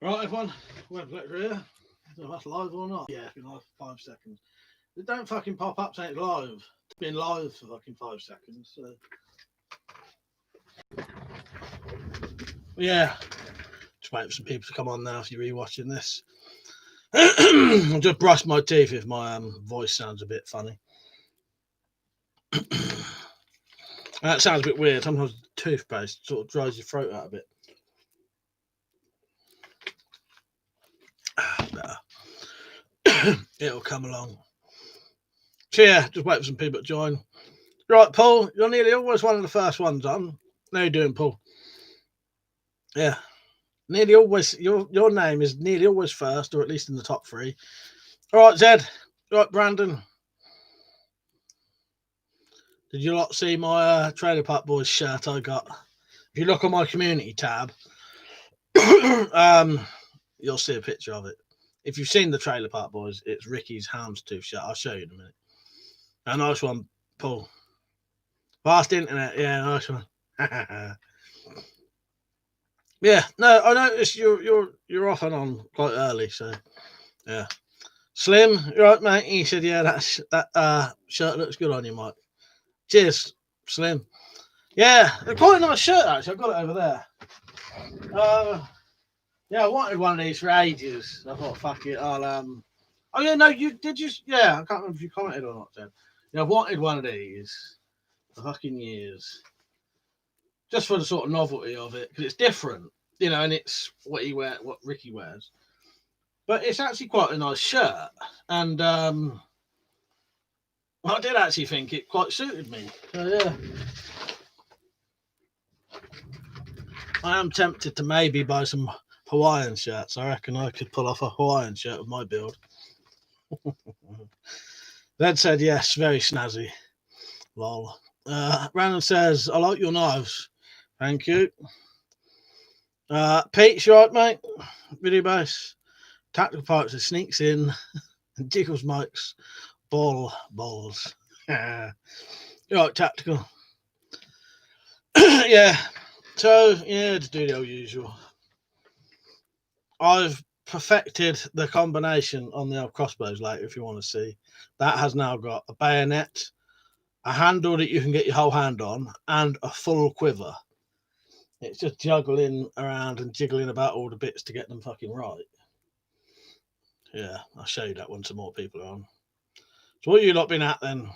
Right, everyone, WeaponCollector here. I don't know if that's live or not. Yeah, it's been live for 5 seconds. It don't fucking pop up saying it's live. It's been live for fucking 5 seconds, so. Yeah. Just waiting for some people to come on now if you're rewatching this. I'll just brush my teeth if my voice sounds a bit funny. That sounds a bit weird. Sometimes toothpaste sort of dries your throat out a bit. Better. It'll come along. So yeah, just wait for some people to join. Right, Paul, you're nearly always one of the first ones on. How you doing, Paul? Yeah. Nearly always, your name is nearly always first, or at least in the top 3. All right, Zed. All right, Brandon. Did you lot see my Trailer Park Boys shirt I got? If you look on my community tab, you'll see a picture of it. If you've seen the Trailer Park Boys, it's Ricky's houndstooth shirt. I'll show you in a minute. A nice one, Paul. Fast internet, yeah, nice one. Yeah, no, I noticed you're off and on quite early, so yeah. Slim, you right, mate? He said, yeah, that shirt looks good on you, Mike. Cheers, Slim. Yeah, quite a nice shirt actually. I've got it over there. Yeah, I wanted one of these for ages. I thought, fuck it, I'll Oh yeah, no, you did just yeah. I can't remember if you commented or not, Ted. Yeah, I've wanted one of these for fucking years, just for the sort of novelty of it, because it's different, you know, and it's what Ricky wears. But it's actually quite a nice shirt, and I did actually think it quite suited me. So yeah, I am tempted to maybe buy some Hawaiian shirts. I reckon I could pull off a Hawaiian shirt with my build. That said, yes, very snazzy. Lol. Brandon says, I like your knives. Thank you. Pete, you right, mate? Video base. Tactical Pirates sneaks in and jiggles Mike's balls. Yeah. You're right, Tactical. Yeah. So, yeah, to do the old usual. I've perfected the combination on the old crossbows later, if you want to see. That has now got a bayonet, a handle that you can get your whole hand on, and a full quiver. It's just juggling around and jiggling about all the bits to get them fucking right. Yeah, I'll show you that when some more people are on. So what you lot been at then?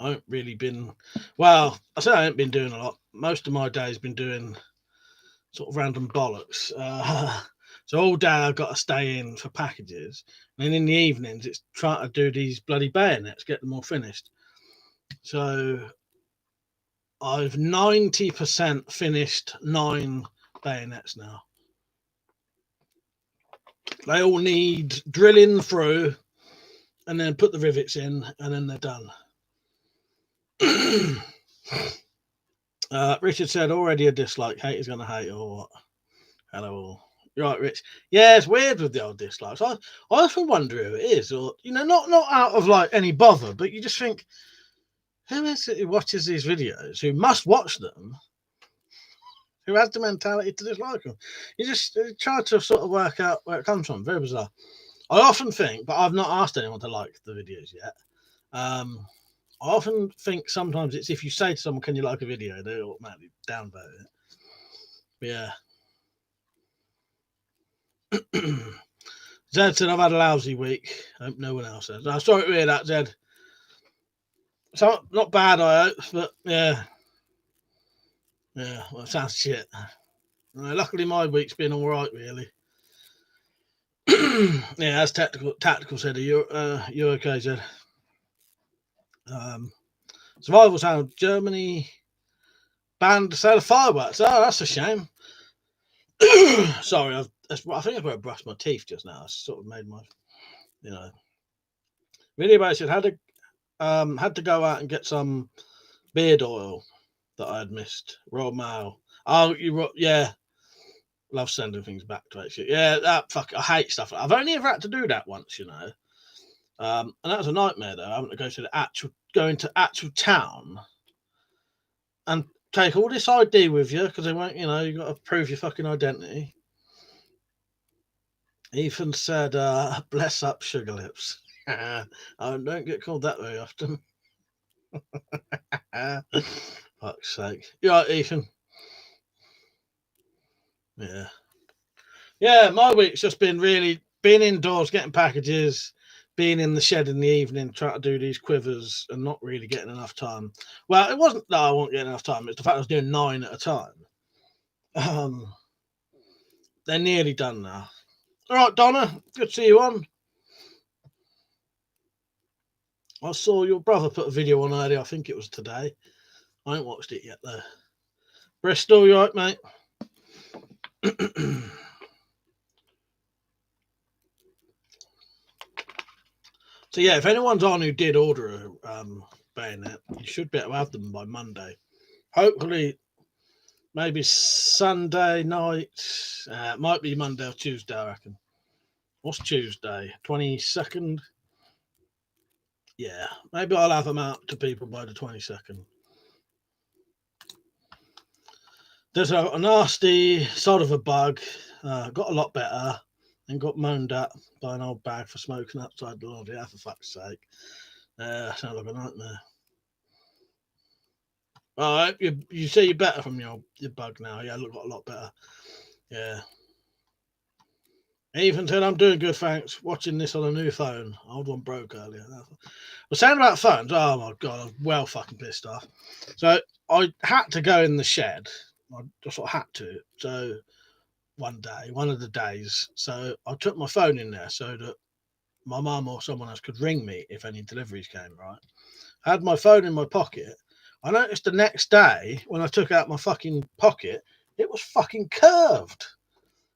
I haven't really been... Well, I say I haven't been doing a lot. Most of my day's been doing sort of random bollocks. So all day I've got to stay in for packages. And then in the evenings, it's trying to do these bloody bayonets, get them all finished. So I've 90% finished 9 bayonets now. They all need drilling through and then put the rivets in and then they're done. Richard said, already a dislike. Haters gonna hate or what? Hello all. You're right, Rich. Yeah, it's weird with the old dislikes. I often wonder who it is, or you know, not out of like any bother, but you just think, who is it who watches these videos, who must watch them, who has the mentality to dislike them? You just try to sort of work out where it comes from. Very bizarre. I often think, but I've not asked anyone to like the videos yet. I often think sometimes it's if you say to someone, can you like a video, they automatically downvote it. But yeah. Zed said, I've had a lousy week. I hope no one else has. I'm sorry to hear that, Zed. So, not bad, I hope, but yeah. Yeah, well, it sounds shit. Luckily, my week's been all right, really. Yeah, as tactical said, are you okay, Zed? Survival Sound, Germany banned the sale of fireworks. Oh, that's a shame. Sorry, I think I've got to brush my teeth just now. I sort of made my, you know. Really about it. Had to go out and get some beard oil that I had missed. Royal Mail. Oh, yeah. Love sending things back to it. Yeah, that fuck. I hate stuff. I've only ever had to do that once, you know. And that was a nightmare though. Having to go into actual town and take all this ID with you because they won't, you know, you got to prove your fucking identity. Ethan said, bless up sugar lips. I don't get called that very often. Fuck's sake. You right, Ethan? Yeah. Yeah, my week's just been really being indoors, getting packages, being in the shed in the evening, trying to do these quivers and not really getting enough time. Well, it wasn't that I wasn't getting enough time, it's the fact I was doing 9 at a time. They're nearly done now. All right, Donna, good to see you on. I saw your brother put a video on earlier. I think it was today. I ain't watched it yet, though. Bristol, you right, mate? So, yeah, if anyone's on who did order a bayonet, you should be able to have them by Monday. Hopefully, maybe Sunday night. It might be Monday or Tuesday, I reckon. What's Tuesday? 22nd? Yeah, maybe I'll have them out to people by the 22nd. There's a nasty sort of a bug. Got a lot better and got moaned at by an old bag for smoking outside the laundry. For fuck's sake. Sounds like a nightmare. All right, you say you're better from your bug now. Yeah, look, got a lot better. Yeah. Even said, I'm doing good, thanks. Watching this on a new phone. Old one broke earlier. We're saying about phones. Oh my god, I was well fucking pissed off. So I had to go in the shed. I just sort of had to. So one day, one of the days. So I took my phone in there so that my mum or someone else could ring me if any deliveries came, right? I had my phone in my pocket. I noticed the next day when I took out my fucking pocket, it was fucking curved.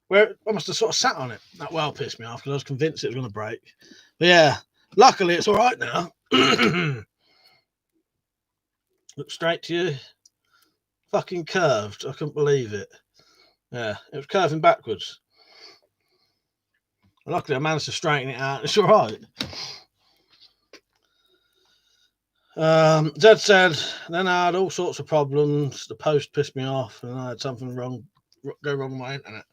Where I must have sort of sat on it. That well pissed me off because I was convinced it was going to break. But yeah, luckily it's all right now. Look straight to you. Fucking curved. I couldn't believe it. Yeah, it was curving backwards. Luckily I managed to straighten it out. It's all right. Zed said, then I had all sorts of problems. The post pissed me off and I had something go wrong with my internet.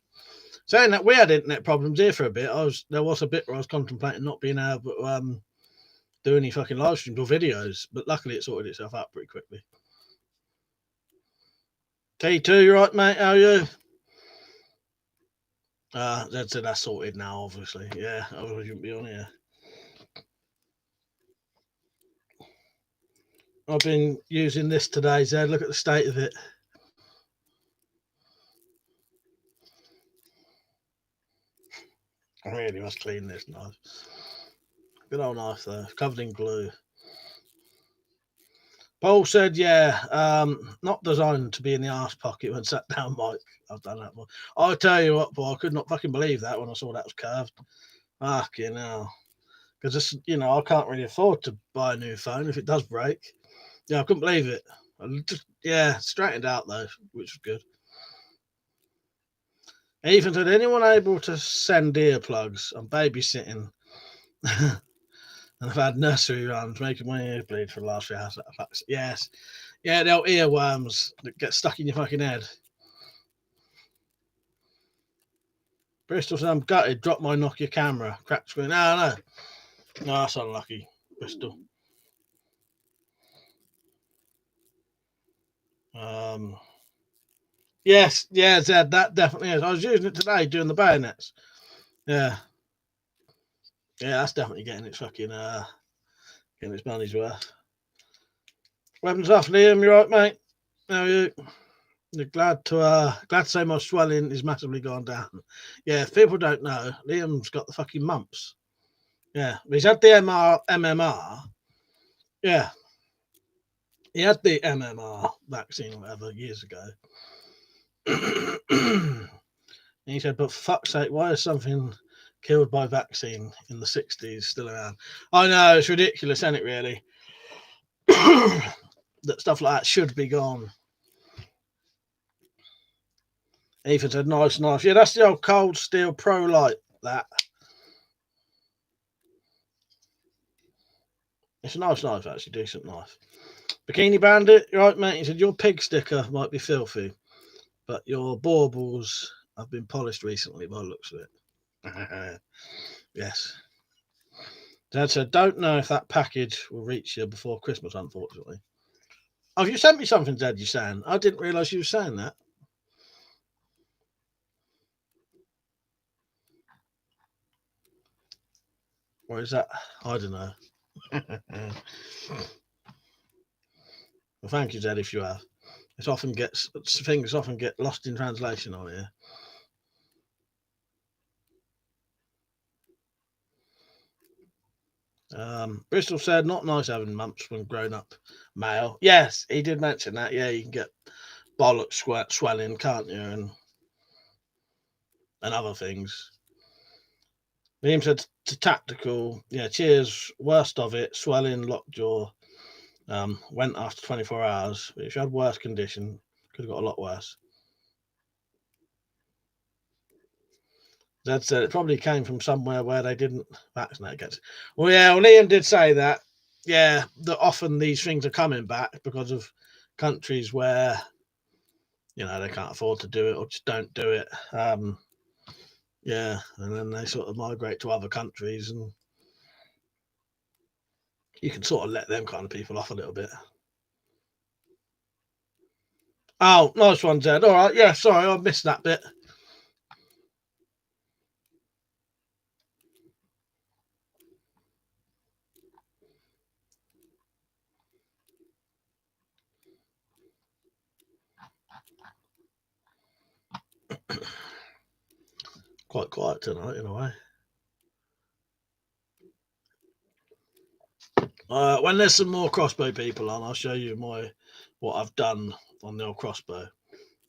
Saying that, we had internet problems here for a bit. There was a bit where I was contemplating not being able to do any fucking live streams or videos, but luckily it sorted itself out pretty quickly. T2, you right, mate? How are you? Zed said that's sorted now, obviously. Yeah, I wouldn't be on here. I've been using this today, Zed. Look at the state of it. I really must clean this knife. Good old knife, though. Covered in glue. Paul said, yeah, not designed to be in the arse pocket when sat down, Mike. I've done that one. I'll tell you what, Paul, I could not fucking believe that when I saw that was curved. Fucking hell. Because, I can't really afford to buy a new phone if it does break. Yeah, I couldn't believe it. Straightened out, though, which was good. Ethan said, anyone able to send earplugs? I'm babysitting. And I've had nursery runs making my ear bleed for the last 3 hours. Yes. Yeah, they're earworms that get stuck in your fucking head. Bristol said, I'm gutted. Drop my Nokia camera. Cracked screen. No, that's unlucky, Bristol. Yes, Zed, that definitely is. I was using it today doing the bayonets. Yeah. Yeah, that's definitely getting its fucking getting its money's worth. Weapons off, Liam, you right, mate? How are you? You're glad to say my swelling is massively gone down. Yeah, if people don't know, Liam's got the fucking mumps. Yeah, he's had the MMR. Yeah, he had the MMR vaccine or whatever years ago. And he said, but for fuck's sake, why is something killed by vaccine in the 60s still around? I know, it's ridiculous, isn't it, really? That stuff like that should be gone. Ethan said, nice knife. Yeah, that's the old Cold Steel Pro Light, that. It's a nice knife, actually, decent knife. Bikini Bandit, you right, mate? He said, your pig sticker might be filthy, but your baubles have been polished recently by the looks of it. Yes. Dad said, don't know if that package will reach you before Christmas, unfortunately. Oh, you sent me something, Dad, you're saying. I didn't realise you were saying that. Or is that? I don't know. Well, thank you, Dad, if you have. Things often get lost in translation on here. Bristol said, not nice having mumps from grown up male. Yes, he did mention that. Yeah, you can get bollock swelling, can't you? And other things. Liam said, to tactical. Yeah, cheers. Worst of it, swelling, lockjaw. Went after 24 hours. But if you had worse condition, could have got a lot worse. Zed said it probably came from somewhere where they didn't vaccinate against it. Well, yeah, well, Liam did say that. Yeah, that often these things are coming back because of countries where they can't afford to do it or just don't do it. Yeah, and then they sort of migrate to other countries, and you can sort of let them kind of people off a little bit. Oh, nice one, Zed. All right, yeah, sorry, I missed that bit. Quite quiet tonight, in a way. When there's some more crossbow people on, I'll show you what I've done on the old crossbow.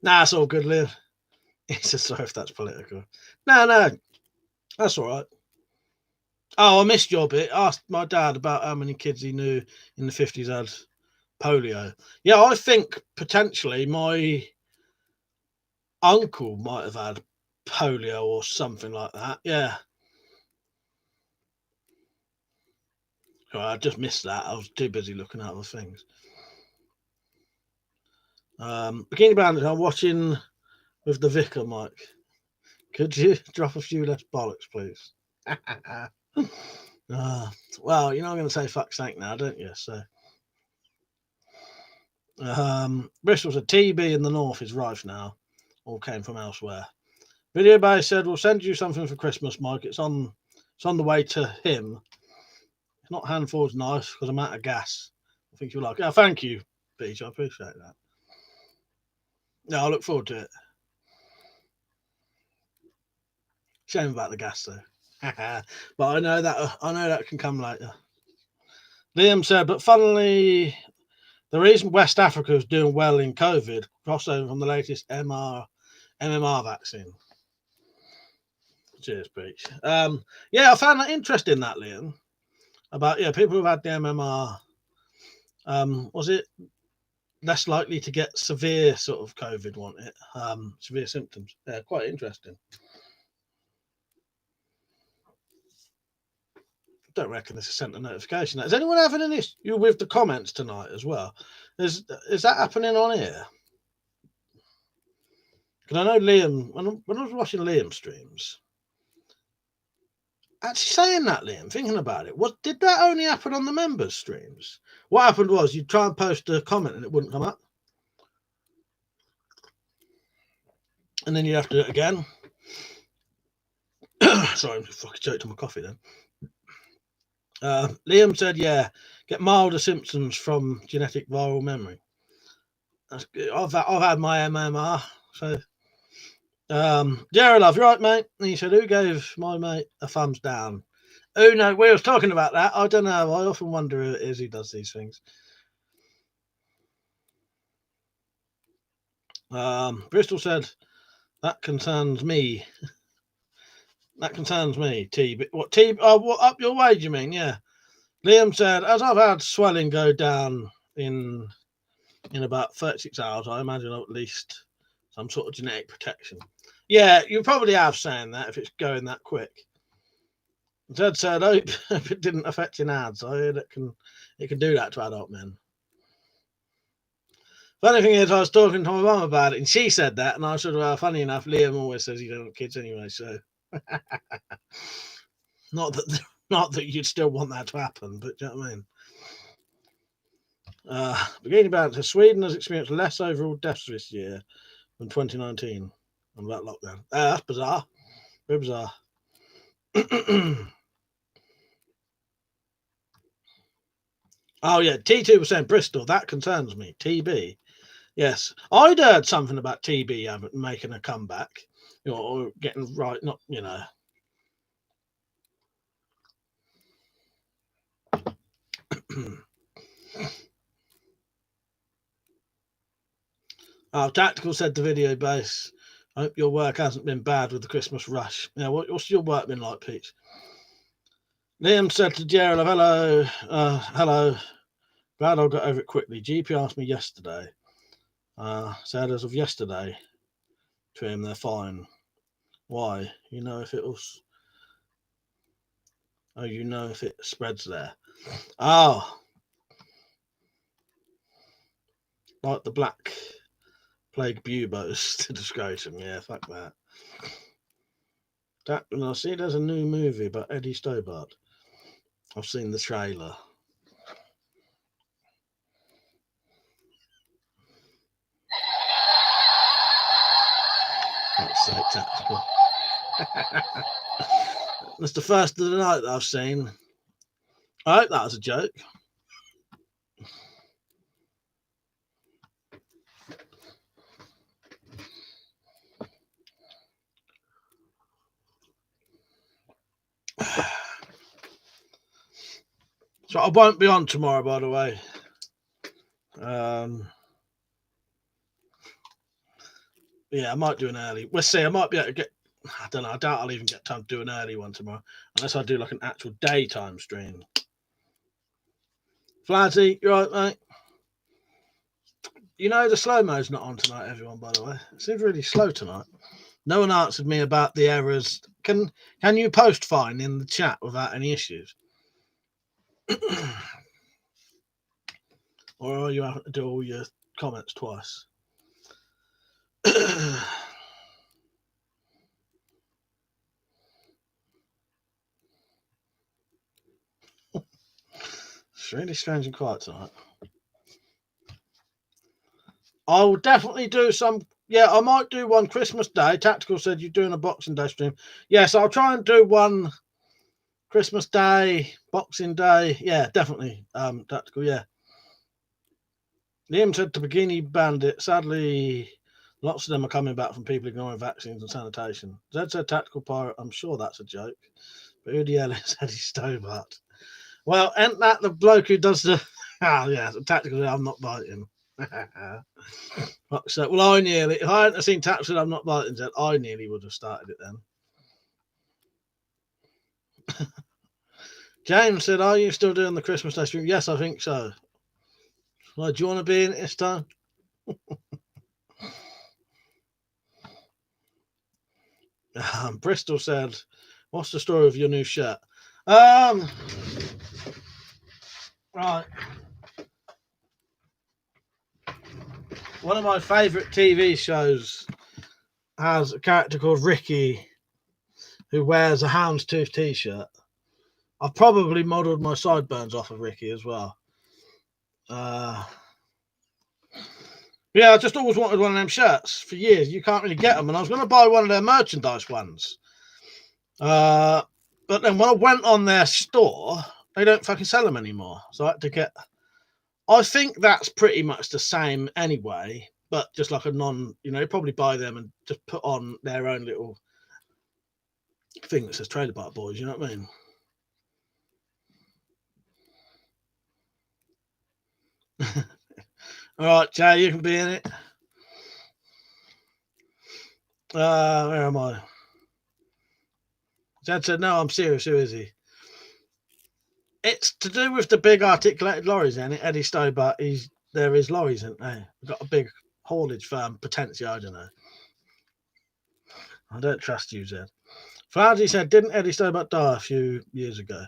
Nah, it's all good, Liam. He says, sorry if that's political. No, that's all right. Oh, I missed your bit. Asked my dad about how many kids he knew in the 50s had polio. Yeah, I think potentially my uncle might have had polio or something like that. Yeah. I just missed that. I was too busy looking at other things. Bikini Bandit, I'm watching with the vicar, Mike. Could you drop a few less bollocks, please? Well, I'm going to say fuck's sake now, don't you? So, Bristol's a TB in the north is rife now. All came from elsewhere. Video Bay said, we'll send you something for Christmas, Mike. It's on the way to him. It's not handfuls nice because I'm out of gas. I think you'll like it. Thank you, Beach. I appreciate that. No, I look forward to it. Shame about the gas though. But I know that can come later. Liam said, but funnily, the reason West Africa is doing well in COVID crossover from the latest MMR vaccine. Cheers, Peach. Yeah, I found that interesting, that Liam, about people who've had the MMR. Was it less likely to get severe sort of COVID? Want it? Severe symptoms. Yeah, quite interesting. Don't reckon this has sent a notification. Is anyone having an issue with the comments tonight as well? Is that happening on here? Because I know Liam, when I was watching Liam streams, actually saying that, Liam, thinking about it, did that only happen on the members' streams? What happened was you'd try and post a comment and it wouldn't come up. And then you'd have to do it again. Sorry, I'm fucking choked on my coffee then. Liam said, yeah, get milder symptoms from genetic viral memory. That's good. I've had my MMR, so Jared Love, you right, mate? And he said, who gave my mate a thumbs down? Oh no, we was talking about that. I don't know. I often wonder who it is who does these things. Bristol said, that concerns me. That concerns me, T. What T? What up your way? Do you mean? Yeah. Liam said, as I've had swelling go down in about 36 hours, I imagine at least some sort of genetic protection. Yeah, you probably have saying that if it's going that quick. Ted said, I hope it didn't affect your nads. I heard it can do that to adult men. Funny thing is, I was talking to my mum about it, and she said that, and I said, well, funny enough, Liam always says he don't have kids anyway, so Not that you'd still want that to happen, but do you know what I mean? Beginning balance says Sweden has experienced less overall deaths this year than 2019 on that lockdown. That's bizarre. Very bizarre. Oh yeah, T2% Bristol. That concerns me. TB. Yes, I'd heard something about TB making a comeback, or getting right. Not Oh, Tactical said the video base. I hope your work hasn't been bad with the Christmas rush. Yeah, what's your work been like, Pete? Liam said to Gerald, hello. Hello. Glad I got over it quickly. GP asked me yesterday. Said as of yesterday to him, they're fine. Why? You know if it was. Oh, you know if it spreads there. Oh. Like the Black Plague buboes to disgrace him. Yeah, fuck that. I see there's a new movie about Eddie Stobart. I've seen the trailer. That's so tactical. That's the first of the night that I've seen. I hope that was a joke. So I won't be on tomorrow, by the way. Yeah, I might do an early. We'll see. I might be able to get. I don't know. I doubt I'll even get time to do an early one tomorrow, unless I do like an actual daytime stream. Flatty, you right, mate? You know the slow mo's not on tonight, everyone. By the way, it seems really slow tonight. No one answered me about the errors. Can you post fine in the chat without any issues? Or are you having to do all your comments twice? It's really strange and quiet tonight. I'll definitely do some. Yeah, I might do one Christmas Day. Tactical said you're doing a Boxing Day stream. Yes, I'll try and do one Christmas Day, Boxing Day. Yeah, definitely. Tactical, yeah. Liam said to Bikini Bandit, sadly, lots of them are coming back from people ignoring vaccines and sanitation. Zed said Tactical Pirate, I'm sure that's a joke. But who the hell is Eddie Stobart? Well, ain't that the bloke who does the... Oh, yeah, Tactical, I'm not biting. So, well, I nearly... If I hadn't seen Tactical, I'm not biting, Zed, I nearly would have started it then. James said, are you still doing the Christmas Day stream? Yes, I think so. Well, do you want to be in it this time? Bristol said, what's the story of your new shirt? Right. One of my favourite TV shows has a character called Ricky who wears a houndstooth t-shirt. I've probably modelled my sideburns off of Ricky as well. Yeah, I just always wanted one of them shirts for years. You can't really get them, and I was going to buy one of their merchandise ones. But then when I went on their store, they don't fucking sell them anymore. So I had to get... I think that's pretty much the same anyway, but just like a you probably buy them and just put on their own little thing that says Trailer Park Boys, you know what I mean? All right, Jay, you can be in it. Where am I? Jed said, no, I'm serious. Who is he? It's to do with the big articulated lorries, and Eddie Stobart, there is lorries, isn't there? We've got a big haulage firm, potentially, I don't know. I don't trust you, Zed. Floudy said, didn't Eddie Stobart die a few years ago?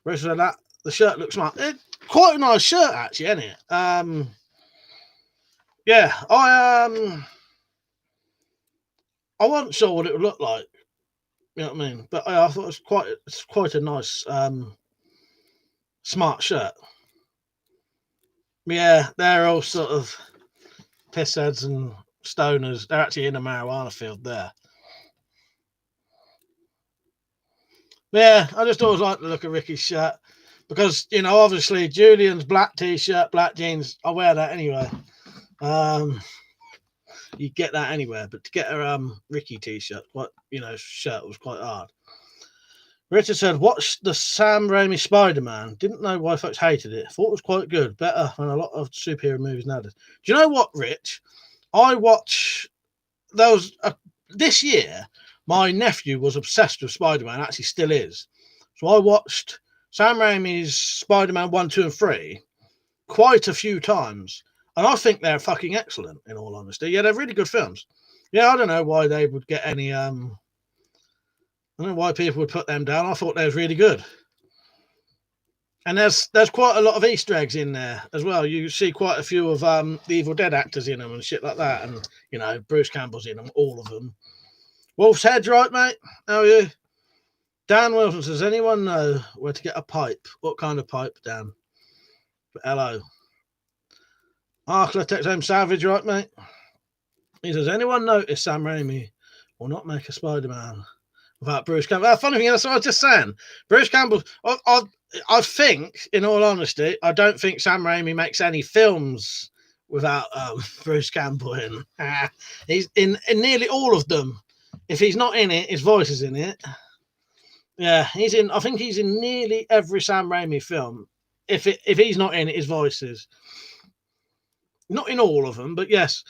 Bruce said, that the shirt looks smart. It's quite a nice shirt, actually, isn't it? Yeah, I wasn't sure what it would look like You know what I mean? But I thought it's quite a nice, smart shirt. Yeah, they're all sort of pissheads and stoners. They're actually in a marijuana field there. Yeah, I just always like the look of Ricky's shirt because, you know, obviously Julian's black t-shirt, black jeans, I wear that anyway. You get that anywhere, but to get a Ricky t-shirt, shirt was quite hard. Richard said, watched the Sam Raimi Spider-Man. Didn't know why folks hated it. Thought it was quite good. Better than a lot of superhero movies nowadays. Do you know what, Rich? I watch those this year. My nephew was obsessed with Spider-Man, actually still is. So I watched Sam Raimi's Spider-Man 1, 2, and 3 quite a few times. And I think they're fucking excellent, in all honesty. Yeah, they're really good films. Yeah, I don't know why they would get any I don't know why people would put them down. I thought they was really good. And there's quite a lot of Easter eggs in there as well. You see quite a few of the Evil Dead actors in them and shit like that. And, you know, Bruce Campbell's in them, all of them. Wolf's Head, right, mate? How are you? Dan Wilson says, anyone know where to get a pipe? What kind of pipe, Dan? Hello. Arkler takes home Savage, right, mate? He says, anyone notice Sam Raimi will not make a Spider-Man without Bruce Campbell? Funny thing, that's what I was just saying. Bruce Campbell, I think, in all honesty, I don't think Sam Raimi makes any films without Bruce Campbell in. He's in nearly all of them. If he's not in it, his voice is in it. Yeah, he's in. I think he's in nearly every Sam Raimi film. If he's not in it, his voice is. Not in all of them, but yes.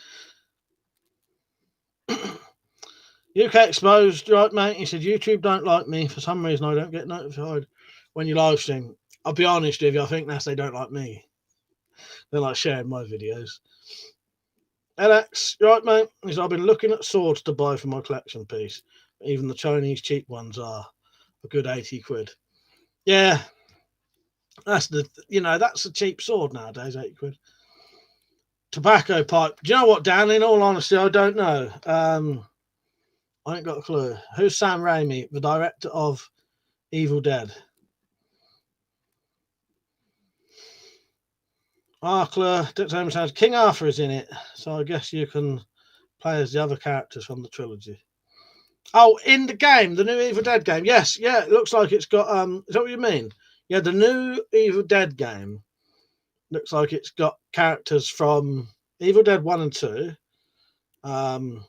UK Exposed, right, mate? He said, YouTube don't like me. For some reason, I don't get notified when you live stream. I'll be honest with you, I think that's they don't like me. They like sharing my videos. Alex, right, mate? He said, I've been looking at swords to buy for my collection piece. Even the Chinese cheap ones are a good 80 quid. Yeah. That's that's a cheap sword nowadays, 80 quid. Tobacco pipe. Do you know what, Dan? In all honesty, I don't know. I ain't got a clue. Who's Sam Raimi, the director of Evil Dead? Arkler, says King Arthur is in it, so I guess you can play as the other characters from the trilogy. Oh, in the game, the new Evil Dead game. Yes, yeah, it looks like it's got is that what you mean? Yeah, the new Evil Dead game looks like it's got characters from Evil Dead 1 and 2, Army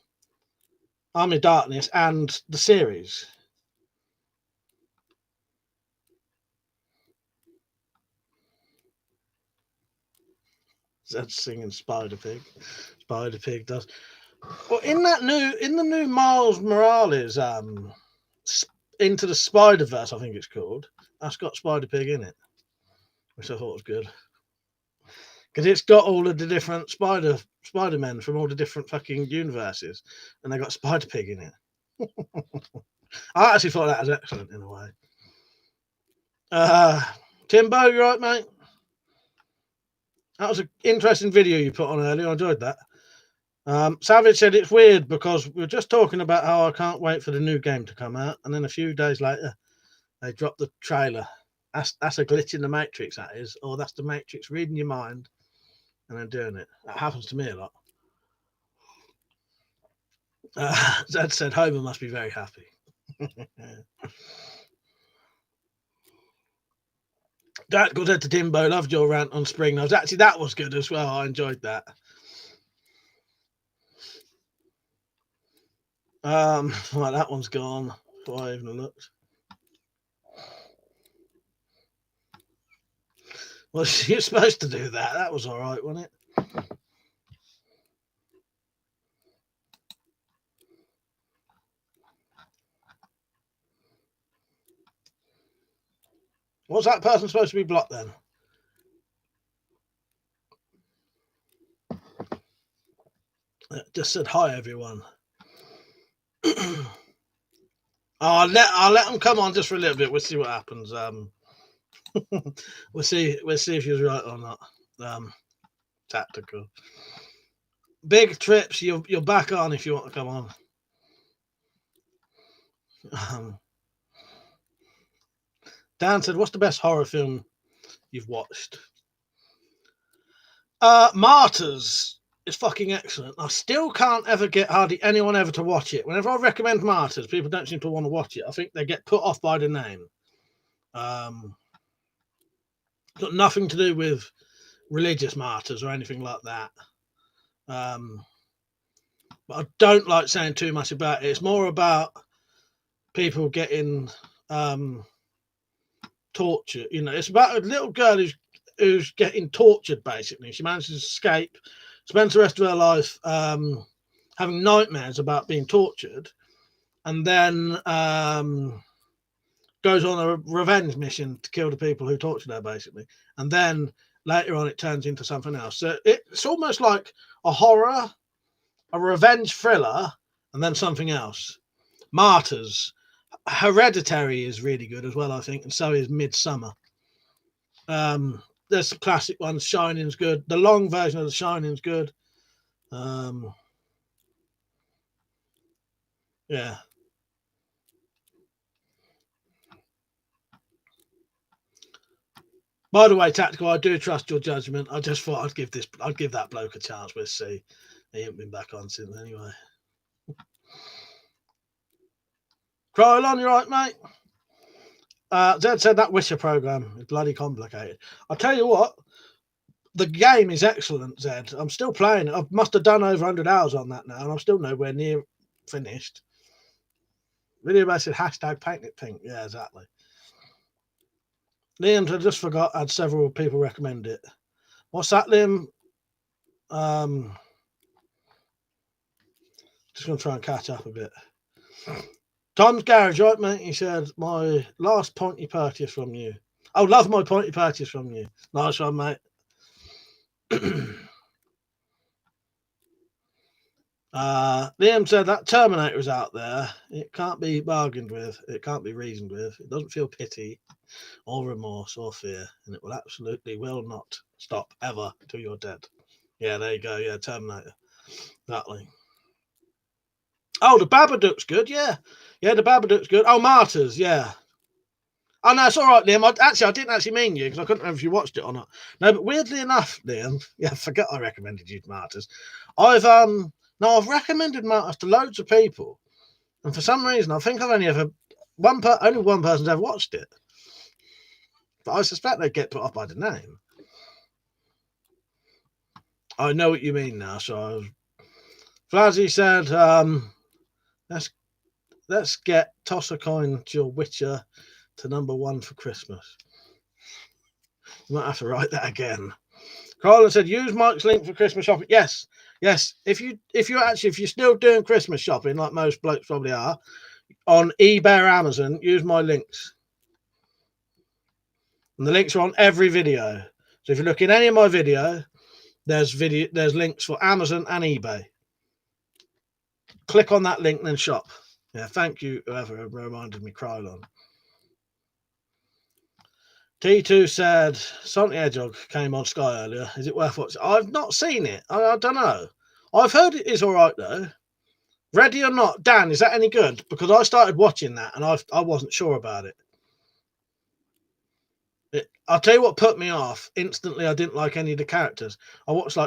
of Darkness, and the series. That's singing Spider Pig. Spider Pig does. Well, in the new Miles Morales, Into the Spider-Verse, I think it's called. That's got Spider Pig in it, which I thought was good because it's got all of the different Spider-Men from all the different fucking universes, and they got Spider Pig in it. I actually thought that was excellent in a way. Timbo, you right, mate? That was an interesting video you put on earlier. I enjoyed that. Savage said it's weird because we were just talking about how I can't wait for the new game to come out, and then a few days later, they dropped the trailer. That's a glitch in the Matrix, that is, or that's the Matrix reading your mind and then doing it. That happens to me a lot. Zed said Homer must be very happy. That goes out to Timbo. Loved your rant on Spring Nose. Actually, that was good as well. I enjoyed that. Well, that one's gone before I even looked. Well, you're supposed to do that. That was all right, wasn't it? Was that person supposed to be blocked then? Just said hi, everyone. I'll let them come on just for a little bit. We'll see what happens. We'll see if you're right or not. Tactical. Big Trips, you're back on if you want to come on. Dan said, "What's the best horror film you've watched?" Martyrs is fucking excellent. I still can't ever get hardly anyone ever to watch it. Whenever I recommend Martyrs, people don't seem to want to watch it. I think they get put off by the name. Got nothing to do with religious martyrs or anything like that. But I don't like saying too much about it. It's more about people getting tortured. You know, it's about a little girl who's getting tortured. Basically, she manages to escape, spends the rest of her life having nightmares about being tortured, and then goes on a revenge mission to kill the people who tortured her, basically. And then later on, it turns into something else. So it's almost like a horror, a revenge thriller, and then something else. Martyrs. Hereditary is really good as well, I think, and so is Midsummer. There's some classic ones. Shining's good. The long version of The Shining's good. Yeah. By the way, Tactical, I do trust your judgment. I just thought I'd give that bloke a chance. We'll see. He ain't been back on since anyway. Crylon, you right, mate? Zed said that Witcher program is bloody complicated. I'll tell you what, the game is excellent, Zed. I'm still playing it. I must have done over 100 hours on that now, and I'm still nowhere near finished. Video about said hashtag paint it pink. Yeah, exactly. Liam, I just forgot, I had several people recommend it. What's that, Liam? Just going to try and catch up a bit. Tom's Garage, right, mate? He said, my last pointy purchase from you. Oh, love my pointy purchase from you. Nice one, mate. Liam said that Terminator is out there. It can't be bargained with. It can't be reasoned with. It doesn't feel pity or remorse or fear, and it will absolutely will not stop ever till you're dead. Yeah, there you go. Yeah, Terminator. Exactly. Oh, the Babadook's good. Yeah, the Babadook's good. Oh, Martyrs. Yeah. Oh no, it's all right, Liam. I didn't actually mean you because I couldn't remember if you watched it or not. No, but weirdly enough, Liam, yeah, I forgot I recommended you Martyrs. I've recommended Martyrs to loads of people, and for some reason, I think I've only one person's ever watched it. But I suspect they'd get put off by the name. I know what you mean now. So, Flazzy said, let's get toss a coin to your Witcher to number 1 for Christmas. You might have to write that again. Carlin said, use Mike's link for Christmas shopping. Yes. If you're still doing Christmas shopping, like most blokes probably are, on eBay or Amazon, use my links. And the links are on every video. So if you look in any of my video, there's links for Amazon and eBay. Click on that link and then shop. Yeah, thank you, whoever reminded me, Krylon. T2 said, Sonic the Hedgehog came on Sky earlier. Is it worth watching? I've not seen it. I don't know. I've heard it is all right, though. Ready or not, Dan, is that any good? Because I started watching that and I wasn't sure about it. I'll tell you what put me off. Instantly, I didn't like any of the characters. I watched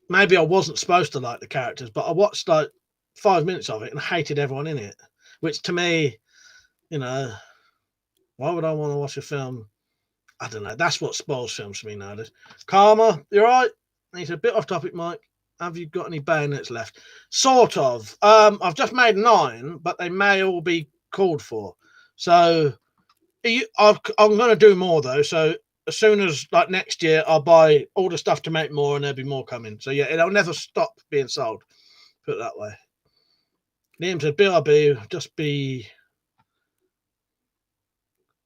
maybe I wasn't supposed to like the characters, but I watched 5 minutes of it and hated everyone in it. Which to me, why would I want to watch a film? I don't know. That's what spoils films for me nowadays. Karma, you're right. He's a bit off topic, Mike. Have you got any bayonets left? Sort of. I've just made 9, but they may all be called for. So I'm going to do more though. So as soon as next year, I'll buy all the stuff to make more, and there'll be more coming. So yeah, it'll never stop being sold. Put it that way. Liam said, "BRB, just be."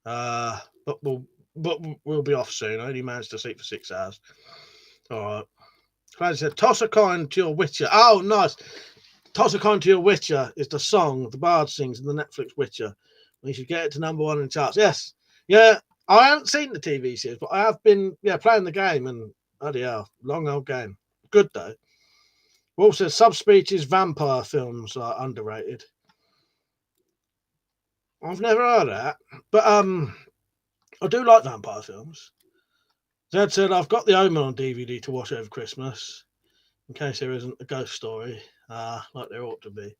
But we'll be off soon. I only managed to sleep for 6 hours. All right. Clancy said, toss a coin to your Witcher. Oh, nice. Toss a coin to your Witcher is the song the Bard sings in the Netflix Witcher. We should get it to number 1 in the charts. Yes. Yeah. I haven't seen the TV series, but I have been playing the game, and bloody hell, long old game. Good though. Wolf says subspecies vampire films are underrated. I've never heard of that. But I do like vampire films. Zed said, I've got The Omen on DVD to watch over Christmas, in case there isn't a ghost story, like there ought to be.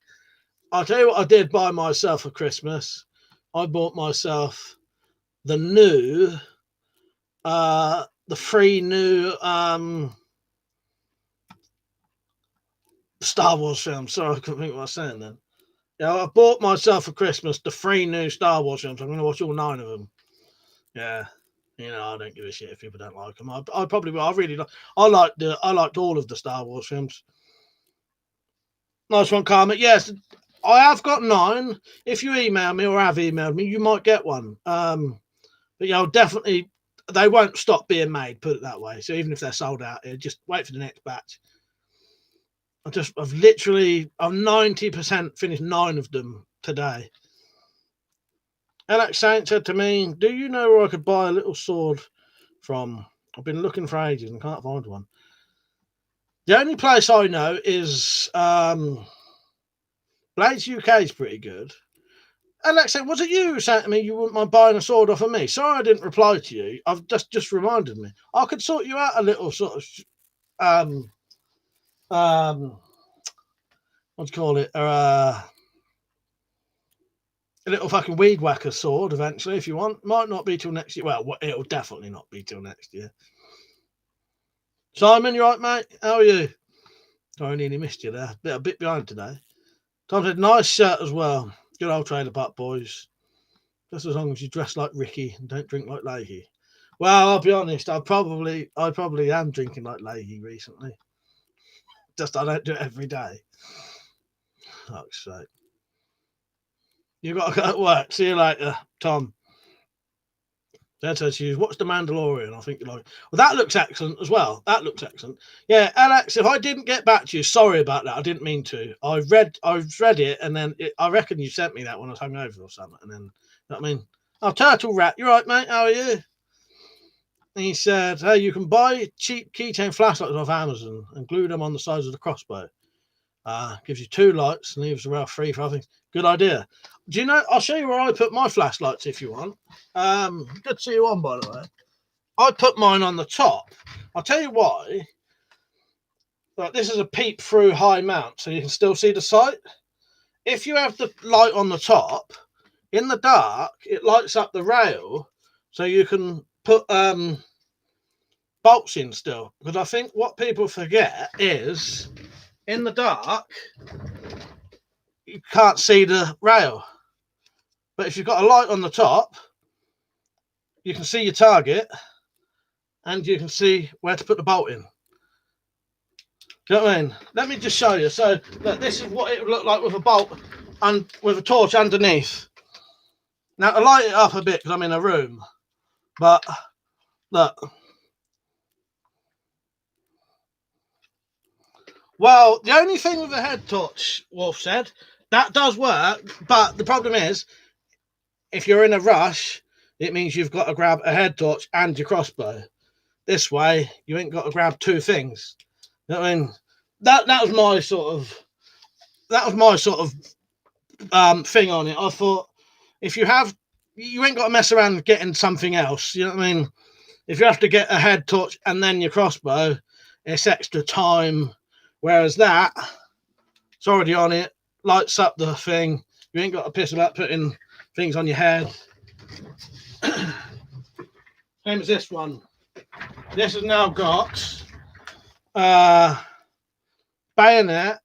I'll tell you what I did buy myself for Christmas. I bought myself the free new Star Wars film. Sorry, I couldn't think what I was saying then. Yeah, I bought myself for Christmas the 3 new Star Wars films. I'm going to watch all 9 of them. Yeah, I don't give a shit if people don't like them. I probably will. I really like. I liked all of the Star Wars films. Nice one, Karma. Yes, I have got 9. If you email me or have emailed me, you might get one. But I'll definitely. They won't stop being made. Put it that way. So even if they're sold out, just wait for the next batch. I've 90% finished 9 of them today. Alex Saint said to me, do you know where I could buy a little sword from? I've been looking for ages and can't find one. The only place I know is Blades UK is pretty good. Alex said, was it you who said to me you wouldn't mind buying a sword off of me? Sorry I didn't reply to you. I've just reminded me. I could sort you out a little sort of what do you call it? A little fucking weed whacker sword eventually if you want. Might not be till next year. Well, it'll definitely not be till next year. Simon, you right, mate? How are you? Sorry, I nearly missed you there. A bit behind today. Tom said, nice shirt as well. Good old trailer park boys. Just as long as you dress like Ricky and don't drink like Leahy. Well, I'll be honest, I probably am drinking like Leahy recently. Just I don't do it every day. Fuck's sake. You got to go to work. See you later, Tom. Then says to you, what's The Mandalorian? I think you're like, well, that looks excellent as well. That looks excellent. Yeah, Alex, if I didn't get back to you, sorry about that. I didn't mean to. I've read it, and then I reckon you sent me that when I was hungover or something. And then, you know what I mean? Oh, Turtle Rat, you're right, mate. How are you? And he said, hey, you can buy cheap keychain flashlights off Amazon and glue them on the sides of the crossbow. Gives you 2 lights and leaves around 3 for other things. Good idea. Do you know? I'll show you where I put my flashlights if you want. Good to see you on, by the way. I put mine on the top. I'll tell you why. Like, this is a peep through high mount, so you can still see the sight. If you have the light on the top, in the dark, it lights up the rail, so you can put bolts in still. Because I think what people forget is, in the dark, you can't see the rail. But if you've got a light on the top, you can see your target and you can see where to put the bolt in. Do you know what I mean? Let me just show you. So look, this is what it would look like with a bolt and with a torch underneath. Now to light it up a bit because I'm in a room, but look. Well, the only thing with a head torch, Wolf said, that does work, but the problem is, if you're in a rush, it means you've got to grab a head torch and your crossbow. This way, you ain't got to grab 2 things. You know what I mean? That was my sort of thing on it. I thought if you ain't got to mess around getting something else. You know what I mean? If you have to get a head torch and then your crossbow, it's extra time. Whereas that, it's already on it, lights up the thing. You ain't got to piss about putting things on your head. Same as this one. This has now got bayonet,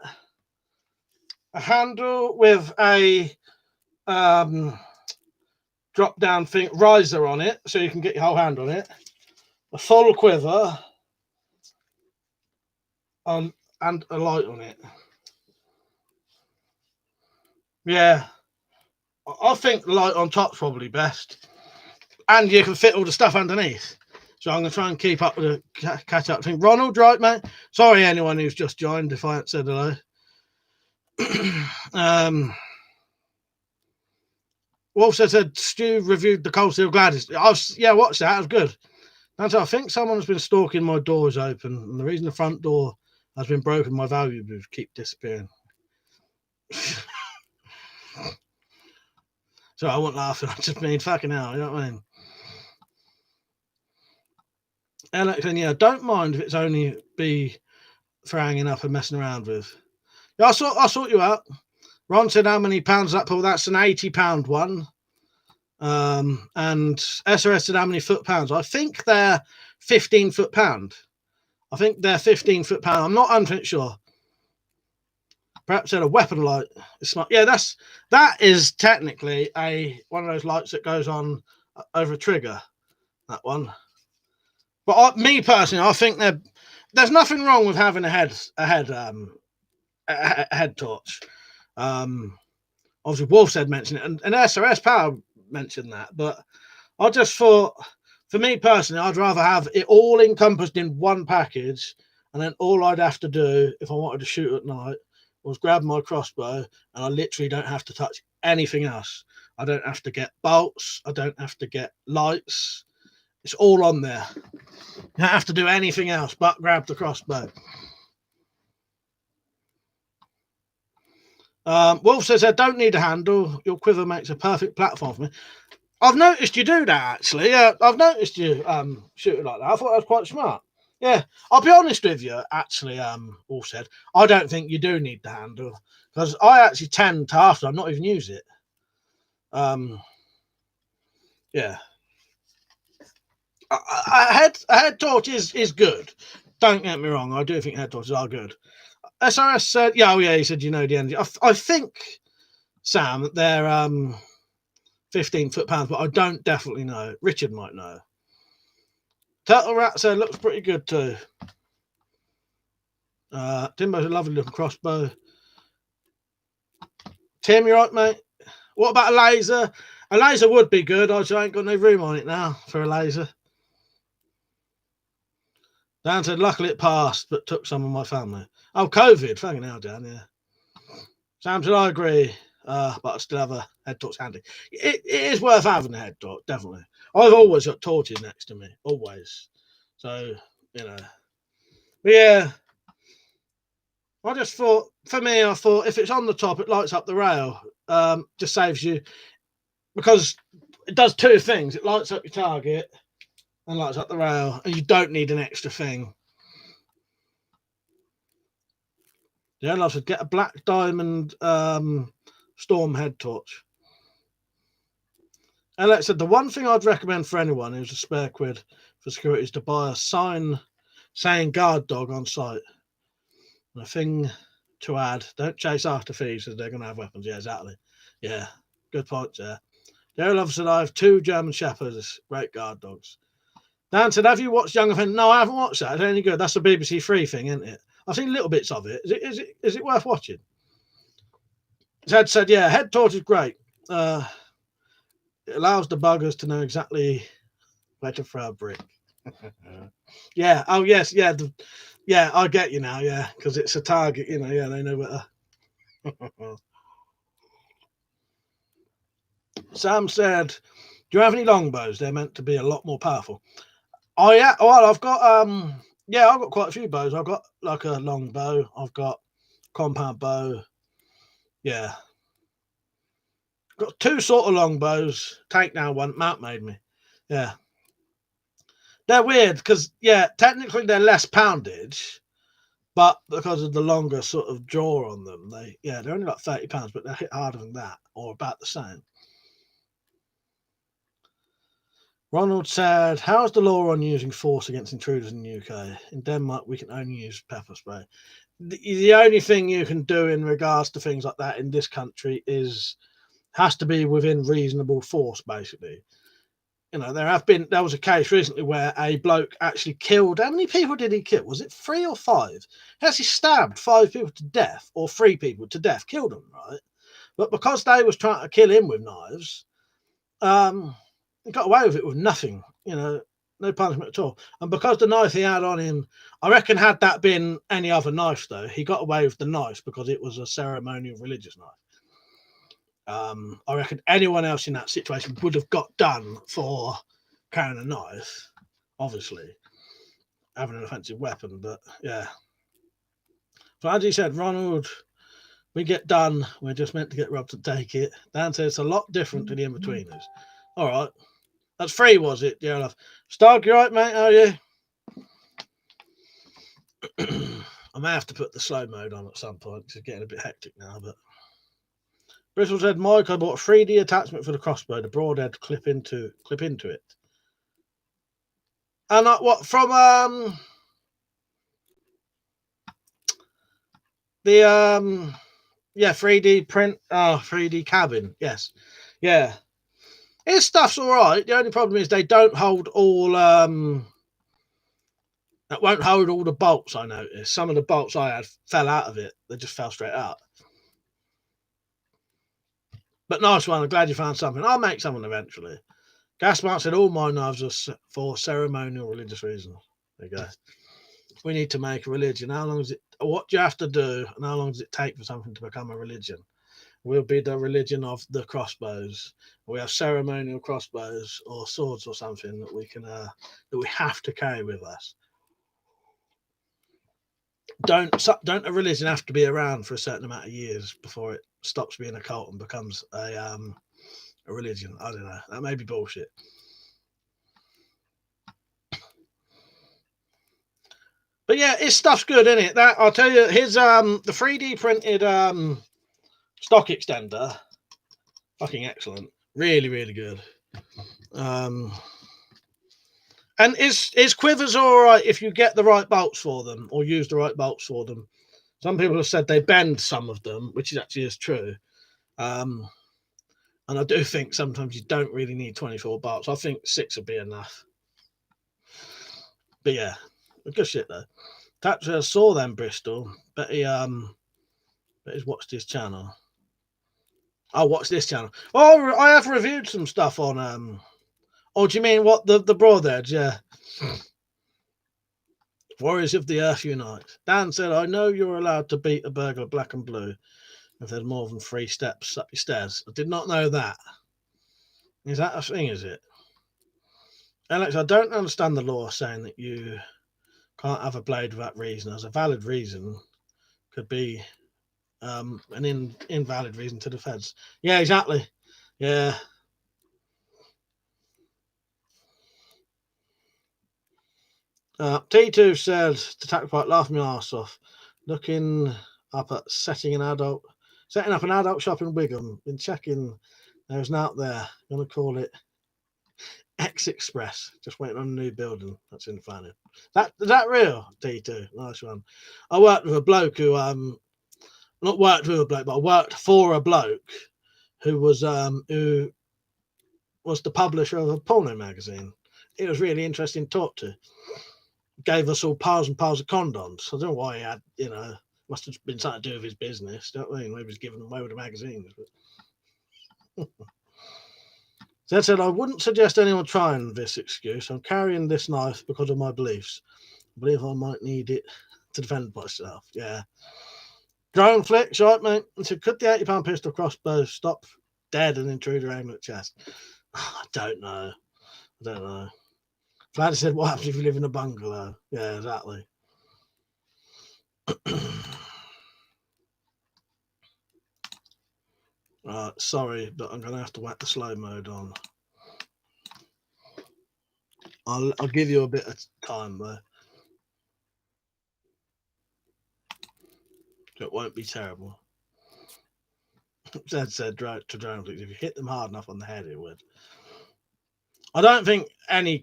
a handle with a drop down thing, riser on it, so you can get your whole hand on it, a full quiver, and a light on it. Yeah, I think the light on top's probably best, and you can fit all the stuff underneath. So I'm going to try and keep up with the catch up thing. Ronald, right, mate? Sorry, anyone who's just joined if I haven't said hello. Wolf said Stu reviewed the Cold Steel Gladys. Watched that. It was good. And so I think someone has been stalking my doors open, and the reason the front door has been broken, my valuables keep disappearing. So I wasn't laughing. I just mean fucking hell. You know what I mean? Alex, and yeah, don't mind if it's only be for hanging up and messing around with. Yeah, I'll sort you out. Ron said how many pounds that pull? That's an £80 one. And SRS said how many foot-pounds? I think they're 15 foot-pound. I think they're 15 foot-pound. I'm not 100% sure. Perhaps they're a weapon light. It's not. Yeah, that is technically one of those lights that goes on over a trigger. That one. But me personally, I think there's nothing wrong with having a head torch. Obviously, Wolf said mention it, and SRS Power mentioned that. But I just thought, for me personally, I'd rather have it all encompassed in one package, and then all I'd have to do if I wanted to shoot at night was grab my crossbow, and I literally don't have to touch anything else. I don't have to get bolts. I don't have to get lights. It's all on there. You don't have to do anything else but grab the crossbow. Wolf says, I don't need a handle. Your quiver makes a perfect platform for me. I've noticed you do that, actually. Yeah, I've noticed you shoot it like that. I thought that was quite smart. Yeah, I'll be honest with you, actually, Wolf said, I don't think you do need the handle, because I actually tend to, after I'm not even use it. Yeah. A head torch is good. Don't get me wrong. I do think head torches are good. SRS said, yeah, he said, you know the energy. I think, Sam, that they're 15 foot-pounds, but I don't definitely know. Richard might know. Turtle Rat said, looks pretty good too. Timbo's a lovely looking crossbow. Tim, you right, mate? What about a laser? A laser would be good. I just ain't got no room on it now for a laser. Dan said, luckily it passed, but took some of my family. Oh, COVID. Fucking hell, Dan, yeah. Sam said, I agree, but I still have a head torch handy. It is worth having a head torch, definitely. I've always got torches next to me, always. So, you know. But yeah. I just thought, for me, I thought if it's on the top, it lights up the rail. Just saves you, because it does two things. It lights up your target and lights up the rail, and you don't need an extra thing. Yeah, I should get a black diamond storm head torch. Alex said, the one thing I'd recommend for anyone who's a spare quid for security is to buy a sign saying guard dog on site. And a thing to add, don't chase after thieves as they're going to have weapons. Yeah, exactly. Yeah, good point, yeah. Daryl Love said, I have 2 German Shepherds, great guard dogs. Dan said, have you watched Young Offender? No, I haven't watched that. It's any good. That's a BBC Three thing, isn't it? I've seen little bits of it. Is it worth watching? Zed said, yeah, head torch is great. It allows the buggers to know exactly where to throw a brick. Yeah. Oh, yes. Yeah. Yeah, I get you now. Yeah, because it's a target. You know. Yeah, they know where to. Sam said, "Do you have any longbows? They're meant to be a lot more powerful." Oh yeah. Well, I've got I've got quite a few bows. I've got like a long bow. I've got compound bow. Yeah. Got 2 sort of long bows. Takedown one. Matt made me. Yeah. They're weird because, yeah, technically they're less poundage, but because of the longer sort of jaw on them, they're only like £30, but they hit harder than that, or about the same. Ronald said, how's the law on using force against intruders in the UK? In Denmark, we can only use pepper spray. The only thing you can do in regards to things like that in this country has to be within reasonable force, basically. You know, there was a case recently where a bloke actually killed. How many people did he kill? Was it 3 or 5? He actually stabbed 5 people to death, or 3 people to death, killed them, right? But because they was trying to kill him with knives, he got away with it with nothing, you know, no punishment at all. And because the knife he had on him, I reckon had that been any other knife, though, he got away with the knife because it was a ceremonial religious knife. I reckon anyone else in that situation would have got done for carrying a knife, obviously, having an offensive weapon. But yeah. So as he said, Ronald We get done. We're just meant to get Rob to take it. Dan says it's a lot different to the in-betweeners. All right. That's free, was it? Yeah, enough. Stark, you right, mate? How are you? I may have to put the slow mode on at some point because it's getting a bit hectic now. But Bristol said, Mike, I bought a 3D attachment for the crossbow, the broadhead clip into it. And what from the 3D print 3D cabin, yes. Yeah. His stuff's alright. The only problem is they don't hold all that won't hold all the bolts, I noticed. Some of the bolts I had fell out of it. They just fell straight out. But nice one. I'm glad you found something. I'll make someone eventually. Gasmark said all my knives are for ceremonial religious reasons. There you go. We need to make a religion. How long is it? What do you have to do? And how long does it take for something to become a religion? We'll be the religion of the crossbows. We have ceremonial crossbows or swords or something that we can that we have to carry with us. Don't a religion have to be around for a certain amount of years before it stops being a cult and becomes a religion? I don't know. That may be bullshit. But yeah, his stuff's good, isn't it? That I'll tell you, his the 3D printed stock extender, fucking excellent. Really, really good. And his quivers are all right if you get the right bolts for them or use the right bolts for them. Some people have said they bend some of them, which actually is true. And I do think sometimes you don't really need 24 bolts. I think 6 would be enough. But yeah, good shit though. Thatcher saw them Bristol, but he's watched his channel. I'll watch this channel. Oh, I have reviewed some stuff on oh, do you mean what the broadheads? Yeah. Warriors of the Earth unite. Dan said, I know you're allowed to beat a burglar black and blue if there's more than 3 steps up your stairs. I did not know that. Is that a thing, is it? Alex, I don't understand the law saying that you can't have a blade without reason, as a valid reason could be an invalid reason to the feds. Yeah, exactly. Yeah. T2 said, to tackle fight, laughing my ass off. Looking up at setting up an adult shop in Wigan. Been checking. There's an out there. I'm going to call it X Express. Just waiting on a new building. That's in the planning. Is that real? T2. Nice one. I worked with a bloke who not worked with a bloke, but I worked for a bloke who was the publisher of a porno magazine. It was really interesting to talk to. Gave us all piles and piles of condoms. I don't know why he had, must have been something to do with his business. Do you know what I mean? Maybe he was giving them away with the magazines. But... So I said, I wouldn't suggest anyone trying this excuse. I'm carrying this knife because of my beliefs. I believe I might need it to defend myself. Yeah. Drone flicks, right, mate? And said, could the £80 pistol crossbow stop dead and intruder aim at chest? I don't know. Vlad said, what happens if you live in a bungalow? Yeah, exactly. Sorry, but I'm going to have to whack the slow mode on. I'll give you a bit of time, though. So it won't be terrible. Zed said, to drone flicks, if you hit them hard enough on the head, it would. I don't think any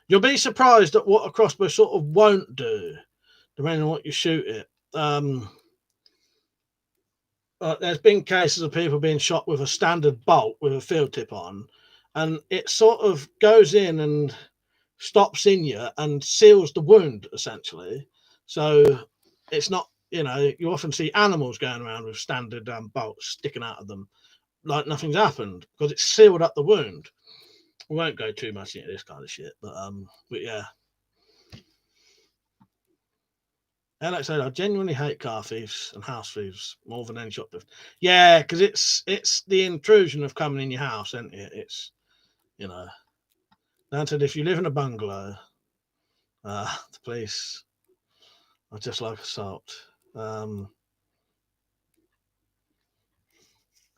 you'll be surprised at what a crossbow sort of won't do, depending on what you shoot it. There's been cases of people being shot with a standard bolt with a field tip on, and it sort of goes in and stops in you and seals the wound, essentially. So it's not, you often see animals going around with standard bolts sticking out of them like nothing's happened because it's sealed up the wound. We won't go too much into this kind of shit, but yeah. Alex said, I genuinely hate car thieves and house thieves more than any shoplift. Yeah, because it's the intrusion of coming in your house, isn't it? It's, Dan said, if you live in a bungalow, the police are just like assault.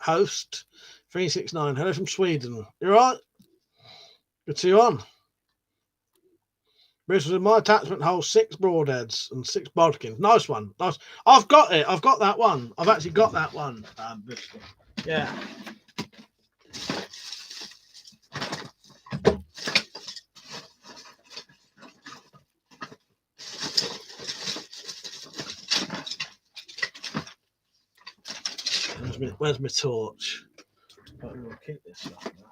Host 369. Hello from Sweden. You right? Good to see you on. Bruce was in my attachment holds 6 broadheads and 6 bodkins. Nice one. Nice. I've got it. I've got that one. I've actually got that one. Yeah. Where's my torch? I'm going to keep this stuff now.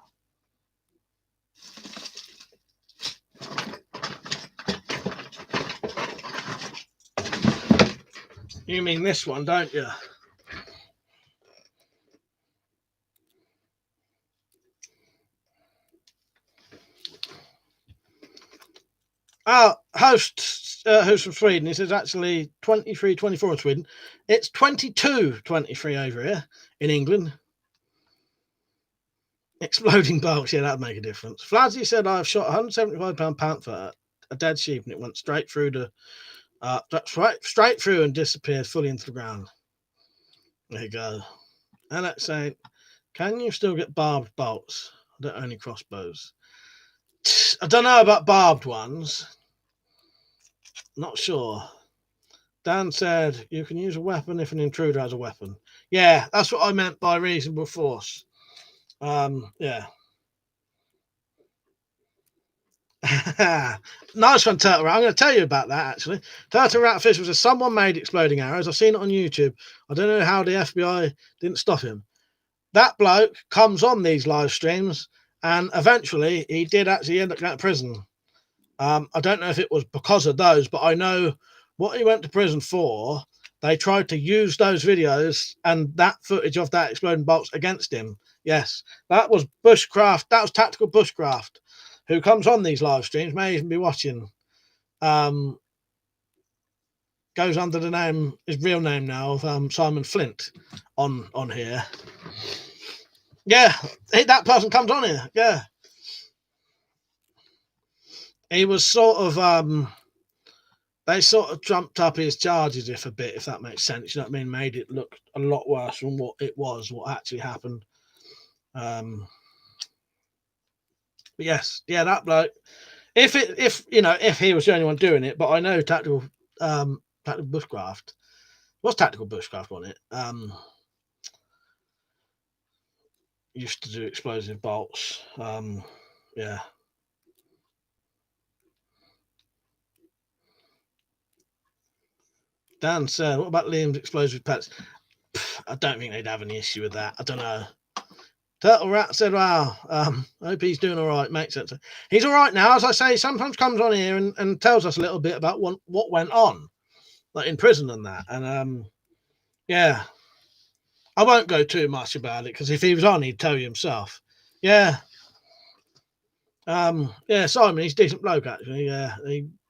You mean this one, don't you? Host who's from Sweden, he says actually 23-24 in Sweden. It's 22-23 over here in England. Exploding bolts, yeah, that'd make a difference. Flazzy said I've shot a £175 panther at a dead sheep and it went straight through straight through and disappeared fully into the ground. There you go. Alex saying, can you still get barbed bolts? I don't only crossbows. I don't know about barbed ones. Not sure. Dan said you can use a weapon if an intruder has a weapon. Yeah, that's what I meant by reasonable force. Yeah. Nice one, Turtle Rat. I'm going to tell you about that, actually. Turtle Rat Official says someone made exploding arrows. I've seen it on YouTube. I don't know how the FBI didn't stop him. That bloke comes on these live streams, and eventually he did actually end up going to prison. I don't know if it was because of those, but I know what he went to prison for. They tried to use those videos and that footage of that exploding bolts against him. Yes, that was bushcraft. That was tactical bushcraft. Who comes on these live streams, may even be watching. Goes under the name, his real name now, of Simon Flint on here. Yeah, that person comes on here. Yeah. He was sort of, they sort of trumped up his charges if that makes sense. You know what I mean? Made it look a lot worse than what it was, what actually happened. But yes, yeah, that bloke. If he was the only one doing it, but I know tactical bushcraft. What's tactical bushcraft on it? Used to do explosive bolts. Yeah. Dan said, what about Liam's explosive pets? I don't think they'd have any issue with that. I don't know. Turtle Rat said, wow, I hope he's doing all right. Makes sense. He's all right now. As I say, sometimes comes on here and tells us a little bit about what went on, like in prison and that. And yeah, I won't go too much about it because if he was on, he'd tell you himself. Yeah. Yeah, Simon, he's a decent bloke, actually. Yeah.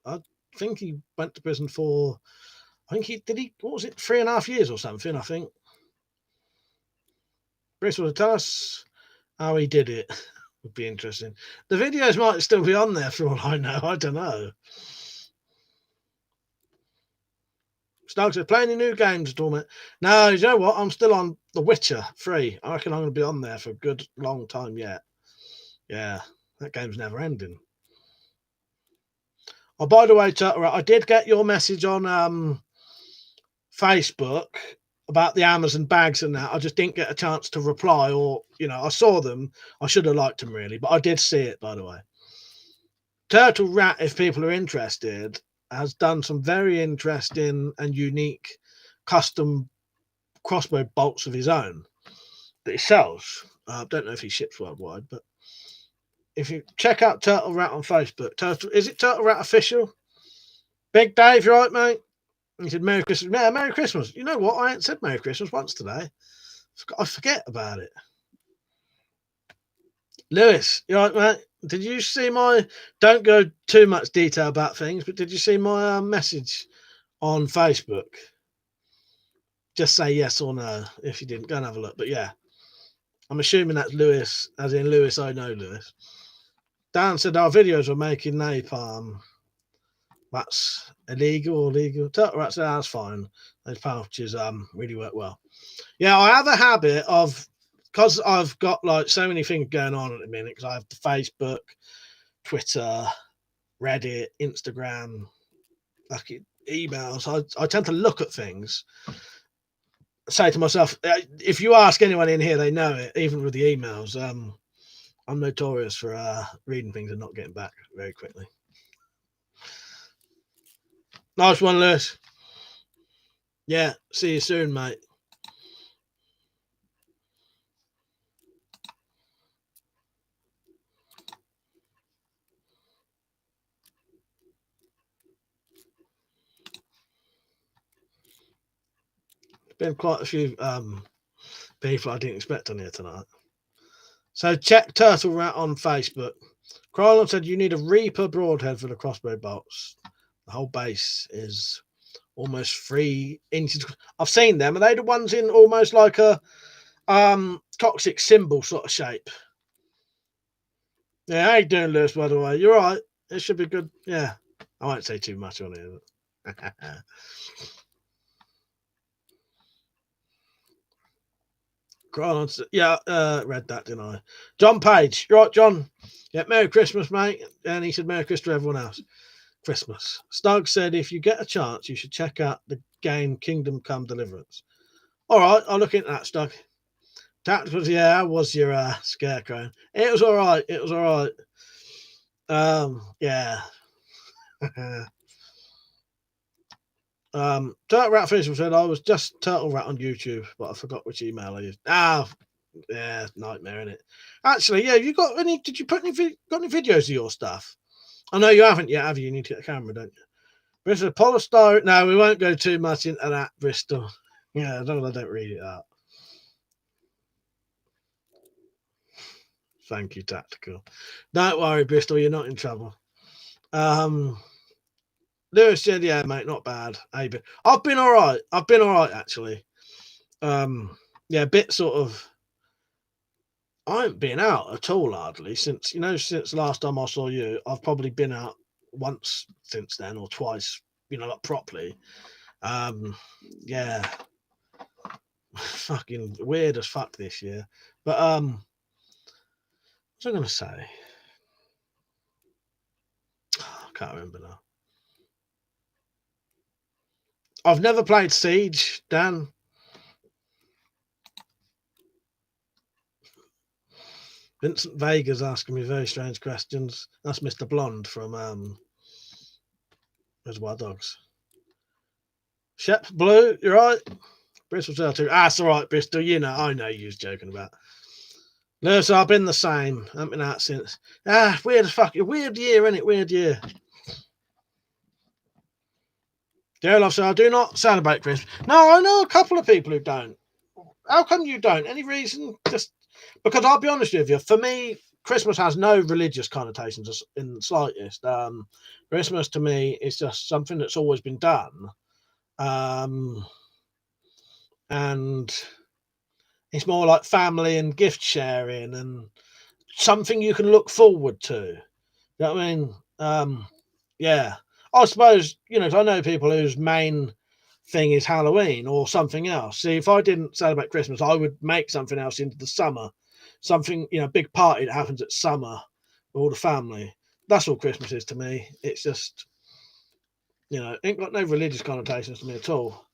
I think he went to prison for, what was it, 3.5 years or something, I think. Bristol, tell us how he did it. Would be interesting. The videos might still be on there for all I know. I don't know. Snug said, play any new games, Torment? No, you know what? I'm still on The Witcher 3. I reckon I'm going to be on there for a good long time yet. Yeah, that game's never ending. Oh, by the way, Turtle, I did get your message on Facebook about the Amazon bags and that. I just didn't get a chance to reply, or I saw them. I should have liked them really, but I did see it, by the way. Turtle Rat, if people are interested, has done some very interesting and unique custom crossbow bolts of his own that he sells. I don't know if he ships worldwide, but if you check out Turtle Rat on Facebook, is it Turtle Rat Official? Big Dave, you right, mate? He said, Merry Christmas. Yeah, Merry Christmas. You know what? I ain't said Merry Christmas once today. I forget about it. Lewis, you right, mate? Did you see my... Don't go too much detail about things, but did you see my message on Facebook? Just say yes or no. If you didn't, go and have a look. But yeah, I'm assuming that's Lewis, as in Lewis, I know Lewis. Dan said our videos were making napalm. That's illegal. Turtle Rat said that's fine. Those pouches really work well. Yeah, I have a habit of because I've got like so many things going on at the minute, because I have the Facebook, Twitter, Reddit, Instagram, like emails, I tend to look at things, say to myself, if you ask anyone in here, they know it, even with the emails. I'm notorious for reading things and not getting back very quickly. Nice one, Lewis. Yeah, see you soon, mate. Been quite a few people I didn't expect on here tonight. So check Turtle Rat on Facebook. Krylon said you need a Reaper broadhead for the crossbow bolts. The whole base is almost 3 inches. I've seen them. Are they the ones in almost like a toxic symbol sort of shape? Yeah, how you doing, Lewis, by the way? You're right. It should be good. Yeah. I won't say too much on it. Yeah, read that, didn't I? John Page. You're right, John. Yeah, Merry Christmas, mate. And he said Merry Christmas to everyone else. Christmas. Stug said if you get a chance, you should check out the game Kingdom Come Deliverance. All right, I'll look into that, Stug. Tacticals, yeah, how was your scarecrow? It was all right. It was all right. Yeah. Turtle Rat Official said I was just Turtle Rat on YouTube, but I forgot which email I used. Yeah, nightmare, innit? Actually, yeah, you got any? Did you put any videos of your stuff? I know you haven't yet, have you? You need to get a camera, don't you? Bristol polystyrene. No, we won't go too much into that, Bristol. Yeah, I don't read it out. Thank you, Tactical. Don't worry, Bristol, you're not in trouble. Lewis said, yeah, mate, not bad. I've been all right. I've been all right, actually. Yeah, a bit sort of. I haven't been out at all, hardly, since last time I saw you. I've probably been out once since then, or twice, like properly. Yeah. Fucking weird as fuck this year. But what's I gonna say? I can't remember now. I've never played Siege, Dan. Vincent Vega's asking me very strange questions. That's Mr. Blonde from Reservoir Dogs. Shep Blue, you're right. Bristol too. That's all right, Bristol. I know you was joking about. No, so I've been the same. I haven't been out since. Weird as fuck. Weird year, innit? Weird year. Daryl, so I do not celebrate Christmas. No, I know a couple of people who don't. How come you don't? Any reason? Just because I'll be honest with you, for me, Christmas has no religious connotations in the slightest. Christmas to me is just something that's always been done. And it's more like family and gift sharing and something you can look forward to. You know what I mean? Yeah. I suppose, I know people whose main thing is Halloween or something else. See, if I didn't celebrate Christmas, I would make something else into the summer. Something, big party that happens at summer with all the family. That's all Christmas is to me. It's just, ain't got no religious connotations to me at all.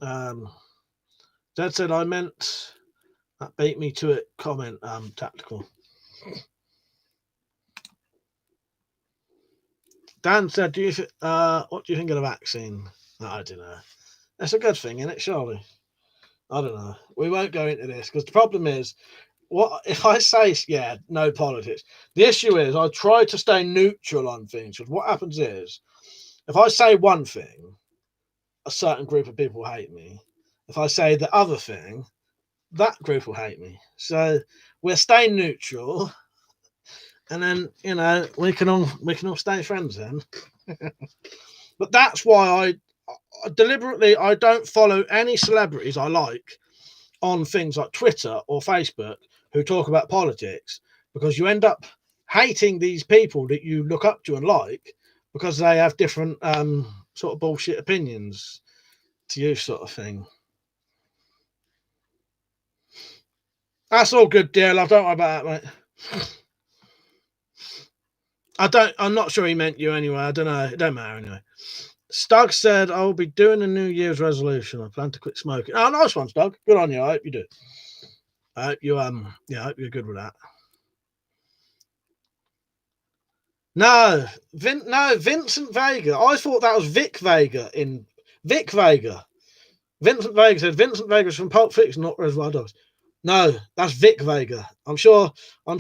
Dad said I meant that beat me to it. Comment, Tactical. Dan said, what do you think of the vaccine? I don't know. That's a good thing, isn't it? Surely. I don't know. We won't go into this because the problem is, what if I say, yeah, no politics? The issue is I try to stay neutral on things. Because what happens is, if I say one thing, a certain group of people hate me. If I say the other thing, that group will hate me. So we're staying neutral, and then we can all stay friends then. But that's why I deliberately I don't follow any celebrities I like on things like Twitter or Facebook who talk about politics, because you end up hating these people that you look up to and like because they have different sort of bullshit opinions to you, sort of thing. That's all good, dear love. Don't worry about that, mate. I'm not sure he meant you anyway. I don't know. It don't matter anyway. Stug said, I will be doing a New Year's resolution. I plan to quit smoking. Oh, nice one, Stug. Good on you. I hope you do. I hope you I hope you're good with that. No, Vincent Vega. I thought that was Vic Vega in Vic Vega. Vincent Vega said Vincent Vega's from Pulp Fiction, not Reservoir Dogs. No, that's Vic Vega. I'm sure John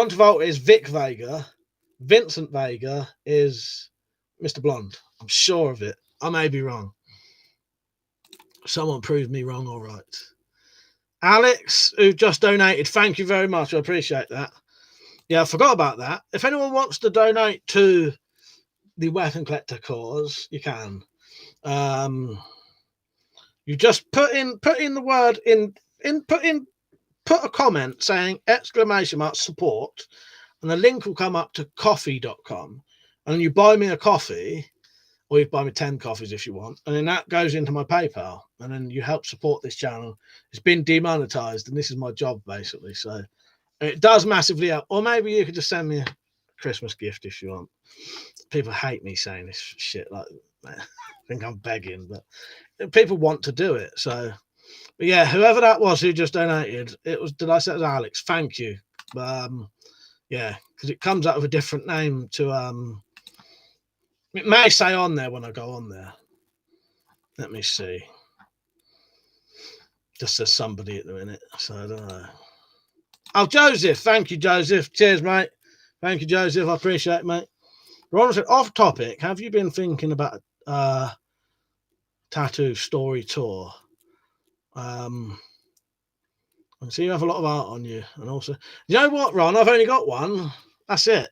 Travolta is Vic Vega. Vincent Vega is Mr. Blonde. I'm sure of it. I may be wrong. Someone proved me wrong, all right. Alex, who just donated, thank you very much. I appreciate that. Yeah, I forgot about that. If anyone wants to donate to the Weapon Collector cause, you can. You just put in the word put a comment saying ! support, and the link will come up to coffee.com, and you buy me a coffee, or you buy me 10 coffees if you want, and then that goes into my PayPal, and then you help support this channel. It's been demonetized, and this is my job basically, so it does massively help. Or maybe you could just send me a Christmas gift if you want. People hate me saying this shit, like I think I'm begging, but people want to do it. So, but yeah, whoever that was who just donated, it was, did I say it was Alex? Thank you. Yeah, because it comes out with a different name to it may say on there when I go on there. Let me see. Just says somebody at the minute, so I don't know. Oh, Joseph. Thank you, Joseph. Cheers, mate. Thank you, Joseph. I appreciate it, mate. Ron said, off topic, have you been thinking about tattoo story tour? I see you have a lot of art on you, and also, you know what, Ron? I've only got one. That's it.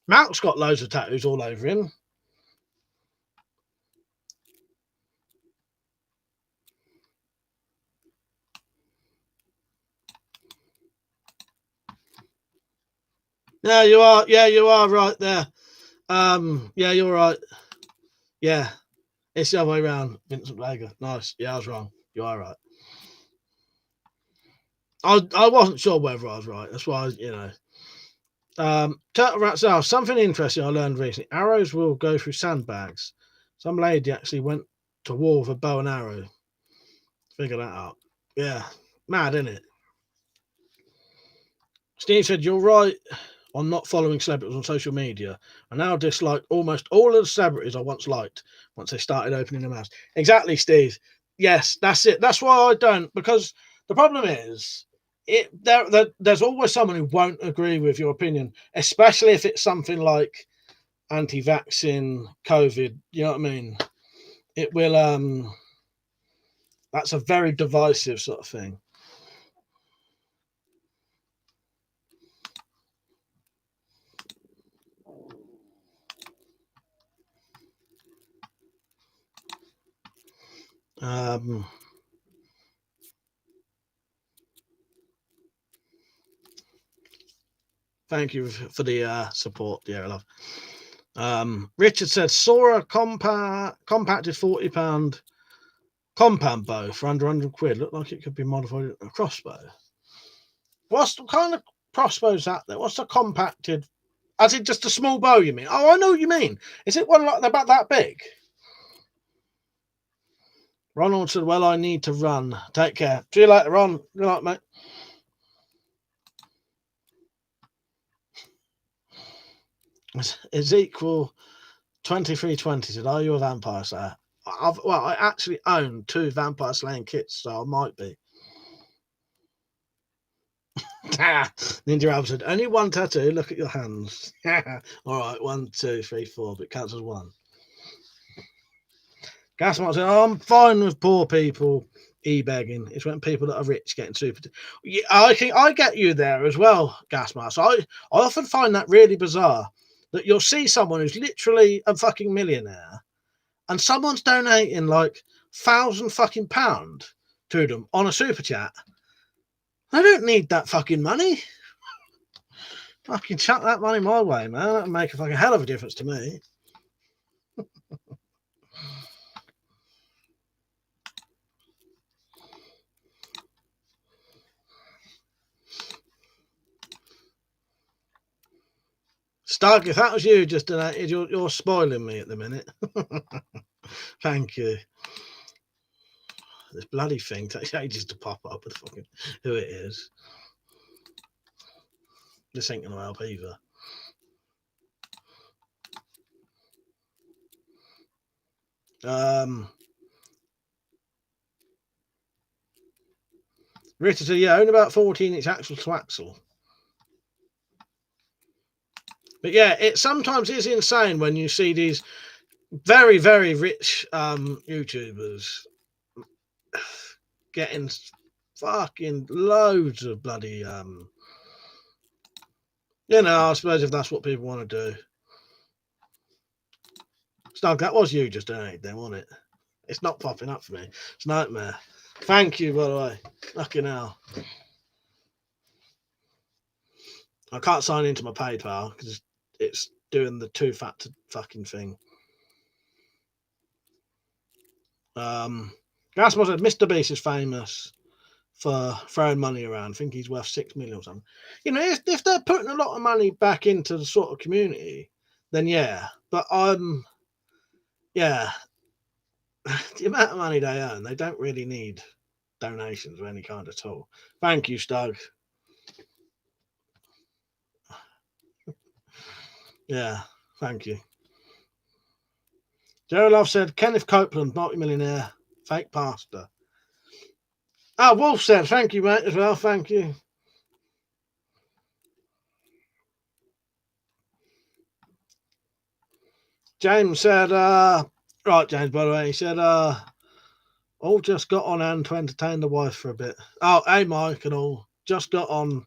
Malk's got loads of tattoos all over him. Yeah, you are. Yeah, you are right there. Yeah, you're right. Yeah, it's the other way around. Vincent Vega. Nice. Yeah, I was wrong. You are right. I wasn't sure whether I was right. That's why, Turtle Rats out. Something interesting I learned recently. Arrows will go through sandbags. Some lady actually went to war with a bow and arrow. Figure that out. Yeah. Mad, isn't it? Steve said, you're right on not following celebrities on social media. I now dislike almost all of the celebrities I once liked once they started opening their mouths. Exactly, Steve. Yes, that's it. That's why I don't, because the problem is there's always someone who won't agree with your opinion, especially if it's something like anti-vaccine COVID. You know what I mean? It will that's a very divisive sort of thing. Thank you for the support, dear love. Richard said, saw a compacted £40 compound bow for under 100 quid. Looked like it could be modified into a crossbow. What kind of crossbows that there? What's a compacted? As in just a small bow, you mean? Oh, I know what you mean. Is it one like about that big? Ronald said, well, I need to run. Take care. See you later, Ron. Good night, mate. Ezekiel 2320 said, are you a vampire slayer? I actually own 2 vampire slaying kits, so I might be. Ninja Alb said, only 1 tattoo. Look at your hands. All right, 1, 2, 3, 4, but it counts as 1. Gasmark said, I'm fine with poor people e-begging. It's when people that are rich getting super. Yeah, I get you there as well, Gasmark. So I often find that really bizarre that you'll see someone who's literally a fucking millionaire and someone's donating like £1,000 to them on a super chat. I don't need that fucking money. Fucking chuck that money my way, man. That'll make a fucking hell of a difference to me. Stug, if that was you just donated, you're spoiling me at the minute. Thank you. This bloody thing takes ages to pop up with fucking who it is. This ain't gonna help either. Rita said, yeah, only about 14 it's actual to Axel. But yeah, it sometimes is insane when you see these very, very rich YouTubers getting fucking loads of bloody you know, I suppose if that's what people want to do. Snug, that was you just donated then, wasn't it? It's not popping up for me. It's a nightmare. Thank you, by the way. Fucking hell. I can't sign into my PayPal because it's doing the two-factor fucking thing. Gasmos said Mr. Beast is famous for throwing money around. I think he's worth 6 million or something. You know, if they're putting a lot of money back into the sort of community, then yeah. But yeah, the amount of money they earn, they don't really need donations of any kind at all. Thank you, Stug. Yeah, thank you. Joe Love said Kenneth Copeland, multimillionaire, fake pastor. Ah, Wolf said, thank you, mate, as well. Thank you. James said, right, James, by the way, he said, all just got on hand to entertain the wife for a bit. Oh, hey, Mike and all. Just got on,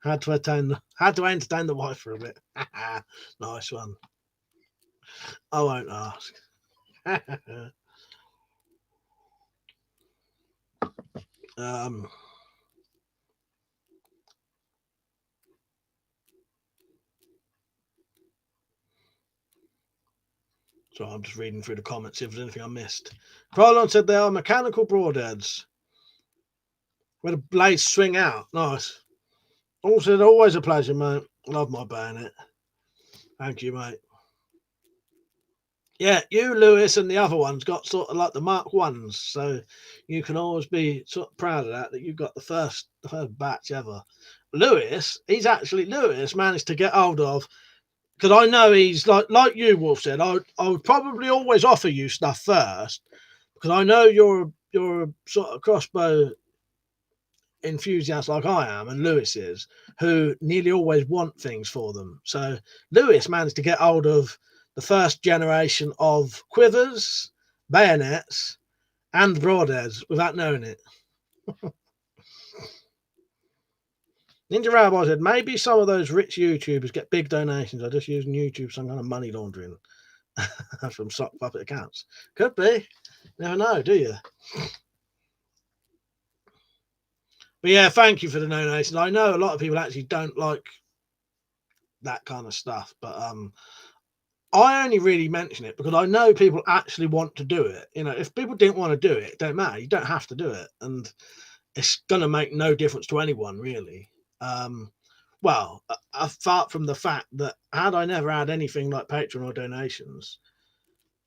had to entertain the wife for a bit. Nice one. I won't ask. So I'm just reading through the comments, see if there's anything I missed. Prolon said they are mechanical broadheads where the blades swing out. Nice. Also, always a pleasure, mate. Love my bayonet. Thank you, mate. Yeah, you, Lewis, and the other ones got sort of like the Mark 1s, so you can always be sort of proud of that you've got the first batch ever. Lewis managed to get hold of, because I know he's like you, Wolf said, I would probably always offer you stuff first, because I know you're a sort of crossbow enthusiast like I am, and Lewis is, who nearly always want things for them. So Lewis managed to get hold of the first generation of quivers, bayonets, and broadheads without knowing it. Ninja Rabbi said, maybe some of those rich YouTubers get big donations. I just using YouTube some kind of money laundering from sock puppet accounts. Could be. Never know, do you? But yeah, thank you for the donations. I know a lot of people actually don't like that kind of stuff, but I only really mention it because I know people actually want to do it. You know, if people didn't want to do it, it don't matter. You don't have to do it, and it's going to make no difference to anyone, really. Well, apart from the fact that had I never had anything like Patreon or donations,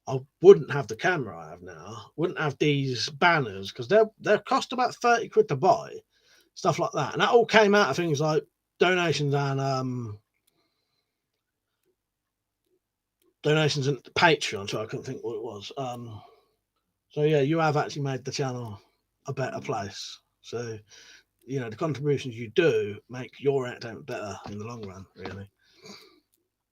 I wouldn't have the camera I have now. Wouldn't have these banners because they're cost about 30 quid to buy, stuff like that, and that all came out of things like donations and donations and Patreon, so I couldn't think what it was. So yeah, you have actually made the channel a better place. So, you know, the contributions you do make your entertainment better in the long run, really.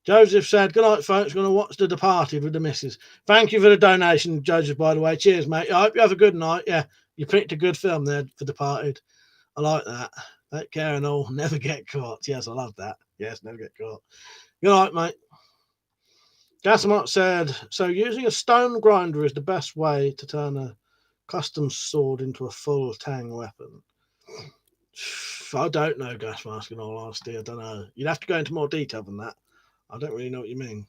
Joseph said, good night, folks. Going to watch The Departed with the missus. Thank you for the donation, Joseph, by the way. Cheers, mate. I hope you have a good night. Yeah, you picked a good film there for Departed. I like that. Take care and all. Never get caught. Yes, I love that. Yes, never get caught. Good night, mate. Gasamot said, so using a stone grinder is the best way to turn a custom sword into a full tang weapon. I don't know, Gasmask, in all honesty. I don't know. You'd have to go into more detail than that. I don't really know what you mean.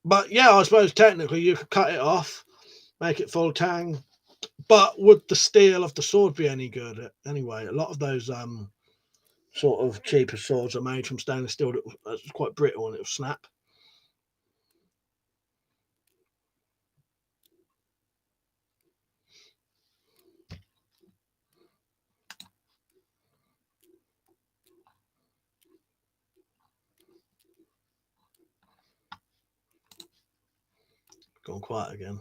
But yeah, I suppose technically you could cut it off, make it full tang. But would the steel of the sword be any good anyway? A lot of those sort of cheaper swords are made from stainless steel that's quite brittle and it'll snap. Gone quiet again.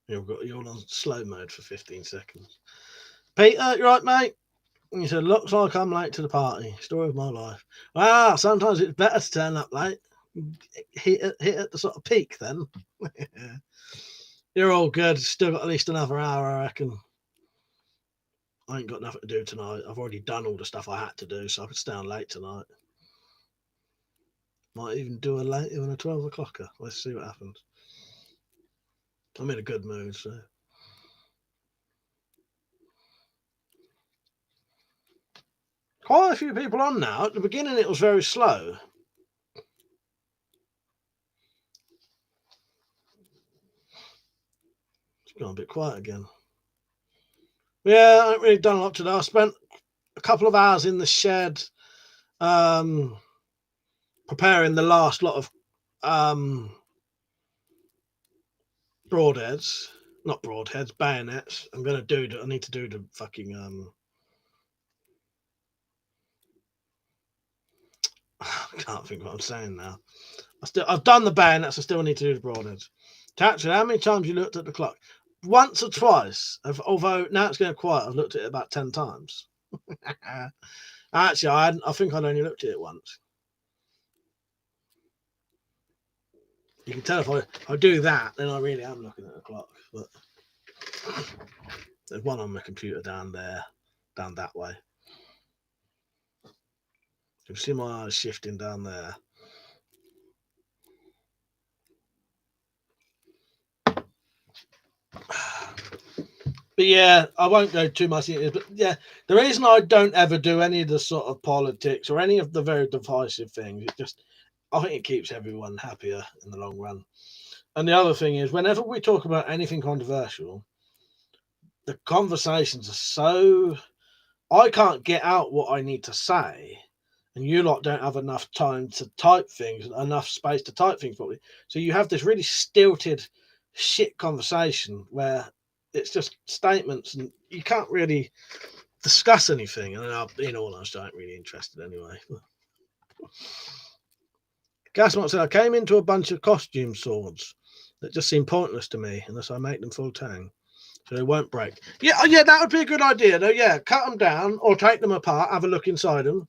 You're on slow mode for 15 seconds. Peter, you right, mate? And he said, looks like I'm late to the party. Story of my life. Well, sometimes it's better to turn up late. Hit at the sort of peak then. You're all good. Still got at least another hour, I reckon. I ain't got nothing to do tonight. I've already done all the stuff I had to do, so I could stay on late tonight. Might even do a late, even a 12 o'clocker. Let's see what happens. I'm in a good mood, so. Quite a few people on now. At the beginning, it was very slow. It's gone a bit quiet again. Yeah, I haven't really done a lot today. I spent a couple of hours in the shed preparing the last lot of broadheads. Not broadheads, bayonets. I need to do the fucking I can't think what I'm saying now. I've done the bayonets. I still need to do the broadheads. Actually, how many times you looked at the clock? Once or twice. Although now it's going quiet, I've looked at it about 10 times. Actually, I think I'd only looked at it once. You can tell if I do that, then I really am looking at the clock. But there's one on my computer down there, down that way. You can see my eyes shifting down there. But yeah, I won't go too much into it. But yeah, the reason I don't ever do any of the sort of politics or any of the very divisive things, I think it keeps everyone happier in the long run. And the other thing is, whenever we talk about anything controversial, the conversations are so. I can't get out what I need to say, and you lot don't have enough time to type things, enough space to type things properly. So you have this really stilted shit conversation where it's just statements and you can't really discuss anything. And in all honesty, I ain't really interested anyway. Gasmont said, I came into a bunch of costume swords that just seem pointless to me unless I make them full tang. So they won't break. Yeah, that would be a good idea, though. Yeah, cut them down or take them apart, have a look inside them.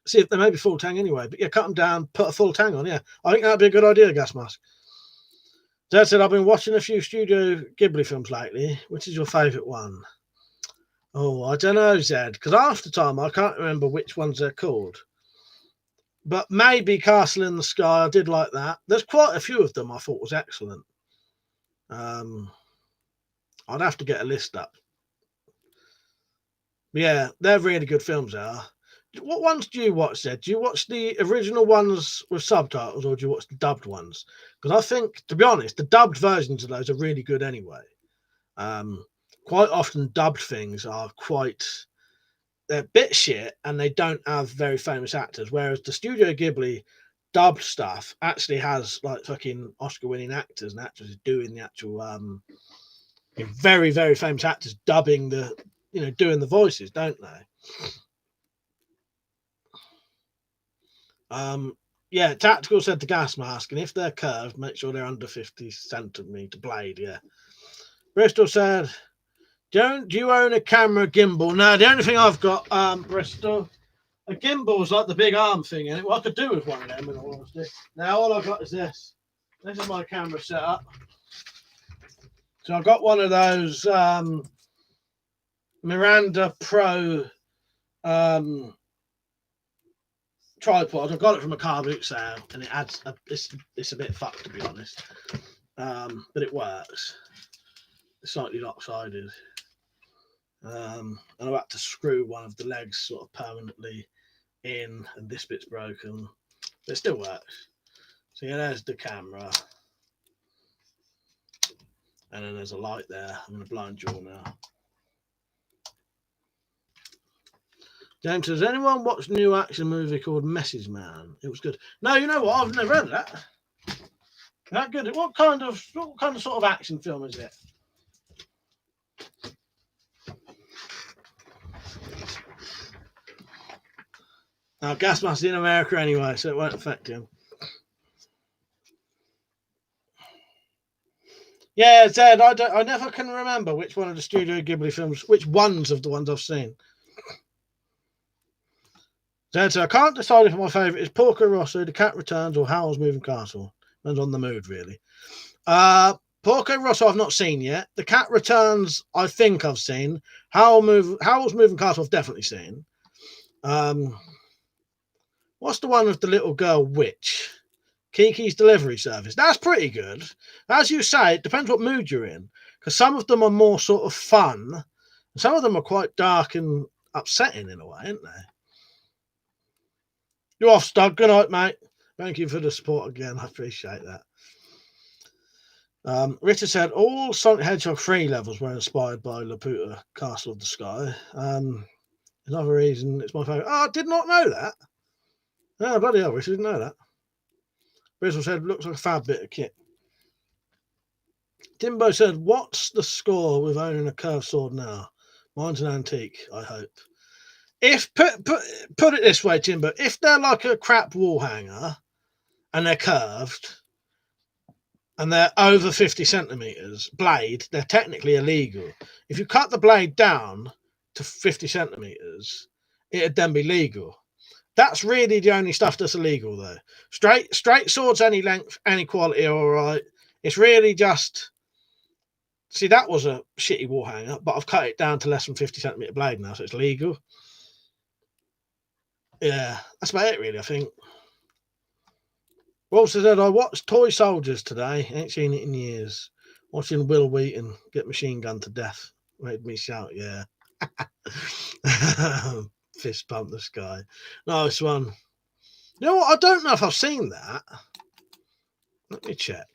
See if they may be full tang anyway. But yeah, cut them down, put a full tang on. Yeah, I think that'd be a good idea, Gas Mask. Dad said, I've been watching a few Studio Ghibli films lately. Which is your favourite one? Oh, I don't know, Zed, because half the time I can't remember which ones they're called. But maybe Castle in the Sky, I did like that. There's quite a few of them I thought was excellent. I'd have to get a list up. Yeah, they're really good films, they are. What ones do you watch, Zed? Do you watch the original ones with subtitles or do you watch the dubbed ones? Because I think, to be honest, the dubbed versions of those are really good anyway. Quite often dubbed things are they're a bit shit and they don't have very famous actors, whereas the Studio Ghibli dubbed stuff actually has like fucking Oscar-winning actors and actresses doing the actual very, very famous actors dubbing doing the voices, don't they? Yeah, Tactical said the Gas Mask, and if they're curved, make sure they're under 50 centimeter blade. Yeah. Bristol said, do you own a camera gimbal? No, the only thing I've got, Bristol, a gimbal is like the big arm thing in it. What I could do with one of them, in all honesty. Now all I've got is this. This is my camera setup. So I've got one of those Miranda Pro tripod. I've got it from a car boot sale, and it adds. It's a bit fucked, to be honest, but it works. It's slightly lopsided, and I've had to screw one of the legs sort of permanently in, and this bit's broken, but it still works. So yeah, there's the camera, and then there's a light there. I'm going to blind you all now. James says, anyone watch a new action movie called Message Man? It was good. No, you know what? I've never read that. That good. What kind of sort of action film is it? Now, Gasmaster's in America anyway, so it won't affect him. Yeah, Zed, I never can remember which one of the Studio Ghibli films, which ones of the ones I've seen. Zed, so I can't decide if my favourite is Porco Rosso, The Cat Returns, or Howl's Moving Castle. Depends on the mood, really. Porco Rosso I've not seen yet. The Cat Returns I think I've seen. Howl's Moving Castle I've definitely seen. What's the one with the little girl witch? Kiki's Delivery Service. That's pretty good. As you say, it depends what mood you're in. Because some of them are more sort of fun. And some of them are quite dark and upsetting in a way, aren't they? You're off, Stug. Good night, mate. Thank you for the support again. I appreciate that. Richard said, all Sonic the Hedgehog 3 levels were inspired by Laputa, Castle of the Sky. Another reason it's my favourite. Oh, I did not know that. Oh, bloody hell, Richard, didn't know that. Bristol said, looks like a fab bit of kit. Timbo said, what's the score with owning a curved sword now? Mine's an antique, I hope. If put it this way, Timbo, if they're like a crap wall hanger and they're curved and they're over 50 centimeters blade, they're technically illegal. If you cut the blade down to 50 centimeters, it'd then be legal. That's really the only stuff that's illegal, though. Straight swords, any length, any quality, are all right. It's really just... See, that was a shitty wall hanger, but I've cut it down to less than 50 centimeter blade now, so it's legal. Yeah, that's about it, really, I think. Walter said, I watched Toy Soldiers today. Ain't seen it in years. Watching Will Wheaton get machine gunned to death made me shout, yeah. Fist bump the sky. Nice one. You know what? I don't know if I've seen that. Let me check.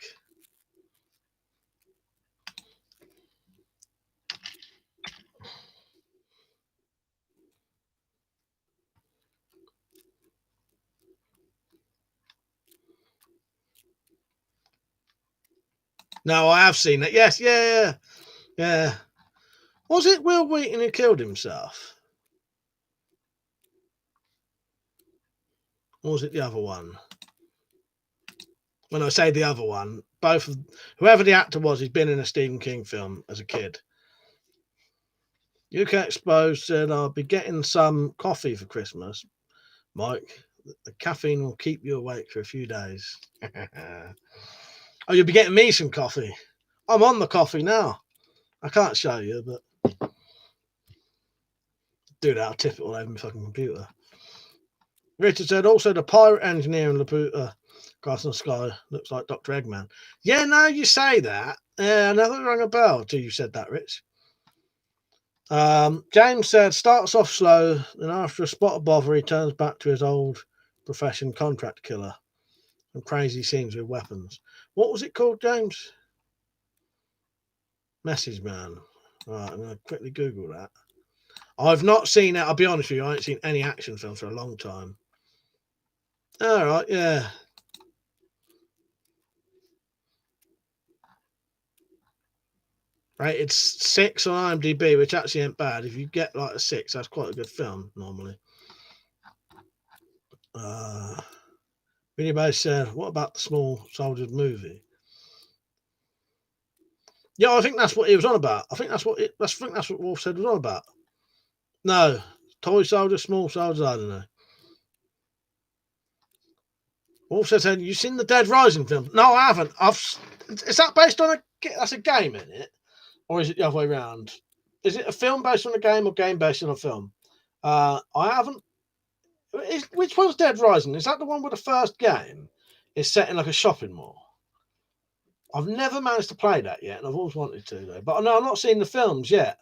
No, I have seen it. Yes, yeah. Was it Will Wheaton who killed himself? Or was it the other one? When I say the other one, both of whoever the actor was, he's been in a Stephen King film as a kid. UK Exposed said, I'll be getting some coffee for Christmas. Mike, the caffeine will keep you awake for a few days. Oh, you'll be getting me some coffee. I'm on the coffee now. I can't show you, but do that. I'll tip it all over my fucking computer. Richard said, also the pirate engineer in Laputa, Castle of the Sky, looks like Dr. Eggman. Yeah, now you say that. Yeah, never rang a bell till you said that, Rich. James said, starts off slow, and after a spot of bother, he turns back to his old profession, contract killer, and crazy scenes with weapons. What was it called, James? Message Man. Right, I'm going to quickly Google that. I've not seen it. I'll be honest with you, I ain't seen any action films for a long time. All right, yeah. Right, it's 6 on IMDb, which actually ain't bad. If you get like a 6, that's quite a good film normally. Vinny Bay said, what about the Small Soldiers movie? Yeah, I think that's what he was on about. I think that's what Wolf said was on about. No, Toy Soldiers, Small Soldiers, I don't know. Wolf said, you seen the Dead Rising film? No, I haven't. Is that based on that's a game, isn't it? Or is it the other way around? Is it a film based on a game or game based on a film? I haven't. Which one's Dead Rising? Is that the one with the first game is set in like a shopping mall? I've never managed to play that yet, and I've always wanted to, though. But no, I've not seen the films yet.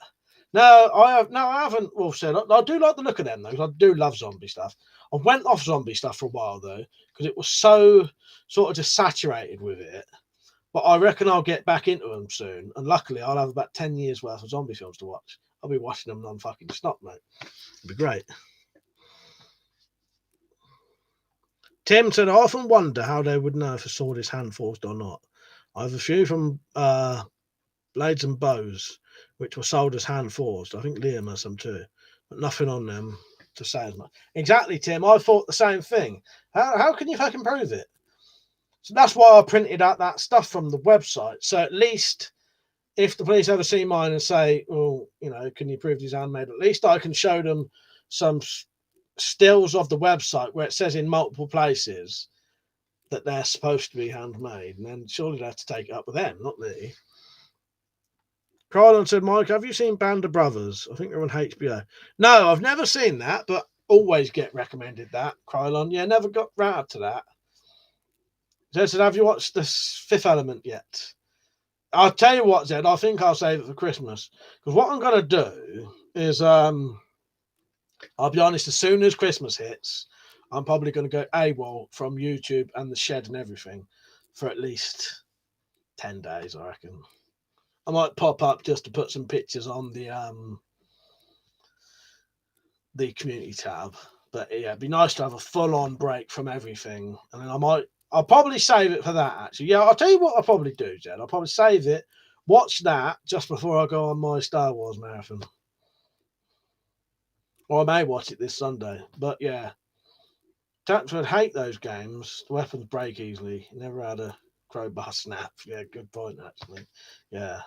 No, I haven't. Wolf said, I do like the look of them, though, because I do love zombie stuff. I went off zombie stuff for a while, though, because it was so sort of just saturated with it. But I reckon I'll get back into them soon. And luckily, I'll have about 10 years worth of zombie films to watch. I'll be watching them non-fucking stop, mate. It'd be great. Tim said, I often wonder how they would know if a sword is hand forged or not. I have a few from Blades and Bows, which were sold as hand forged. I think Liam has some too, but nothing on them to say as much. Exactly, Tim. I thought the same thing. How can you fucking prove it? So that's why I printed out that stuff from the website. So at least if the police ever see mine and say, "Oh, you know, can you prove these handmade?" At least I can show them some stills of the website where it says in multiple places that they're supposed to be handmade, and then surely they have to take it up with them, not me. Krylon said, Mike, have you seen Band of Brothers? I think they're on HBO. No, I've never seen that, but always get recommended that. Krylon, yeah, never got round to that. Zed said, have you watched The Fifth Element yet? I'll tell you what, Zed, I think I'll save it for Christmas. Because what I'm going to do is, I'll be honest, as soon as Christmas hits, I'm probably going to go AWOL from YouTube and the shed and everything for at least 10 days, I reckon. I might pop up just to put some pictures on the community tab. But yeah, it'd be nice to have a full-on break from everything. And then I'll probably save it for that, actually. Yeah, I'll tell you what I'll probably do, Jed. I'll probably save it, watch that just before I go on my Star Wars marathon. Or I may watch it this Sunday. But yeah, Tatford hate those games. The weapons break easily. Never had a crowbar snap. Yeah, good point, actually. Yeah.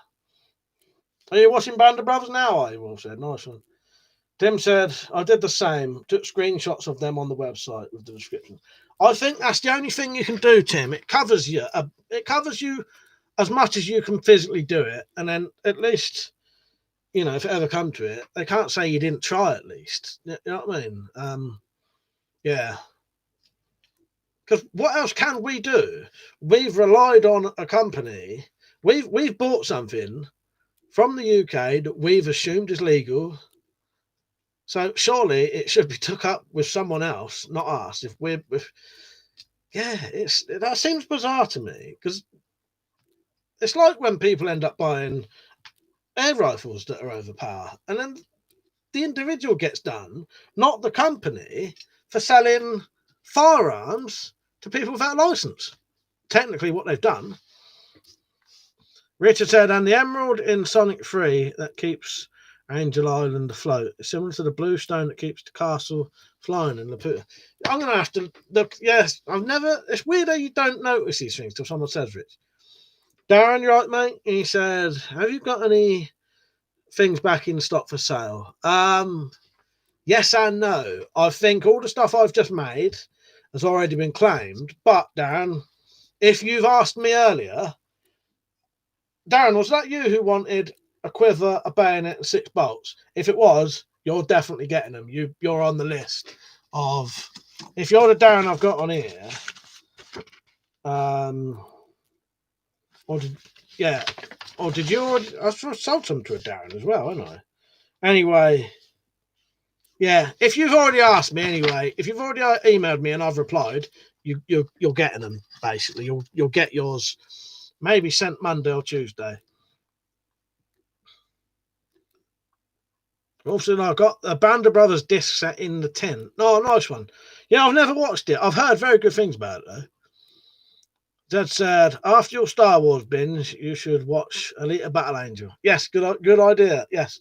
Are you watching Band of Brothers now? I will said. Nice one. Tim said, I did the same. Took screenshots of them on the website with the description. I think that's the only thing you can do, Tim. It covers you. It covers you as much as you can physically do it. And then at least, you know, if it ever come to it, they can't say you didn't try at least. You know what I mean? Yeah. Because what else can we do? We've relied on a company. We've bought something from the UK that we've assumed is legal. So surely it should be took up with someone else, not us. That seems bizarre to me, because it's like when people end up buying air rifles that are overpowered, and then the individual gets done, not the company, for selling firearms to people without a license. Technically, what they've done. Richard said, and the emerald in Sonic 3 that keeps Angel Island afloat is similar to the blue stone that keeps the castle flying in the. I'm going to have to look. Yes, it's weird how you don't notice these things till someone says it. Darren, you right, mate? He said, have you got any things back in stock for sale? Yes and no. I think all the stuff I've just made has already been claimed. But Darren, if you've asked me earlier, Darren, was that you who wanted a quiver, a bayonet, and 6 bolts? If it was, you're definitely getting them. You're on the list of. If you're the Darren I've got on here, did you already? I sold some to a Darren as well, haven't I? Anyway, yeah. If you've already asked me, anyway, if you've already emailed me and I've replied, you're getting them. Basically, you'll get yours. Maybe sent Monday or Tuesday. Also, I got a Band of Brothers disc set in the tin. Oh, nice one. Yeah, I've never watched it. I've heard very good things about it, though. Zed said, after your Star Wars binge, you should watch Alita Battle Angel. Yes, good idea. Yes.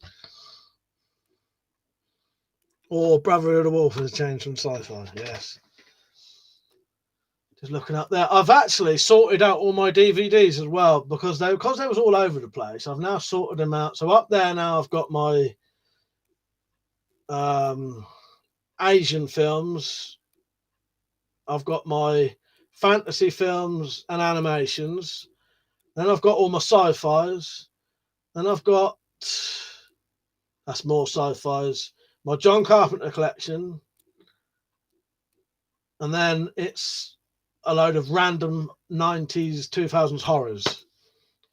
Or Brotherhood of the Wolf has changed from sci-fi. Yes. Just looking up there. I've actually sorted out all my DVDs as well because they was all over the place. I've now sorted them out. So up there now I've got my Asian films. I've got my fantasy films and animations. Then I've got all my sci-fis. Then I've got, that's more sci-fis, my John Carpenter collection. And then it's a load of random 90s, 2000s horrors.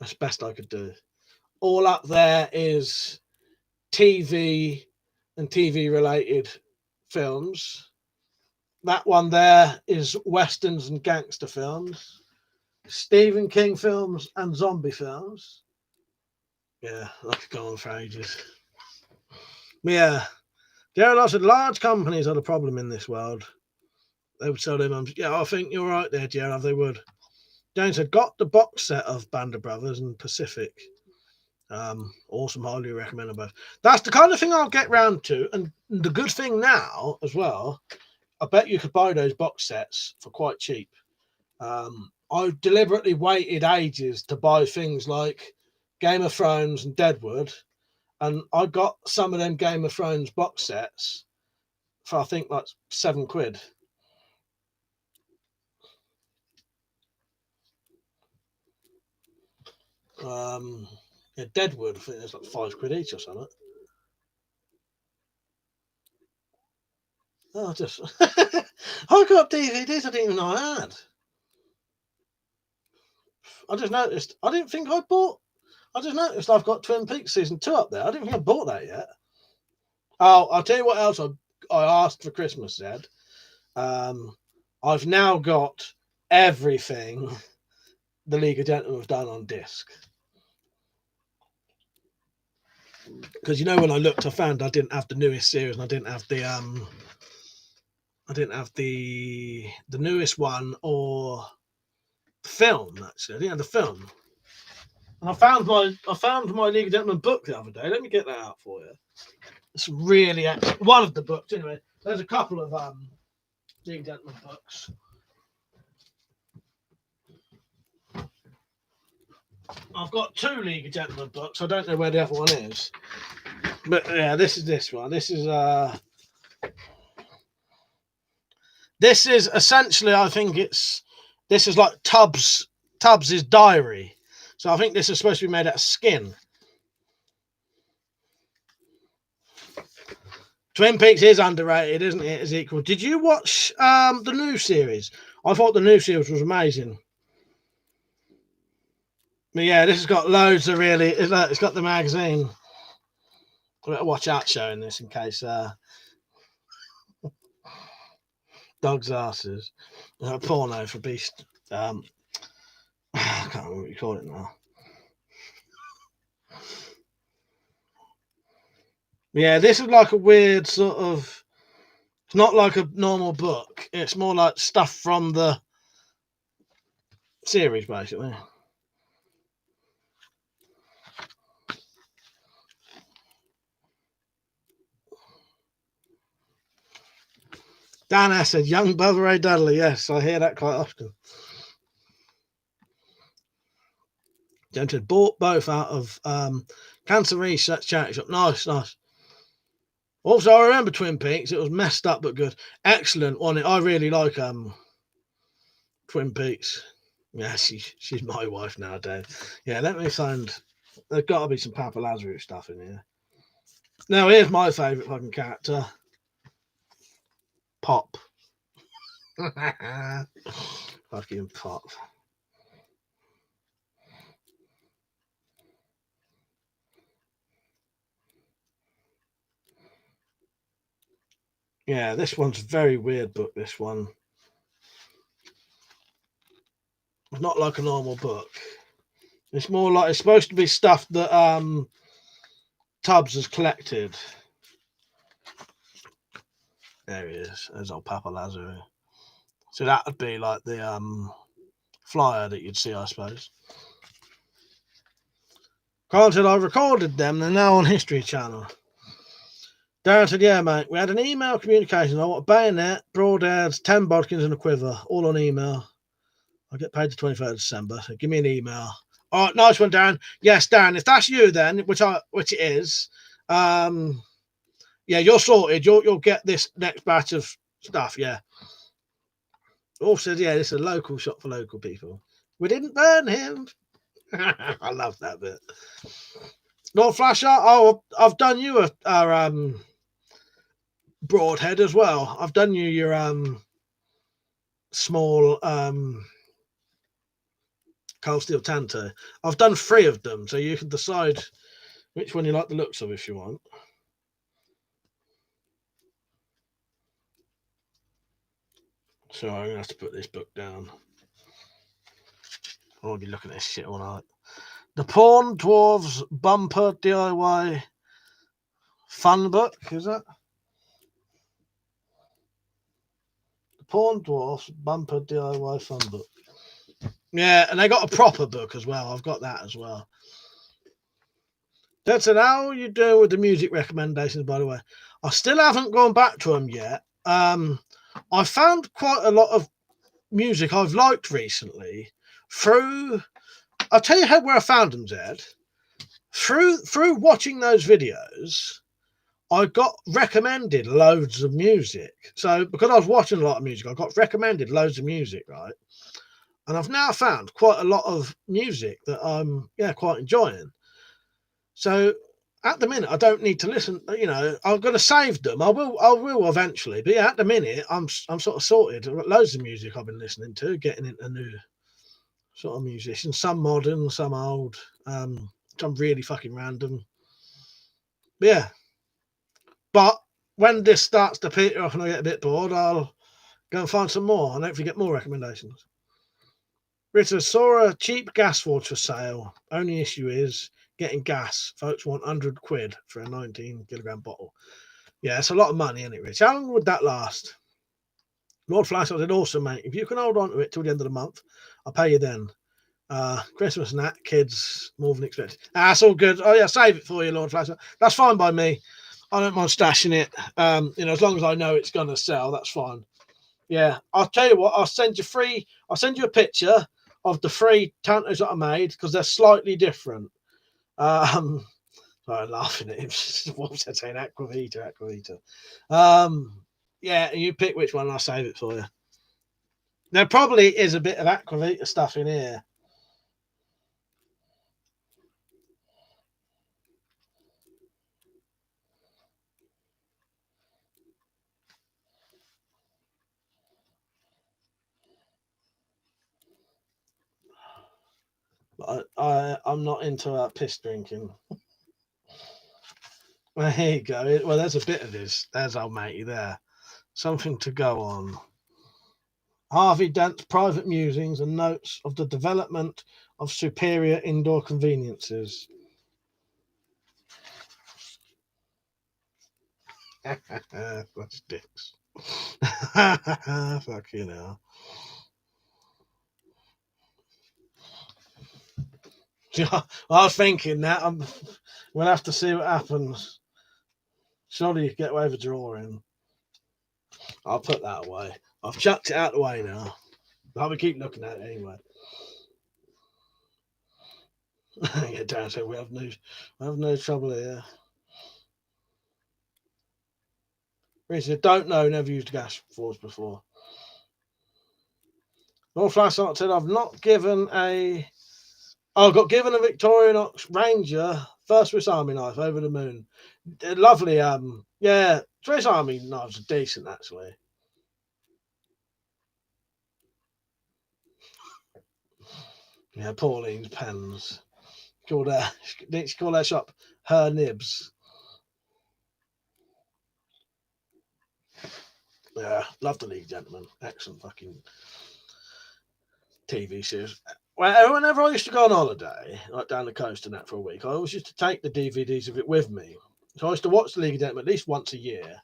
That's the best I could do. All up there is TV and TV related films. That one there is westerns and gangster films, Stephen King films and zombie films. Yeah, I could go on for ages. Yeah, Gerald said large companies are the problem in this world. They would tell their mums, yeah, I think you're right there, Gerard. They would. James had got the box set of Band of Brothers and Pacific. Awesome, highly recommend them both. That's the kind of thing I'll get round to. And the good thing now as well, I bet you could buy those box sets for quite cheap. I deliberately waited ages to buy things like Game of Thrones and Deadwood, and I got some of them Game of Thrones box sets for I think like £7. Yeah, Deadwood, I think there's like £5 each or something. Oh, just I got DVDs I didn't even know I had. I just noticed. I didn't think I bought. I just noticed I've got Twin Peaks season 2 up there. I didn't think I bought that yet. Oh, I'll tell you what else I asked for Christmas, Ed. I've now got everything the League of Gentlemen have done on disc. Because you know when I looked, I found I didn't have the newest series, and I didn't have the newest one or film. Actually, I didn't have the film. And I found my League of Gentlemen book the other day. Let me get that out for you. It's really one of the books anyway. There's a couple of League of Gentlemen books. I've got 2 League of Gentlemen books. I don't know where the other one is. But yeah, this is this one. This is essentially, I think this is like Tubbs's diary. So I think this is supposed to be made out of skin. Twin Peaks is underrated, isn't it? Is equal. Did you watch the new series? I thought the new series was amazing. But yeah, this has got loads of really. It's got the magazine. I better watch out showing this in case dogs' asses. Porno for beast. I can't remember what you call it now. Yeah, this is like a weird sort of. It's not like a normal book. It's more like stuff from the series, basically. Dan S said, young brother Ray Dudley. Yes, I hear that quite often. Gentlemen bought both out of Cancer Research Charity Shop. Nice. Also, I remember Twin Peaks. It was messed up but good. Excellent one. I really like Twin Peaks. Yeah, she's my wife nowadays. Yeah, let me find. There's got to be some Papa Lazarus stuff in here. Now, here's my favourite fucking character. Pop. Fucking Pop. Yeah, this one's a very weird book, this one. It's not like a normal book. It's more like it's supposed to be stuff that Tubbs has collected. There he is. There's old Papa Lazarus. So that would be like the flyer that you'd see, I suppose. Carl said, I recorded them. They're now on History Channel. Darren said, yeah, mate. We had an email communication. I want a bayonet, broadheads, 10 bodkins and a quiver. All on email. I get paid the 23rd of December. So give me an email. All right, nice one, Darren. Yes, Darren, if that's you then, which it is, yeah, you're sorted. You'll get this next batch of stuff, yeah. Also, yeah, this is a local shop for local people. We didn't burn him. I love that bit. Lord Flasher, oh, I've done you a broadhead as well. I've done you your small cold steel tanto. I've done 3 of them, so you can decide which one you like the looks of if you want. So I'm gonna have to put this book down. I'll be looking at this shit all night. The Pawn Dwarves Bumper DIY Fun Book, is that? The Pawn Dwarfs Bumper DIY Fun Book. Yeah, and they got a proper book as well. I've got that as well. That's it. How are you doing with the music recommendations, by the way? I still haven't gone back to them yet. I found quite a lot of music I've liked recently through. I'll tell you where I found them, Zed. Through watching those videos, I got recommended loads of music. So because I was watching a lot of music, I got recommended loads of music, right? And I've now found quite a lot of music that I'm quite enjoying. So at the minute, I don't need to listen. You know, I'm going to save them. I will eventually. But yeah, at the minute, I'm sort of sorted. I've got loads of music I've been listening to, getting into new sort of musicians. Some modern, some old, some really fucking random. But yeah. But when this starts to peter off and I get a bit bored, I'll go and find some more and hopefully get more recommendations. Ritter saw a cheap gas forge for sale. Only issue is getting gas. Folks want 100 quid for a 19 kilogram bottle. Yeah, it's a lot of money, isn't it, Rich? How long would that last? Lord Flash said, awesome, mate. If you can hold on to it till the end of the month, I'll pay you then. Christmas and that, kids, more than expected. That's all good. Oh, yeah, save it for you, Lord Flash. That's fine by me. I don't mind stashing it. You know, as long as I know it's going to sell, that's fine. Yeah, I'll tell you what, I'll send you a picture of the 3 tantos that I made because they're slightly different. Sorry, I'm laughing at him. What was I saying? Aquavita. Yeah, you pick which one and I'll save it for you. There probably is a bit of Aquavita stuff in here. But I'm not into piss drinking. Well, here you go. Well, there's a bit of this. There's old matey there. Something to go on. Harvey Dent's private musings and notes of the development of superior indoor conveniences. That's dicks. Fuck you know. I was thinking that we'll have to see what happens. Surely you get away with a drawing. I'll put that away. I've chucked it out the way now. I'll keep looking at it anyway. Yeah, Dan said we have no trouble here. Richard, don't know, never used a gas forge before. North Flash said I've not given a. I got given a Victorinox Ranger first Swiss Army knife over the moon. Lovely. Yeah, Swiss Army knives are decent actually. Yeah, Pauline's pens. Call their shop Her Nibs. Yeah, love the League Gentlemen. Excellent fucking TV series. Well, whenever I used to go on holiday, like down the coast and that for a week, I always used to take the DVDs of it with me. So I used to watch the League of Gentlemen at least once a year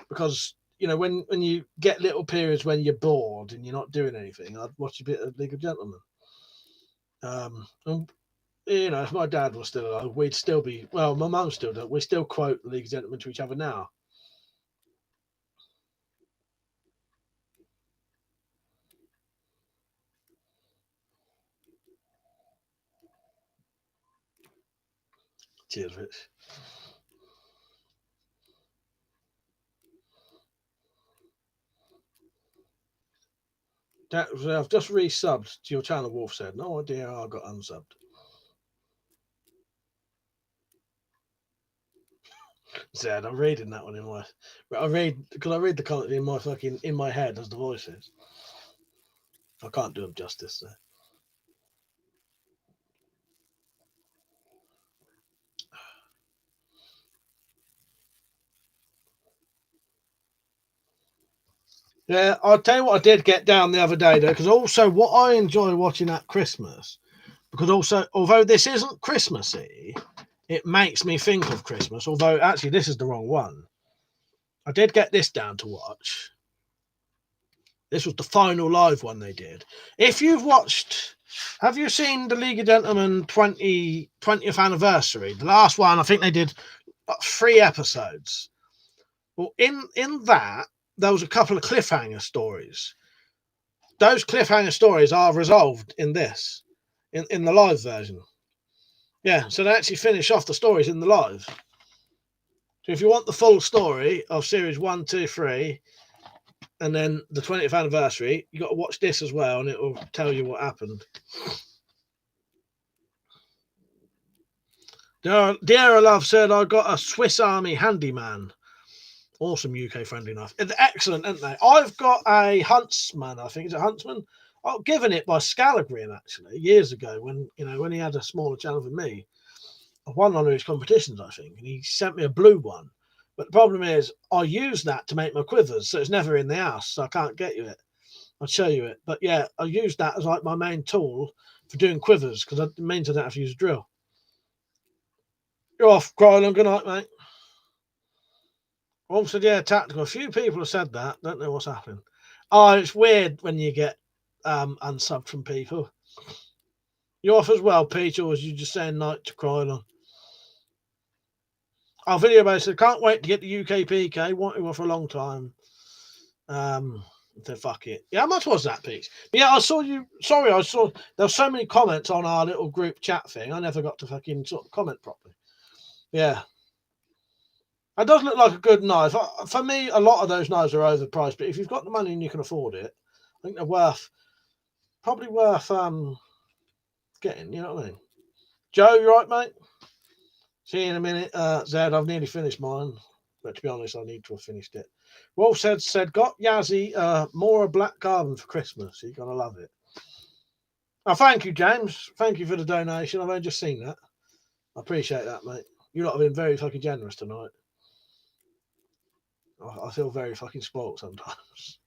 because, you know, when you get little periods when you're bored and you're not doing anything, I'd watch a bit of League of Gentlemen. And, you know, if my dad was still alive, we'd still be, well, my mum still does, we still quote the League of Gentlemen to each other now. Cheers, Rich. I've just resubbed to your channel, Wolf said. No idea how I got unsubbed. Zed, I'm reading that one in my. I read the comment in my head as the voices. I can't do them justice there. Yeah, I'll tell you what I did get down the other day though, because also what I enjoy watching at Christmas, because also although this isn't Christmassy, it makes me think of Christmas. Although actually this is the wrong one. I did get this down to watch. This was the final live one they did. If you've watched, have you seen the League of Gentlemen 20th anniversary? The last one, I think they did 3 episodes. Well, in that, there was a couple of cliffhanger stories. Those cliffhanger stories are resolved in this, in the live version. Yeah, so they actually finish off the stories in the live. So if you want the full story of series 1, 2, 3, and then the 20th anniversary, you got to watch this as well, and it will tell you what happened. Dear Love said, I got a Swiss Army handyman. Awesome, UK friendly enough. Excellent, aren't they? I've got a Huntsman, I think. Is it Huntsman? I was given it by Scalagrin, actually, years ago, when he had a smaller channel than me. I won one of his competitions, I think, and he sent me a blue one. But the problem is, I use that to make my quivers, so it's never in the house, so I can't get you it. I'll show you it. But yeah, I use that as like my main tool for doing quivers, because it means I don't have to use a drill. You're off, Krylan. Good night, mate. Also, yeah, tactical. A few people have said that. Don't know what's happening. Oh, it's weird when you get unsubbed from people. You off as well, Peter, or was you just saying night to Krylan? Our video base said, can't wait to get the UK PK. Wanted one for a long time. So fuck it. Yeah, how much was that, Pete? Yeah, I saw you. Sorry, I saw there were so many comments on our little group chat thing. I never got to fucking sort of comment properly. Yeah. It does look like a good knife. For me, a lot of those knives are overpriced, but if you've got the money and you can afford it, I think they're probably worth getting, you know what I mean? Joe, you right, mate? See you in a minute. Zed, I've nearly finished mine, but to be honest, I need to have finished it. Wolf said, got Yazzie more black carbon for Christmas. You're going to love it. Oh, thank you, James. Thank you for the donation. I've only just seen that. I appreciate that, mate. You lot have been very fucking generous tonight. I feel very fucking spoiled sometimes.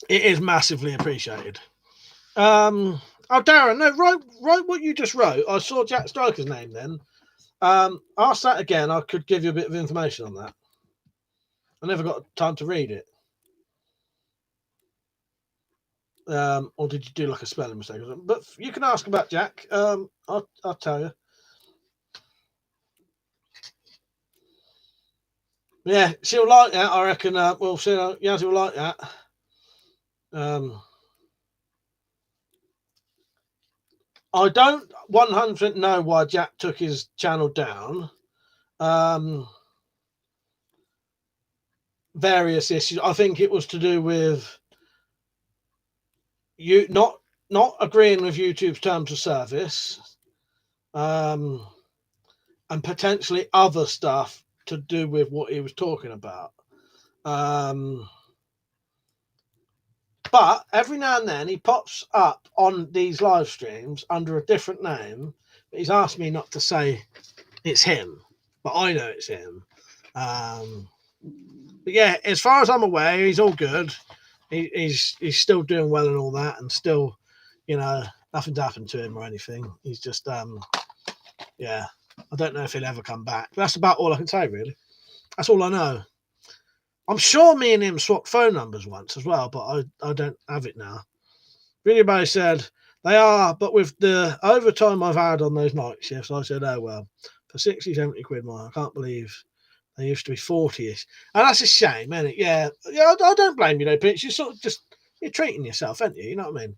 It is massively appreciated. Oh, Darren, no, write what you just wrote. I saw Jack Striker's name then. Ask that again. I could give you a bit of information on that. I never got time to read it. Or did you do like a spelling mistake or something? But you can ask about Jack. I'll tell you. Yeah, she'll like that, I reckon. Well, Yazzie will like that. I don't 100% know why Jack took his channel down. Various issues. I think it was to do with you not agreeing with YouTube's terms of service, and potentially other stuff to do with what he was talking about. But every now and then he pops up on these live streams under a different name. But he's asked me not to say it's him, but I know it's him. But yeah, as far as I'm aware, he's all good. He's still doing well and all that, and still, nothing's happened to him or anything. He's just, yeah, I don't know if he'll ever come back. But that's about all I can say, really. That's all I know. I'm sure me and him swapped phone numbers once as well, but I don't have it now. Video said, they are, but with the overtime I've had on those night shifts, I said, oh, well, for 60, 70 quid more, I can't believe they used to be 40-ish. And that's a shame, isn't it? Yeah, I don't blame you, though, Pitch. You're sort of you're treating yourself, aren't you? You know what I mean?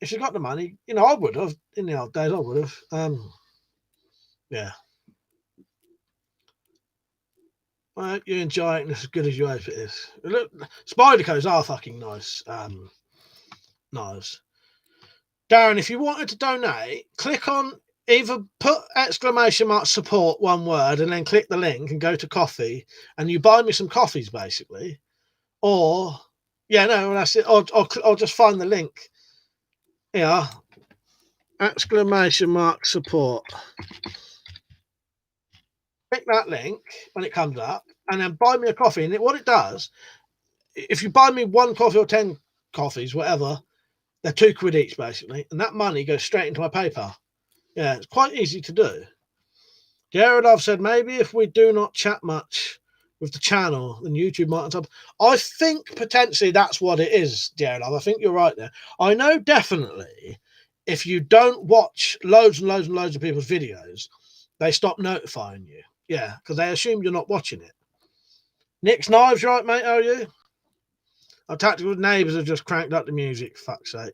If you got the money, I would have. In the old days, I would have. Yeah. I hope you enjoy it as good as you hope it is. Look, Spyderco's are fucking nice. Nice. Darren, if you wanted to donate, click on either put !support one word and then click the link and go to coffee and you buy me some coffees basically. Or that's it. Or just find the link. Yeah. !support. Click that link when it comes up and then buy me a coffee. And what it does, if you buy me 1 coffee or 10 coffees, whatever, they're £2 each basically. And that money goes straight into my PayPal. Yeah, it's quite easy to do. Jared, I've said maybe if we do not chat much with the channel, and YouTube might on top. I think potentially that's what it is, Gerald. I think you're right there. I know definitely if you don't watch loads and loads and loads of people's videos, they stop notifying you. Yeah, because they assume you're not watching it. Nick's Knives, right, mate? How are you? Our tactical neighbours have just cranked up the music. Fuck's sake.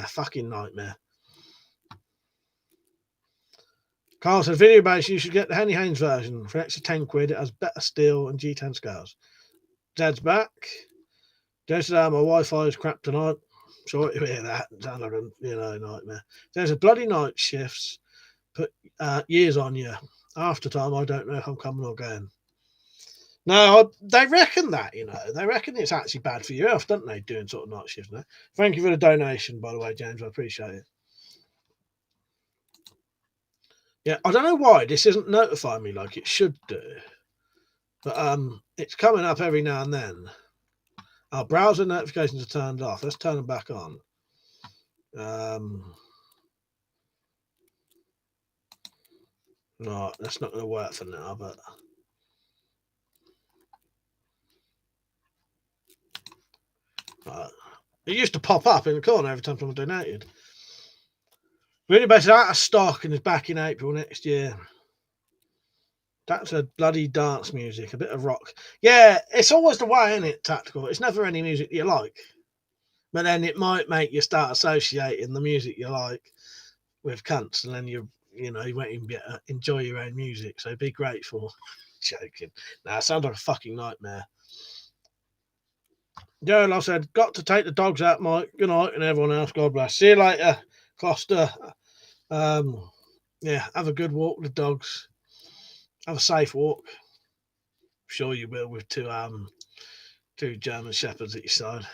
Fucking nightmare. Carl said, video base, you should get the Henny Haynes version. For an extra 10 quid, it has better steel and G10 scales. Zed's back. Joe said, my Wi-Fi is crap tonight. Sorry to hear that. Sounds like a nightmare. There's a bloody night shifts. Put years on you. After time, I don't know if I'm coming or going. No, they reckon that, They reckon it's actually bad for your health, don't they, doing sort of night shifts now? Thank you for the donation, by the way, James. I appreciate it. Yeah, I don't know why this isn't notifying me like it should do. But it's coming up every now and then. Our browser notifications are turned off. Let's turn them back on. No, that's not going to work for now, but... it used to pop up in the corner every time someone donated. Really basically out of stock and is back in April next year. That's a bloody dance music, a bit of rock. Yeah, it's always the way, isn't it, Tactical? It's never any music you like. But then it might make you start associating the music you like with cunts, and then you won't even enjoy your own music. So be grateful. Joking. Nah, it sounds like a fucking nightmare. Joel, I said, got to take the dogs out, Mike. Good night, and everyone else, God bless. See you later, Costa. Yeah, have a good walk with the dogs. Have a safe walk. I'm sure you will with two German shepherds at your side.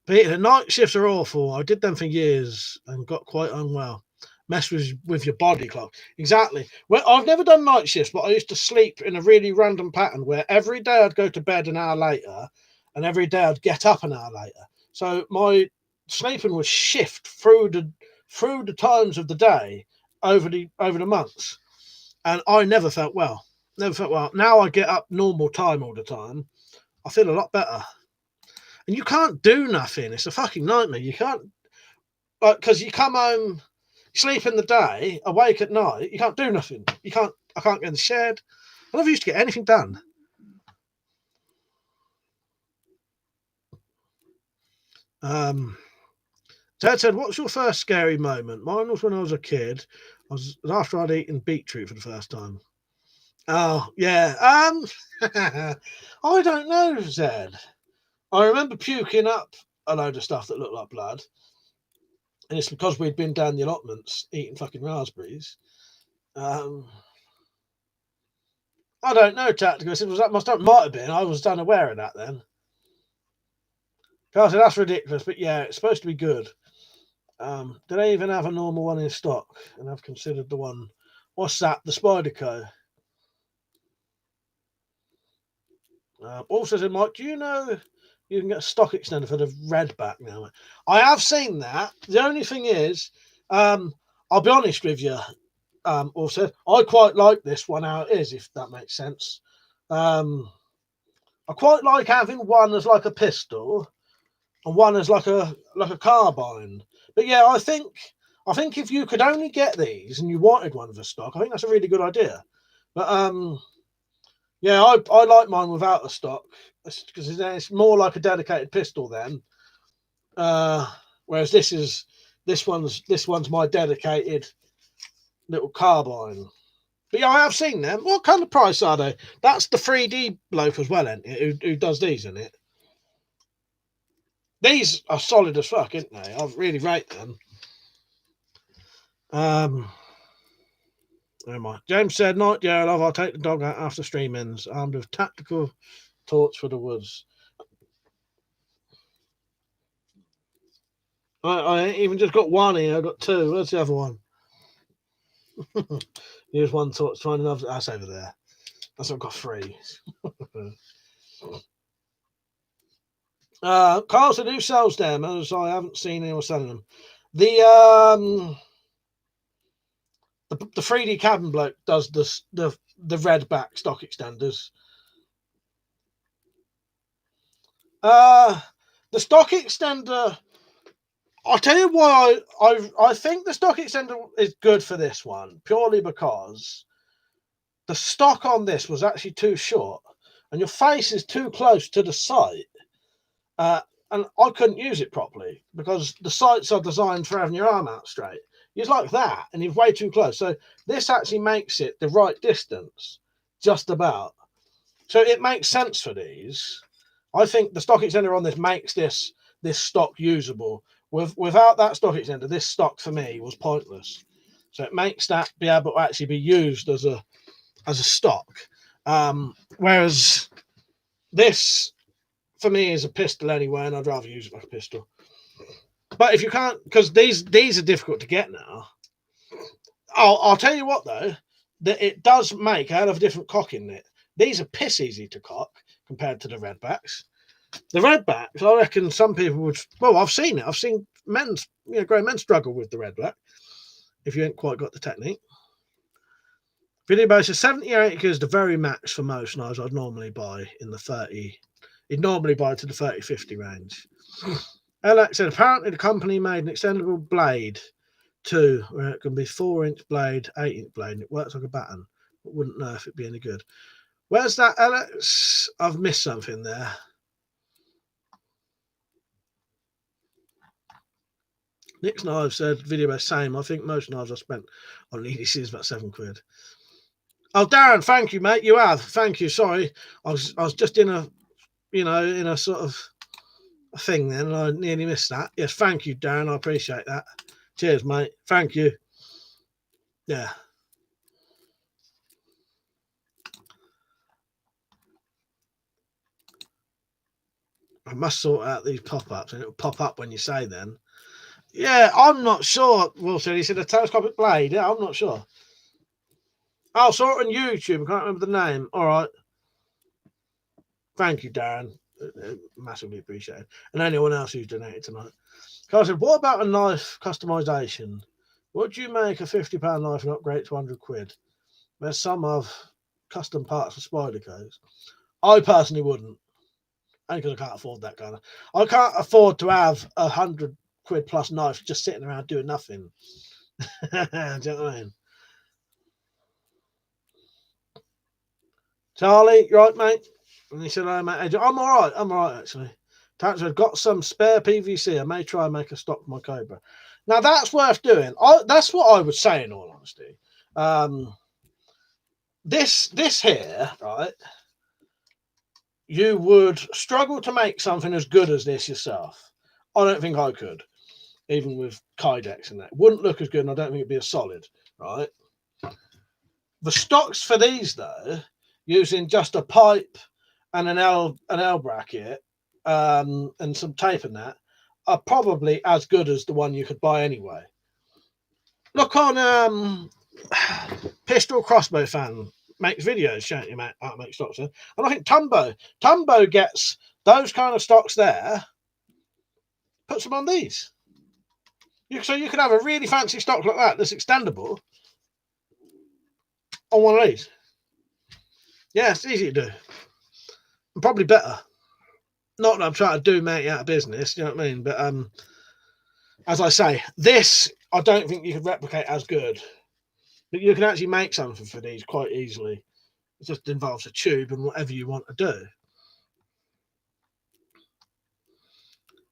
Peter, the night shifts are awful. I did them for years and got quite unwell. Mess with your body clock. Exactly. Well, I've never done night shifts, but I used to sleep in a really random pattern where every day I'd go to bed an hour later and every day I'd get up an hour later. So my sleeping would shift through the times of the day over the months. And I never felt well. Now I get up normal time all the time. I feel a lot better. And you can't do nothing. It's a fucking nightmare. You can't, because you come home, sleep in the day, awake at night. You can't do nothing. I can't get in the shed. I never used to get anything done. Ted said, "What's your first scary moment?" Mine was when I was a kid. It was after I'd eaten beetroot for the first time. Oh yeah. I don't know, Zed. I remember puking up a load of stuff that looked like blood. And it's because we'd been down the allotments eating fucking raspberries. I don't know, Tactical. That might have been. I was unaware of that then. I said, that's ridiculous, but yeah, it's supposed to be good. Do they even have a normal one in stock? And I've considered the one. What's that? The Spyderco. Also said, Mike, do you know you can get a stock extender for the redback now? I have seen that. The only thing is, I'll be honest with you, also, I quite like this one how it is, if that makes sense. I quite like having one as like a pistol and one as like a carbine. But yeah, I think if you could only get these and you wanted one of the stock, I think that's a really good idea. But yeah, I like mine without a stock because it's more like a dedicated pistol then. Whereas this one's my dedicated little carbine. But yeah, I have seen them. What kind of price are they? That's the 3D bloke as well, isn't it? Who does these, isn't it? These are solid as fuck, aren't they? I really rate them. Never mind. James said, "Night, yeah, love. I'll take the dog out after stream ends, armed with tactical torch for the woods." I ain't even just got one here. I got two. Where's the other one? Here's one torch. Find another. That's over there. That's what I've got three. Carl said, "Who sells them?" As I haven't seen anyone selling them. The 3D cabin bloke does the redback stock extenders. The stock extender. I'll tell you why I think the stock extender is good for this one, purely because the stock on this was actually too short, and your face is too close to the sight. And I couldn't use it properly because the sights are designed for having your arm out straight. It's like that, and you're way too close. So this actually makes it the right distance, just about. So it makes sense for these. I think the stock extender on this makes this stock usable. Without that stock extender, this stock for me was pointless. So it makes that be able to actually be used as a stock. Whereas this for me is a pistol anyway, and I'd rather use it like a pistol. But if you can't, because these are difficult to get now. I'll tell you what though, that it does make a hell of a different cock in it. These are piss easy to cock compared to the redbacks. The redbacks, I reckon some people would. Well, I've seen it. I've seen grown men struggle with the redback if you ain't quite got the technique. Video base is 78 is the very max for most knives I'd normally buy in the 30. You'd normally buy to the 30-50 range. Alex said apparently the company made an extendable blade too, where it can be 4-inch blade, 8-inch blade, and it works like a baton. But wouldn't know if it'd be any good. Where's that, Alex? I've missed something there. Nick's knife said video base same. I think most knives I spent on EDC is about £7. Oh, Darren, thank you, mate. You have. Thank you. Sorry, I was just in a sort of thing then, and I nearly missed that. Yes, thank you, Darren. I appreciate that. Cheers, mate. Thank you. Yeah. I must sort out these pop-ups, and it'll pop up when you say then. Yeah, I'm not sure. Wilson, he said a telescopic blade. Yeah, I'm not sure. I saw it on YouTube. I can't remember the name. All right. Thank you, Darren. Massively appreciated. And anyone else who's donated tonight. Carl said, what about a knife customization? Would you make a £50 knife and upgrade to £100? There's some of custom parts for spider codes. I personally wouldn't. Only because I can't afford that kind of. I can't afford to have £100 plus knife just sitting around doing nothing. Do you know what I mean? Charlie, you right, mate? And he said, "Oh, mate, I'm all right. I'm all right, actually. I've got some spare PVC. I may try and make a stock for my Cobra." Now, that's worth doing. That's what I would say, in all honesty. This here, right, you would struggle to make something as good as this yourself. I don't think I could, even with Kydex and that. It wouldn't look as good, and I don't think it'd be as solid, right? The stocks for these, though, using just a pipe and an L bracket and some tape and that, are probably as good as the one you could buy anyway. Look on Pistol Crossbow Fan makes videos showing you how to make stocks, and I think Tumbo gets those kind of stocks there, puts them on these. So you could have a really fancy stock like that that's extendable on one of these. Yeah, it's easy to do. And probably better. Not that I'm trying to do mate out of business, you know what I mean? But as I say, this I don't think you could replicate as good. But you can actually make something for these quite easily. It just involves a tube and whatever you want to do.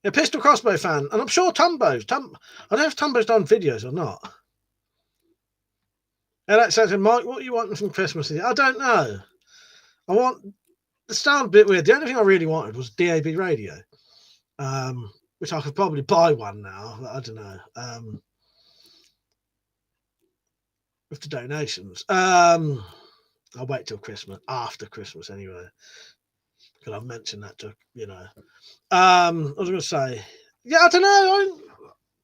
A Pistol Crossbow Fan, and I'm sure Tumbo's. I don't know if Tumbo's done videos or not. Alex says, Mike, what are you wanting from Christmas? I don't know. It sounds a bit weird. The only thing I really wanted was DAB radio, which I could probably buy one now, but I don't know. With the donations. I'll wait till Christmas, after Christmas anyway. Because I've mentioned that to, I was going to say, yeah, I don't know.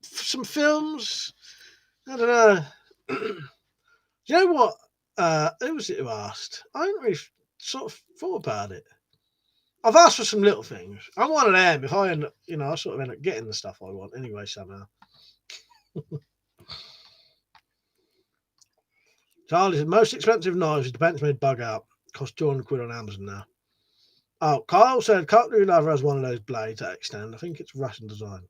Some films, I don't know. Do you know what? Who was it who asked? I haven't really sort of thought about it. I've asked for some little things. I'm one of them. If I end up, I sort of end up getting the stuff I want anyway somehow. Charlie said, most expensive knives is the bench made bug out. Cost £200 on Amazon now. Oh, Kyle said cutlery leather has one of those blades that extend. I think it's Russian design.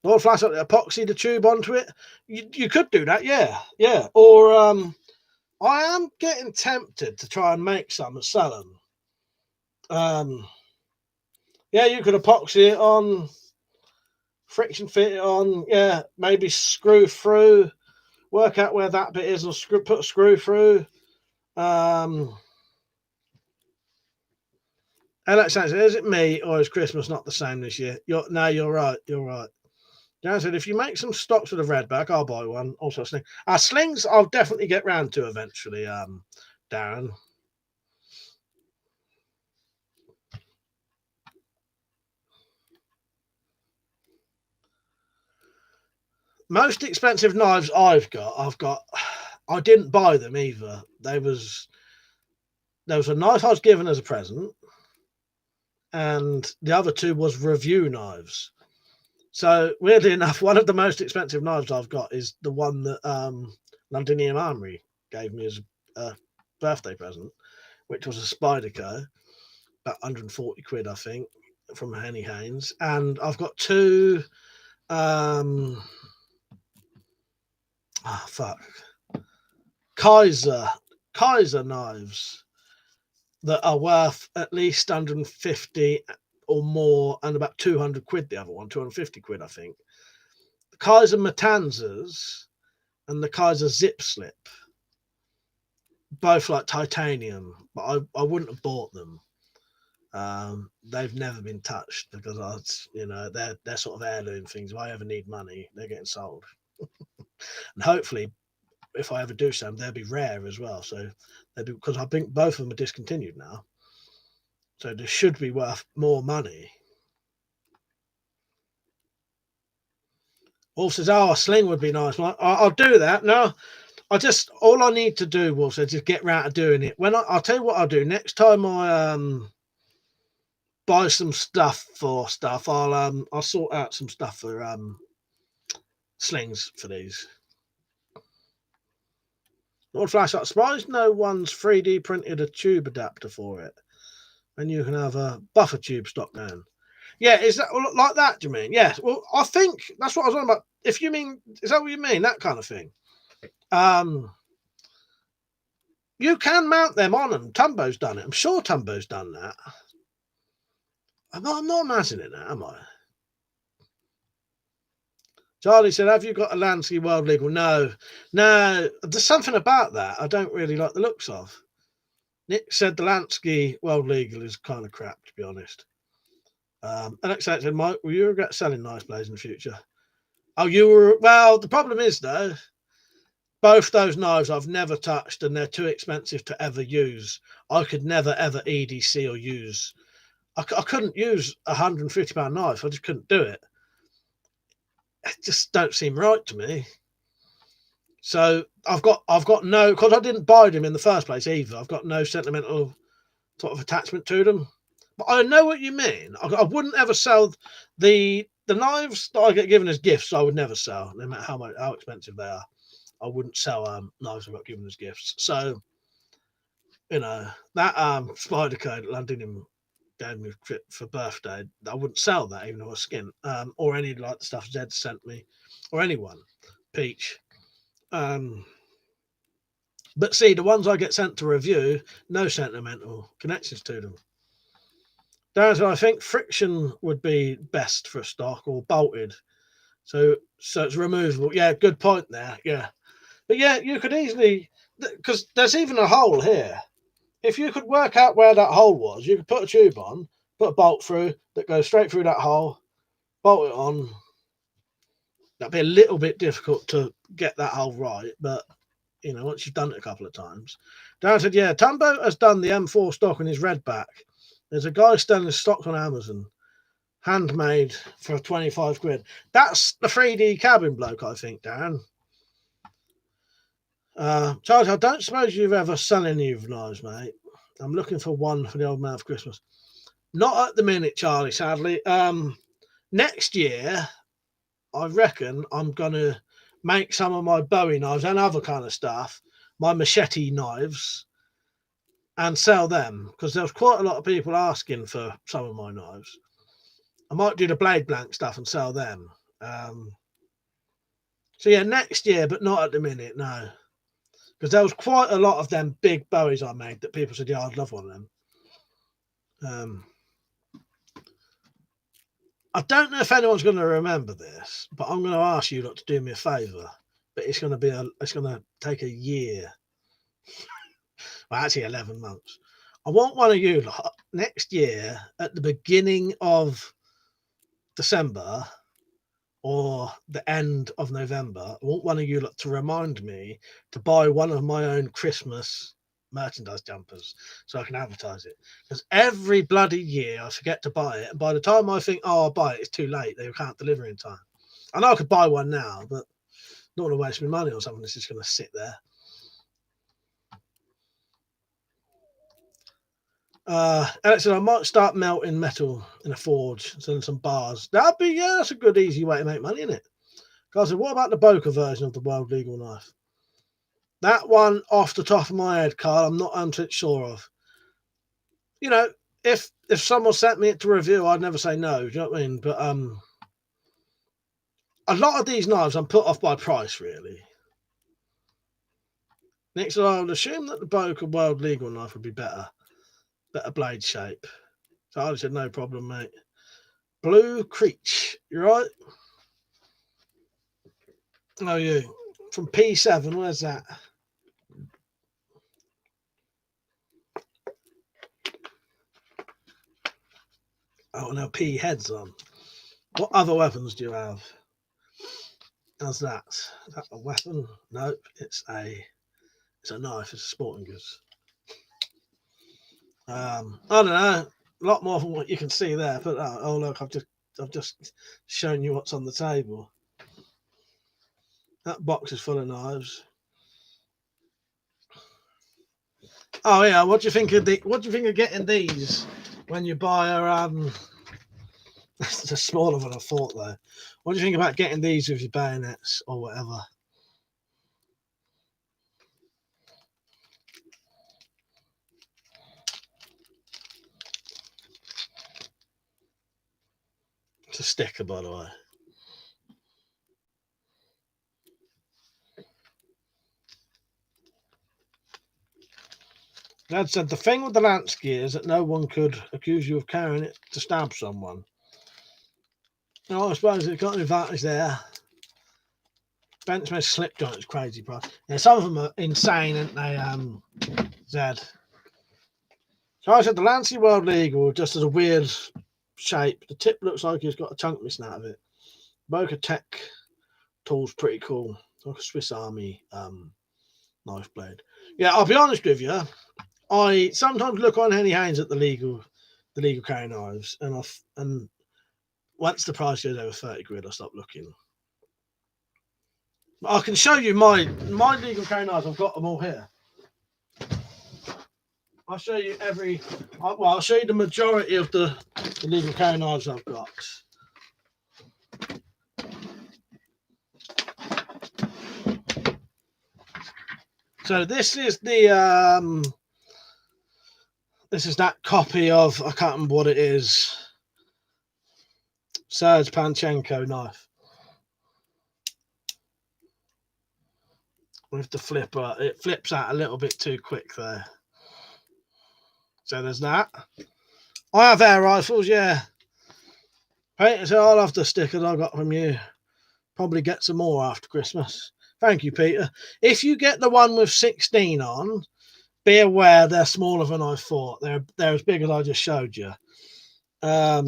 Or flash up the epoxy the tube onto it. You could do that, yeah. Or I am getting tempted to try and make some and sell them. Yeah, you could epoxy it on, friction fit it on. Yeah, maybe screw through. Work out where that bit is and put a screw through. Alex says, is it me or is Christmas not the same this year? No, you're right. You're right. Dan said, if you make some stocks with a redback, I'll buy one. Also, a sling. Slings, I'll definitely get round to eventually, Darren. Most expensive knives I've got, I didn't buy them either. There was a knife I was given as a present, and the other two was review knives. So weirdly enough, one of the most expensive knives I've got is the one that Londinium Armory gave me as a birthday present, which was a Spyderco, about 140 quid, I think, from Henny Haynes. And I've got two Kaiser knives that are worth at least 150 or more, and about 200 quid the other one, 250 quid, I think. The Kaiser Matanzas and the Kaiser Zip Slip, both like titanium, but I wouldn't have bought them. They've never been touched because they're sort of heirloom things. If I ever need money, they're getting sold. And hopefully, if I ever do so, they'll be rare as well. So because I think both of them are discontinued now. So they should be worth more money. Wolf says, a sling would be nice. I'll do that. No, all I need to do, Wolf says, is get round to doing it. I'll tell you what I'll do. Next time I buy some stuff, I'll sort out some stuff for slings for these. Lord Flashlight, surprised no one's 3D printed a tube adapter for it. And you can have a buffer tube stock down. Yeah, is that like that, do you mean? Yes. Well, I think that's what I was on about. If you mean, is that what you mean? That kind of thing. You can mount them on them. Tumbo's done it. I'm sure Tumbo's done that. I'm not imagining that, am I? Charlie said, have you got a Lansky World Legal? No. There's something about that I don't really like the looks of. Nick said the Lansky World Legal is kind of crap, to be honest. Alex said, Mike, will you regret selling nice blades in the future? Oh, you were. Well, the problem is, though, both those knives I've never touched and they're too expensive to ever use. I could never, ever EDC or use. I couldn't use a £150 knife. I just couldn't do it. It just don't seem right to me. So I've got no, because I didn't buy them in the first place either. I've got no sentimental sort of attachment to them. But I know what you mean. I wouldn't ever sell the knives that I get given as gifts. I would never sell, no matter how expensive they are. I wouldn't sell knives I got given as gifts. So that Spyderco that Londinium gave me for birthday, I wouldn't sell that even though I was skint, or any like the stuff Zed sent me, or anyone, Peach. But see, the ones I get sent to review, no sentimental connections to them. Darren, I think friction would be best for a stock, or bolted. So it's removable. Yeah, good point there. Yeah. But yeah, you could easily, because there's even a hole here. If you could work out where that hole was, you could put a tube on, put a bolt through that goes straight through that hole, bolt it on. That'd be a little bit difficult to get that hole right, but once you've done it a couple of times. Darren said, yeah, Tumbo has done the M4 stock on his redback. There's a guy selling stocks on Amazon, handmade for 25 quid. That's the 3D cabin bloke, I think, Darren. Charles, I don't suppose you've ever sold any of knives, mate. I'm looking for one for the old man for Christmas. Not at the minute, Charlie, sadly. Next year, I reckon I'm going to make some of my Bowie knives and other kind of stuff, my machete knives, and sell them, because there was quite a lot of people asking for some of my knives. I might do the blade blank stuff and sell them. So yeah, next year, but not at the minute, no. Because there was quite a lot of them big Bowies I made that people said, yeah, I'd love one of them. I don't know if anyone's going to remember this, but I'm going to ask you lot to do me a favour. But it's going to take a year. Well, actually 11 months. I want one of you lot next year at the beginning of December or the end of November. I want one of you lot to remind me to buy one of my own Christmas merchandise jumpers so I can advertise it, because every bloody year I forget to buy it, and by the time I think, oh, I'll buy it, it's too late. They can't deliver in time. I know I could buy one now, but not want to waste my money on something that's just going to sit there. Alex said I might start melting metal in a forge and selling some bars. That'd be, yeah, that's a good easy way to make money, isn't it? Guys, what about the Boca version of the World Legal Knife? That one, off the top of my head, Carl, I'm not 100% sure of. You know, if someone sent me it to review, I'd never say no. Do you know what I mean? But a lot of these knives I'm put off by price, really. Next, I would assume that the Boca World Legal Knife would be better blade shape. So I said no problem, mate. Blue Creech, you right? Oh, you from P7? Where's that? Oh, now P heads on. What other weapons do you have? How's that? Is that a weapon? Nope, it's a knife. It's a sporting goods. I don't know. A lot more from what you can see there. But oh look, I've just shown you what's on the table. That box is full of knives. Oh yeah, what do you think of getting these when you buy a That's a smaller than I thought though. What do you think about getting these with your bayonets or whatever? It's a sticker, by the way. Dad said the thing with the Lansky is that no one could accuse you of carrying it to stab someone. No, I suppose it's got an advantage there. Benchmade slip joint is crazy price. Yeah, some of them are insane, aren't they, Zed? So I said the Lansky World Legal just has a weird shape. The tip looks like it's got a chunk missing out of it. Boca Tech tool's pretty cool. It's like a Swiss Army knife blade. Yeah, I'll be honest with you. I sometimes look on Henny Haynes at the legal carry knives, and once the price goes over 30 quid, I stop looking. But I can show you my legal carry knives. I've got them all here. I'll show you I'll show you the majority of the legal carry knives I've got. So this is the this is that copy of, I can't remember what it is, Serge Panchenko knife. With the flipper, it flips out a little bit too quick there. So there's that. I have air rifles, yeah. Peter said, I love the stickers I got from you. Probably get some more after Christmas. Thank you, Peter. If you get the one with 16 on, be aware they're smaller than I thought. They're as big as I just showed you. So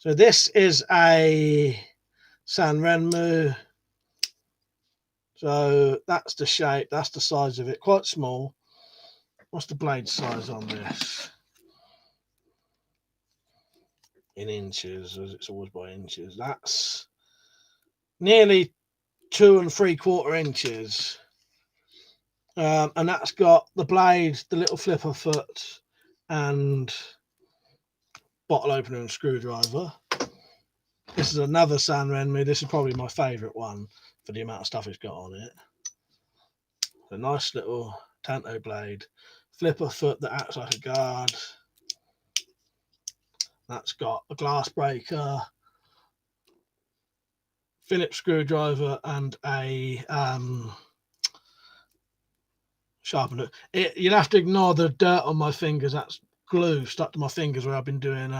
this is a San Renmu. So that's the shape, that's the size of it, quite small. What's the blade size on this? In inches, as it's always by inches. That's nearly 2 3/4 inches. And that's got the blade, the little flipper foot, and bottle opener and screwdriver. This is another San Renmu. This is probably my favourite one for the amount of stuff it's got on it. A nice little Tanto blade, flipper foot that acts like a guard. That's got a glass breaker, Phillips screwdriver, and a sharpener. You'll have to ignore the dirt on my fingers. That's glue stuck to my fingers where I've been doing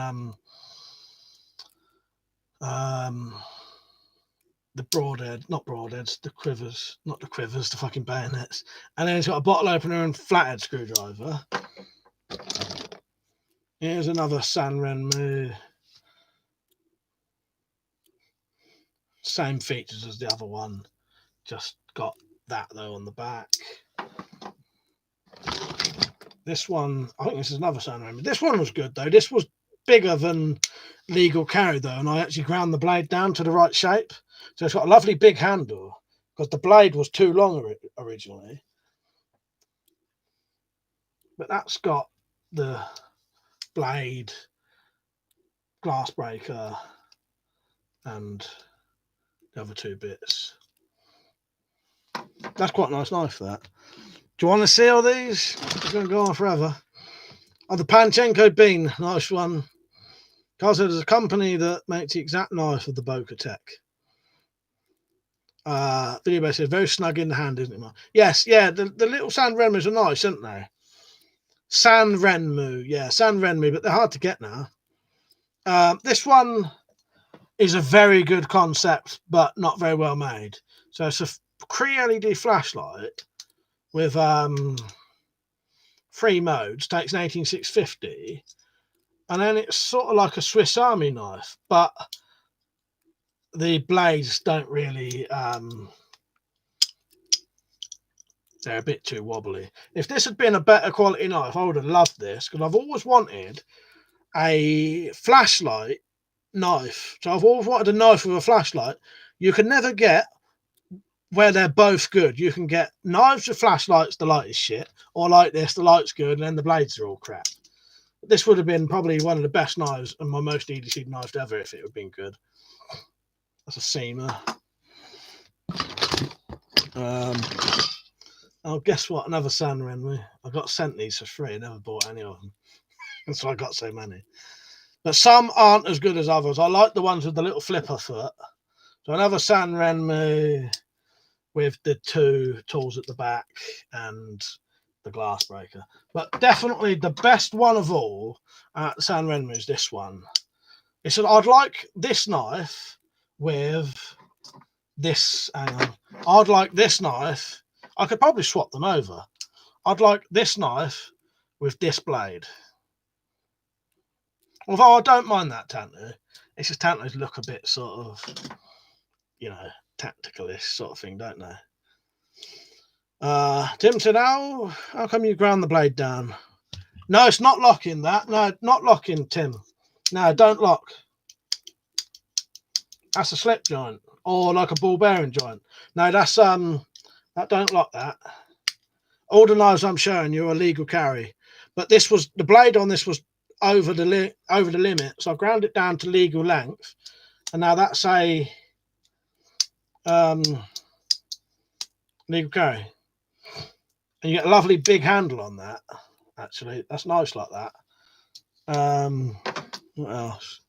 the broadhead, not broadheads, the quivers, not the quivers, the fucking bayonets. And then it's got a bottle opener and flathead screwdriver. Here's another San Renmu. Same features as the other one, just got that though on the back. This one, I think this is another San Renmu. This one was good though. This was bigger than legal carry though, and I actually ground the blade down to the right shape. So it's got a lovely big handle because the blade was too long originally. But that's got the blade, glass breaker, and the other two bits. That's quite a nice knife, that. Do you want to see all these? It's going to go on forever. Oh, the Panchenko Bean, nice one. Because there's a company that makes the exact knife of the Boca Tech. Video base says very snug in the hand, isn't it, Mark? Yes, yeah, the little San Renmus are nice, aren't they? San Renmu, yeah, San Renmu, but they're hard to get now. This one is a very good concept, but not very well made. So it's a Cree LED flashlight with 3 modes, takes an 18650, and then it's sort of like a Swiss Army knife, but the blades don't really, they're a bit too wobbly. If this had been a better quality knife, I would have loved this, because I've always wanted a flashlight knife. So I've always wanted a knife with a flashlight. You can never get where they're both good. You can get knives with flashlights, the light is shit, or like this, the light's good, and then the blades are all crap. This would have been probably one of the best knives and my most EDC knife ever if it had been good. That's a seamer. Oh, guess what? Another San Renmu. I got sent these for free. I never bought any of them. That's why I got so many. But some aren't as good as others. I like the ones with the little flipper foot. So another San Renmu with the 2 tools at the back and the glass breaker. But definitely the best one of all at San Renmu is this one. It said, I'd like this knife with this, hang on, I'd like this knife, I could probably swap them over. I'd like this knife with this blade. Although I don't mind that Tantu, it's just Tantus look a bit sort of, you know, tacticalish sort of thing, don't they? Tim said, how come you ground the blade down? No, it's not locking that. No, not locking, Tim. No, don't lock. That's a slip joint or like a ball bearing joint. No, that's that don't lock that. All the knives I'm showing you are legal carry, but this was the blade on this was over the limit, so I ground it down to legal length, and now that's a legal carry, and you get a lovely big handle on that. Actually, that's nice like that. What else?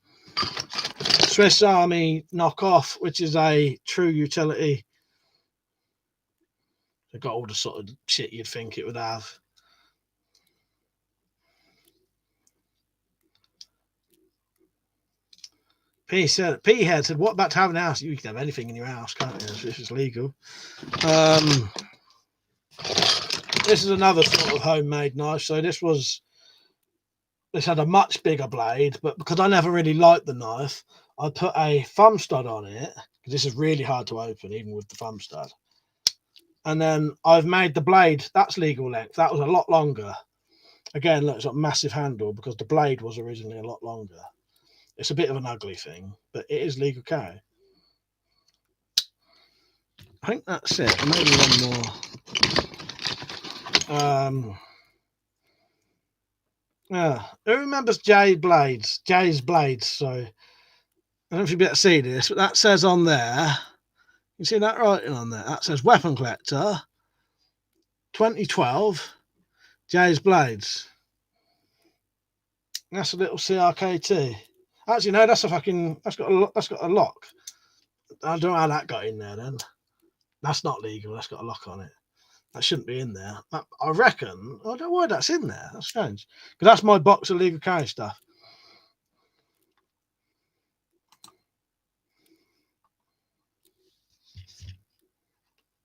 Swiss Army knockoff, which is a true utility. They've got all the sort of shit you'd think it would have. P-Head said, what about to have an house? You can have anything in your house, can't you? This is legal. This is another sort of homemade knife. So this had a much bigger blade, but because I never really liked the knife, I put a thumb stud on it, because this is really hard to open, even with the thumb stud. And then I've made the blade, that's legal length. That was a lot longer. Again, look, it's got a massive handle because the blade was originally a lot longer. It's a bit of an ugly thing, but it is legal carry. I think that's it. Maybe one more. Yeah, who remembers Jay's blades? So I don't know if you'll be able to see this, but that says on there, you see that writing on there? That says WeaponCollector 2012 Jay's Blades. That's a little CRKT. Actually, no, that's a fucking. That's got a lock. I don't know how that got in there. Then that's not legal. That's got a lock on it. That shouldn't be in there. I reckon. I don't know why that's in there. That's strange. Because that's my box of legal carry stuff.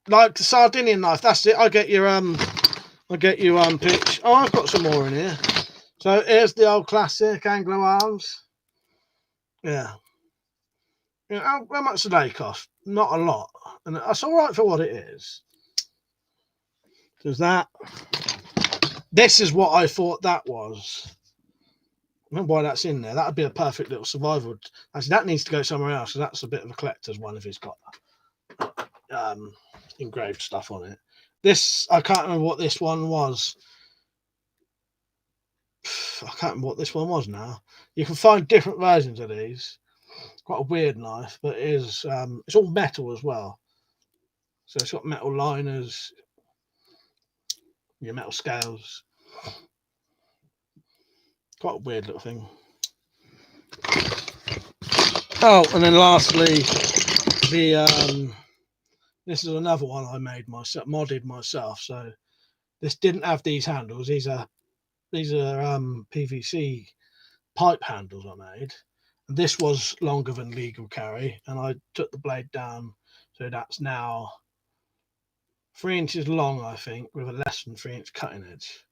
Like the Sardinian knife. That's it. I get you pitch. Oh, I've got some more in here. So here's the old classic Anglo arms. Yeah. You know, how much do they cost? Not a lot. And that's all right for what it is. There's that. This is what I thought that was. Remember why that's in there? That would be a perfect little survival. Actually, that needs to go somewhere else because that's a bit of a collector's one if it's got engraved stuff on it. This, I can't remember what this one was. I can't remember what this one was now. You can find different versions of these. Quite a weird knife, but it is. It's all metal as well. So it's got metal liners, your metal scales. Quite a weird little thing. Oh, and then lastly, the this is another one I made myself, modded myself. So this didn't have these handles. These are PVC pipe handles I made. And this was longer than legal carry, and I took the blade down, so that's now 3 inches long, I think, with a less than 3 inch cutting edge.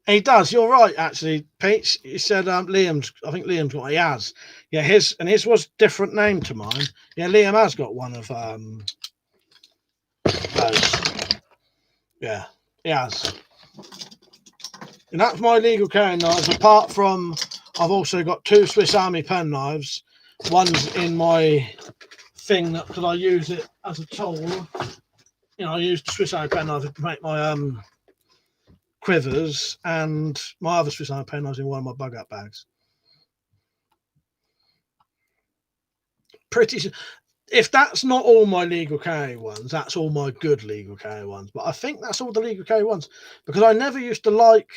He does. You're right, actually, Pete. You said Liam's. I think Liam's got. He has. Yeah, his was different name to mine. Yeah, Liam has got one of those. Yeah, he has. And that's my legal carry knives. Apart from, I've also got 2 Swiss Army pen knives. One's in my thing because I use it as a tool. You know, I use the Swiss Army pen knife to make my quivers, and my other Swiss Army pen knives in one of my bug out bags. Pretty. If that's not all my legal carry ones, that's all my good legal carry ones. But I think that's all the legal carry ones because I never used to like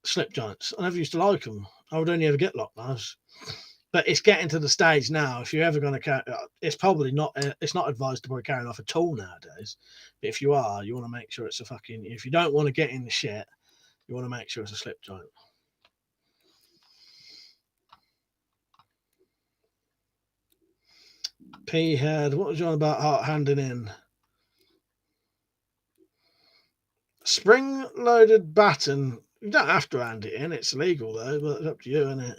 slip joints. I never used to like them. I would only ever get lock knives. But it's getting to the stage now. If you're ever going to carry, it's probably not. It's not advised to carry a knife at all nowadays. But if you are, you want to make sure it's a fucking. If you don't want to get in the shit, you want to make sure it's a slip joint. P head. What was you on about handing in? Spring loaded baton. You don't have to hand it in. It's legal though, but it's up to you, isn't it?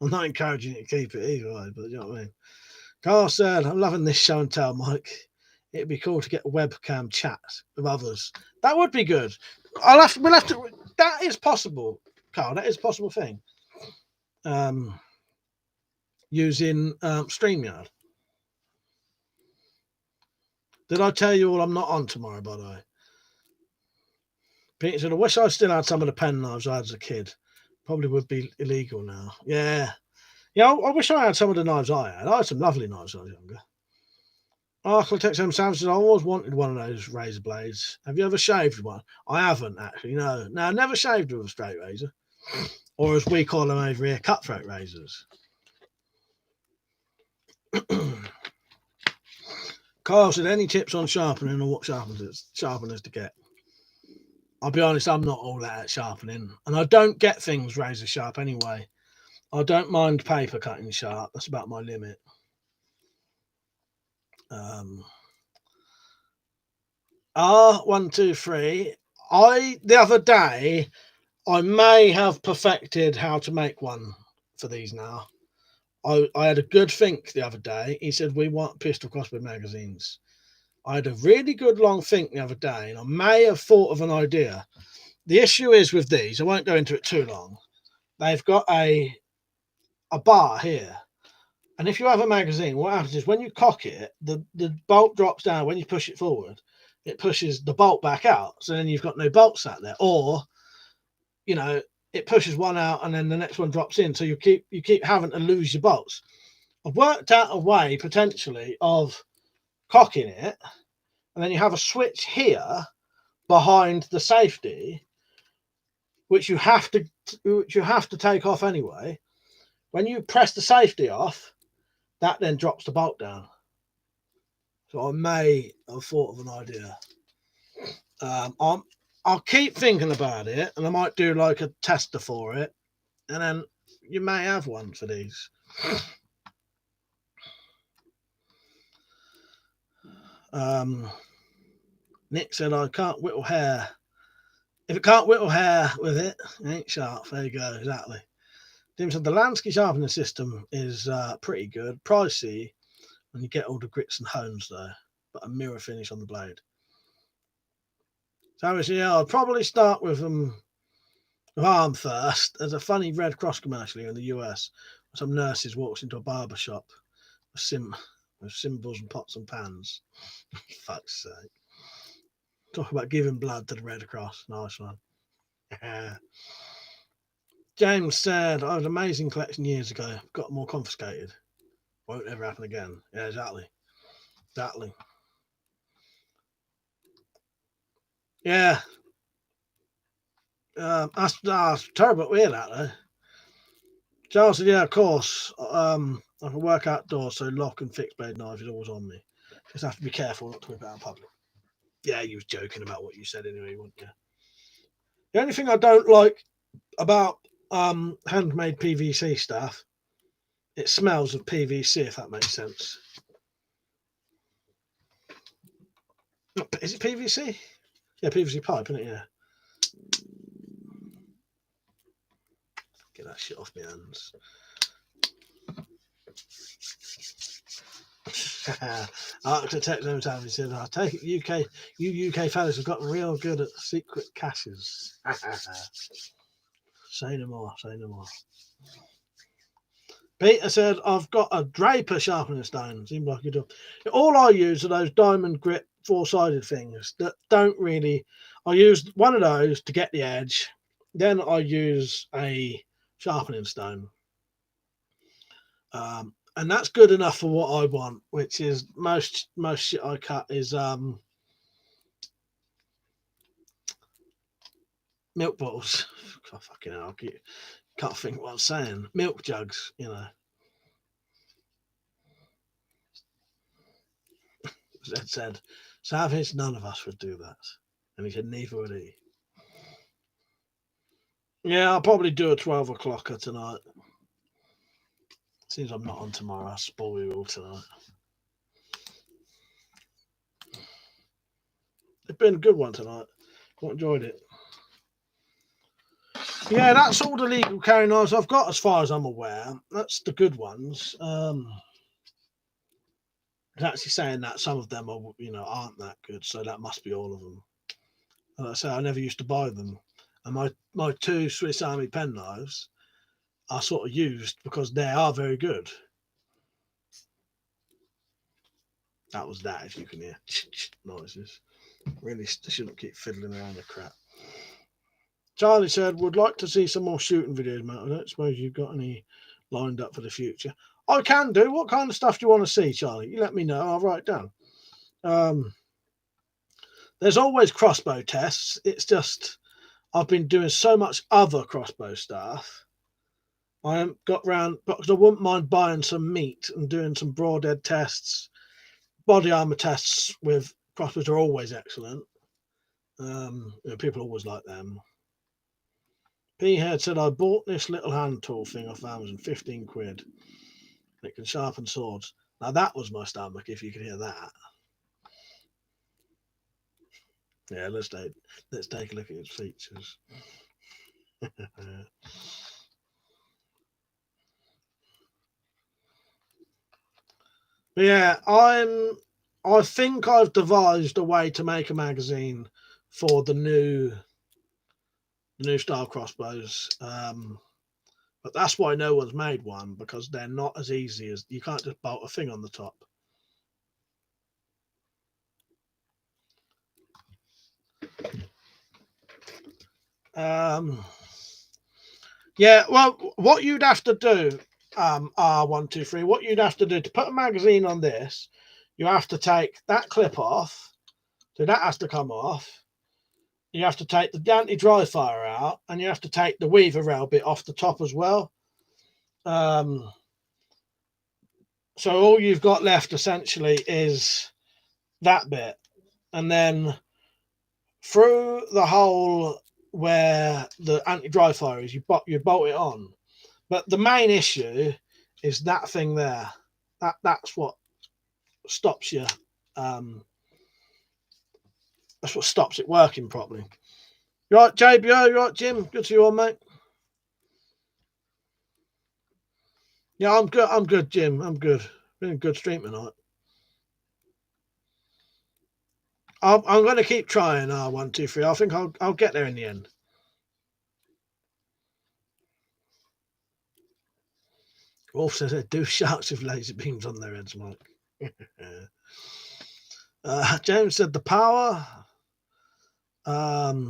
I'm not encouraging you to keep it either, but you know what I mean. Carl said, "I'm loving this show and tell, Mike. It'd be cool to get a webcam chat with others. That would be good. We'll have to. That is possible, Carl. That is a possible thing. Using StreamYard. Did I tell you all I'm not on tomorrow, by the way? Peter said, I wish I still had some of the pen knives I had as a kid. Probably would be illegal now. Yeah. Yeah, I wish I had some of the knives I had. I had some lovely knives when I was younger. Architect M. Sam says, I always wanted one of those razor blades. Have you ever shaved one? I haven't, actually, no. No, I've never shaved with a straight razor. Or as we call them over here, cutthroat razors. Kyle said, any tips on sharpening or what sharpeners to get? I'll be honest, I'm not all that at sharpening. And I don't get things razor sharp anyway. I don't mind paper cutting sharp. That's about my limit. R123. The other day, I may have perfected how to make one for these now. I had a good think the other day. He said, we want pistol crossbow magazines. I had a really good long think the other day, and I may have thought of an idea. The issue is with these, I won't go into it too long. They've got a bar here. And if you have a magazine, what happens is when you cock it, the bolt drops down. When you push it forward, it pushes the bolt back out. So then you've got no bolts sat there. Or, you know, it pushes one out and then the next one drops in. So you keep having to lose your bolts. I've worked out a way potentially of cocking it, and then you have a switch here behind the safety, which you have to take off anyway. When you press the safety off, that then drops the bolt down. So I may have thought of an idea. I'll keep thinking about it, and I might do like a tester for it, and then you may have one for these. Nick said, I can't whittle hair. If it can't whittle hair with it, it ain't sharp. There you go, exactly. Tim said, the Lansky sharpening system is pretty good. Pricey when you get all the grits and hones, though, but a mirror finish on the blade. So, yeah, I'll probably start with arm first. There's a funny Red Cross commercial here in the US. Some nurses walks into a barber shop with cymbals and pots and pans. Fuck's sake. Talk about giving blood to the Red Cross. Nice one. James said, I had an amazing collection years ago. Got them all confiscated. Won't ever happen again. Yeah, exactly. Exactly. Yeah. That's terrible but weird, that though. Charles said, yeah, of course. I can work outdoors, so lock and fixed blade knife is always on me. Just have to be careful not to whip out in public. Yeah, you was joking about what you said anyway, weren't you? The only thing I don't like about handmade PVC stuff, it smells of PVC, if that makes sense. Is it PVC? Yeah, PVC pipe, isn't it? Yeah. Get that shit off my hands. Architect every time he said, I take it you UK fellas have gotten real good at secret caches. Say no more, say no more. Peter said, I've got a Draper sharpening stone. Seems like you do. All I use are those diamond grit four-sided things that don't really. I use one of those to get the edge. Then I use a sharpening stone. And that's good enough for what I want, which is most shit I cut is milk bottles. God, fucking hell, can't think what I'm saying. Milk jugs, you know. Zed said, Savage, none of us would do that. And he said, neither would he. Yeah, I'll probably do a 12 o'clocker tonight. Seems I'm not on tomorrow. I'll spoil you all tonight. It's been a good one tonight. Quite enjoyed it. Yeah, that's all the legal carrying knives I've got as far as I'm aware. That's the good ones. It's actually saying that some of them are, aren't that good, so that must be all of them. And like I say, I never used to buy them. And my two Swiss Army penknives are sort of used because they are very good. That was that, if you can hear noises. Really shouldn't keep fiddling around the crap. Charlie said, would like to see some more shooting videos, mate. I don't suppose you've got any lined up for the future. I can do. What kind of stuff do you want to see, Charlie? You let me know. I'll write it down. There's always crossbow tests. It's just I've been doing so much other crossbow stuff. I haven't got round, because I wouldn't mind buying some meat and doing some broadhead tests. Body armor tests with crossbows are always excellent. People always like them. P-Head said, I bought this little hand tool thing off Amazon, 15 quid. It can sharpen swords. Now that was my stomach, if you could hear that. Yeah, let's take a look at its features. Yeah, I think I've devised a way to make a magazine for the new style crossbows. But that's why no one's made one, because they're not as easy as, you can't just bolt a thing on the top. Yeah, well, what you'd have to do R123, what you'd have to do to put a magazine on this, you have to take that clip off. So that has to come off. You have to take the anti-dry fire out, and you have to take the weaver rail bit off the top as well. So all you've got left essentially is that bit, and then through the hole where the anti-dry fire is, you bolt it on. But the main issue is that thing there. That's what stops you. That's what stops it working properly. You right, JBO? You right, Jim? Good to see you all, mate. Yeah, I'm good. I'm good, Jim. I'm good. Been a good stream tonight. I'm going to keep trying. R123. I think I'll get there in the end. Wolf says they do sharks with laser beams on their heads, Mike. James said the power. Had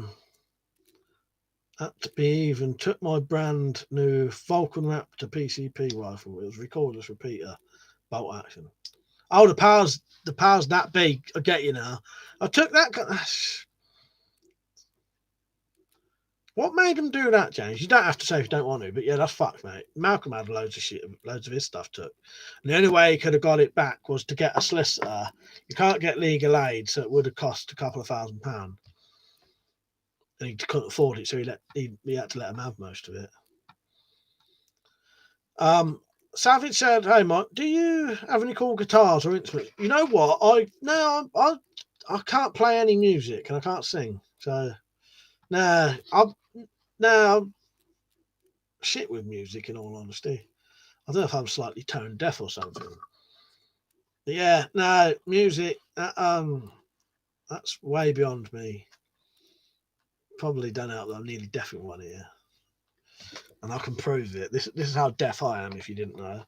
to be even took my brand new Falcon Raptor PCP rifle. It was recorderless repeater, bolt action. Oh, the power's that big. I get you now. I took that. What made them do that, James? You don't have to say if you don't want to, but yeah, that's fucked, mate. Malcolm had loads of shit, loads of his stuff took. And the only way he could have got it back was to get a solicitor. You can't get legal aid, so it would have cost a couple of £1,000. And he couldn't afford it, so he had to let him have most of it. Savage said, "Hey, Mike, do you have any cool guitars or instruments?" You know what? I can't play any music and I can't sing, so I'm shit with music. In all honesty, I don't know if I'm slightly tone deaf or something. But yeah, no music. That's way beyond me. Probably don't help that I'm nearly deaf in one ear. And I can prove it. This is how deaf I am, if you didn't know.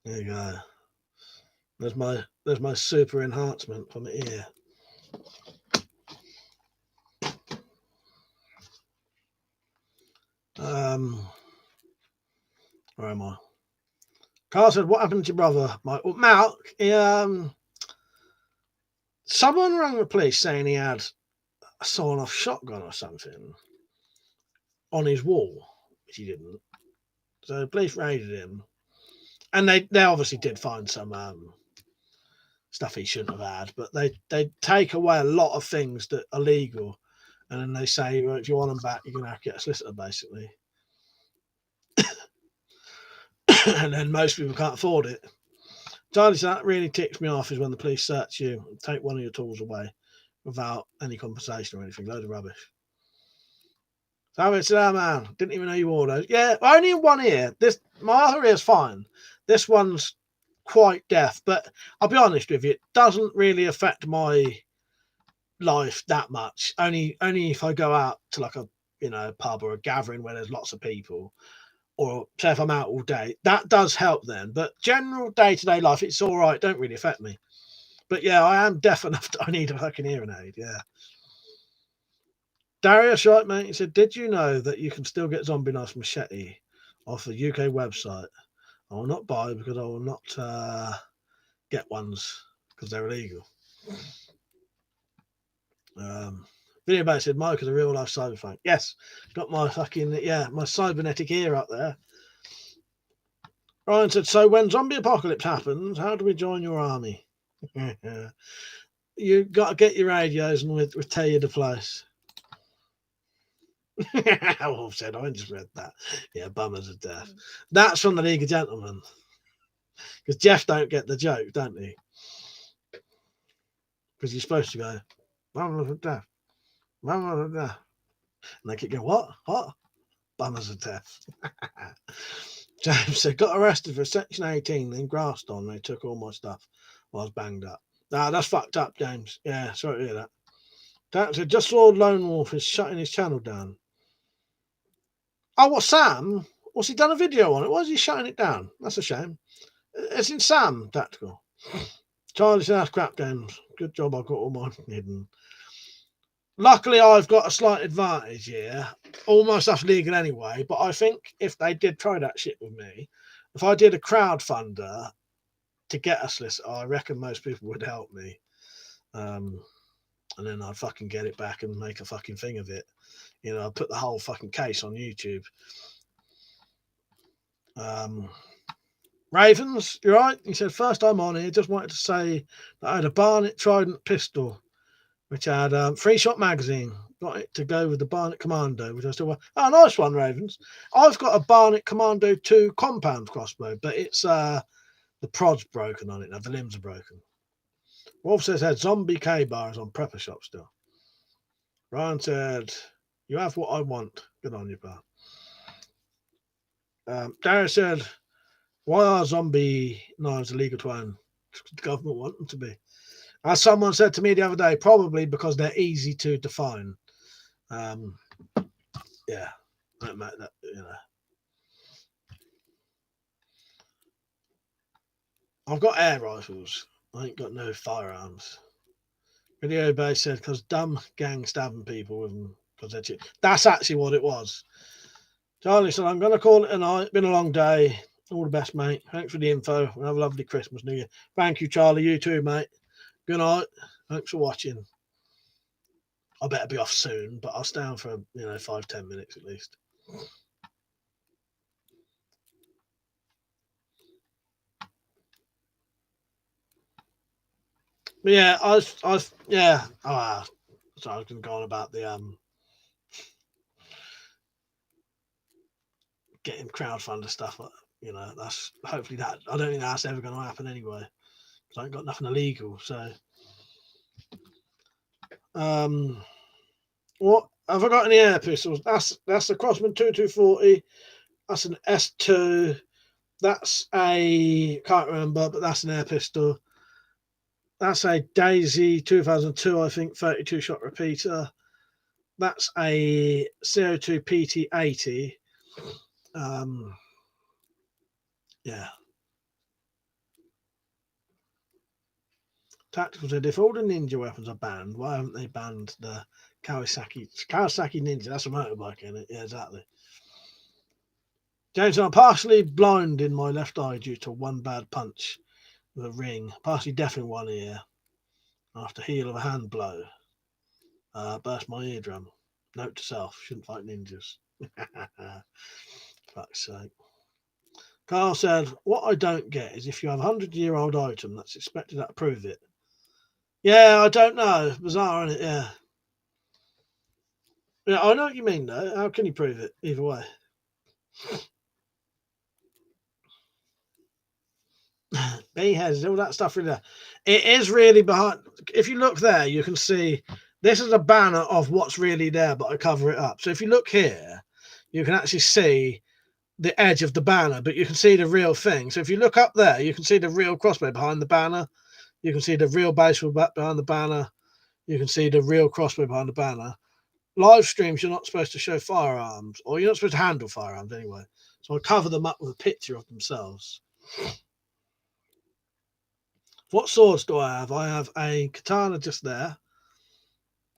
There you go. There's my super enhancement for my ear. Where am I? Carl said, "What happened to your brother, Mike?" Well, Malk, someone rang the police saying he had a sawn-off shotgun or something on his wall, which he didn't. So the police raided him, and they obviously did find some stuff he shouldn't have had, but they take away a lot of things that are legal, and then they say, well, if you want them back, you're gonna have to get a solicitor, basically. And then most people can't afford it. Charlie said, that really ticks me off is when the police search you and take one of your tools away without any compensation or anything. Load of rubbish. So I said, "Oh man, didn't even know you wore those." Yeah, only in one ear. My other ear's fine. This one's quite deaf, but I'll be honest with you, it doesn't really affect my life that much. Only if I go out to like a pub or a gathering where there's lots of people, or say if I'm out all day, that does help then. But general day-to-day life, it's all right. Don't really affect me. But yeah, I am deaf enough that I need a fucking hearing aid. Yeah. Darius, right, mate? He said, "Did you know that you can still get zombie knives machete off the UK website? I will not buy because I will not get ones because they're illegal." Video Bait said, "Mike is a real life cyberpunk." Yes, got my fucking my cybernetic ear up there. Ryan said, "So when zombie apocalypse happens, how do we join your army?" You got to get your radios and we'll tell you the place. Wolf said, "I just read that." Yeah, bummers of death. That's from the League of Gentlemen. Because Jeff don't get the joke, don't he? Because you're supposed to go, "Bummers of death. Bummers of death." And they keep going, "What? Bummers of death." James said, "Got arrested for Section 18, then grassed on. They took all my stuff while I was banged up." Nah, that's fucked up, James. Yeah, sorry to hear that. Dan said, "Just saw Lone Wolf is shutting his channel down." Oh, what, Sam? What's he done a video on it? Why is he shutting it down? That's a shame. It's in Sam Tactical. Charlie says crap games. Good job, I've got all mine hidden. Luckily, I've got a slight advantage here. All my stuff's legal anyway, but I think if they did try that shit with me, if I did a crowdfunder to get a solicitor, I reckon most people would help me. And then I'd fucking get it back and make a fucking thing of it. You know, I'd put the whole fucking case on YouTube. Ravens, you're right. He said, first time on here, just wanted to say that I had a Barnett Trident pistol, which had 3-shot magazine. Got it to go with the Barnett Commando, which I still want. Oh, nice one, Ravens. I've got a Barnett Commando 2 compound crossbow, but it's the prod's broken on it now. The limbs are broken. Wolf says had zombie K-bars on prepper shop still. Ryan said, you have what I want. Good on you, pal. Darius said, why are zombie knives illegal to own? The government want them to be. As someone said to me the other day, probably because they're easy to define. Yeah, that, you know. I've got air rifles. I ain't got no firearms. Video Bay said because dumb gang stabbing people with them because they're cheap. That's actually what it was. Charlie said, I'm going to call it a night. Been a long day. All the best, mate. Thanks for the info. Have a lovely Christmas, New Year. Thank you, Charlie. You too, mate. Good night. Thanks for watching. I better be off soon, but I'll stay on for 5-10 minutes at least. But yeah, I was yeah. Oh, so I was going to go on about the getting crowdfunder stuff. That's hopefully that. I don't think that's ever going to happen anyway. Because I ain't got nothing illegal. So, what have I got? Any air pistols? That's the Crossman 2240. That's an S2. That's a can't remember, but that's an air pistol. That's a Daisy 2002, I think, 32-shot repeater. That's a CO2 PT80. Yeah. Tactical said, if all the ninja weapons are banned, why haven't they banned the Kawasaki Ninja? That's a motorbike, isn't it? Yeah, exactly. James, I'm partially blind in my left eye due to one bad punch with a ring, partially deaf in one ear. After heel of a hand blow, burst my eardrum. Note to self, shouldn't fight ninjas. Fuck's sake. Carl said, what I don't get is if you have a 100-year-old item that's expected to prove it. Yeah, I don't know. Bizarre, isn't it? Yeah. Yeah, I know what you mean, though. How can you prove it either way? B has all that stuff in there. It is really behind. If you look there, you can see this is a banner of what's really there, but I cover it up. So if you look here, you can actually see the edge of the banner, but you can see the real thing. So if you look up there, you can see the real crossbow behind the banner. You can see the real baseball bat behind the banner. You can see the real crossbow behind the banner. Live streams, you're not supposed to show firearms, or you're not supposed to handle firearms anyway. So I cover them up with a picture of themselves. What swords do I have? I have a katana just there,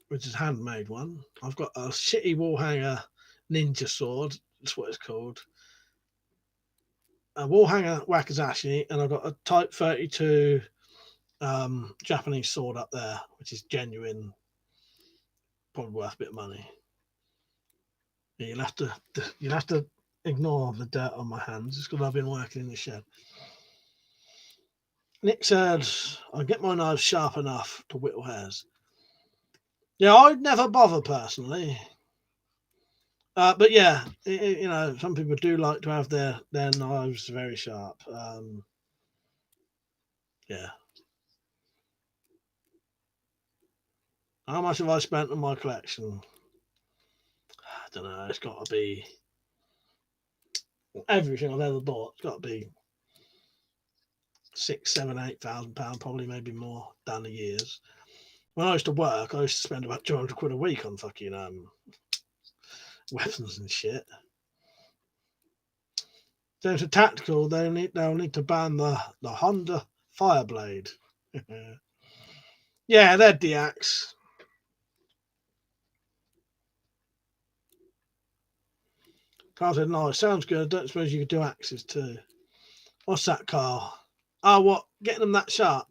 which is a handmade one. I've got a shitty wall hanger ninja sword. That's what it's called. A wall hanger wakizashi, and I've got a Type 32 Japanese sword up there, which is genuine, probably worth a bit of money. Yeah, you'll have to ignore the dirt on my hands. It's because I've been working in the shed. Nick said, I get my knives sharp enough to whittle hairs. Yeah, I'd never bother personally. But yeah, some people do like to have their knives very sharp. Yeah. How much have I spent on my collection? I don't know. It's got to be everything I've ever bought. It's got to be £6,000, £7,000, £8,000, probably maybe more down the years. When I used to work, I used to spend about £200 a week on fucking weapons and shit. So it's a tactical. They'll need to ban the Honda Fireblade. Yeah, they're DX. Carl said, no, it sounds good. I don't suppose you could do axes too. What's that, Carl? Oh, what? Getting them that sharp?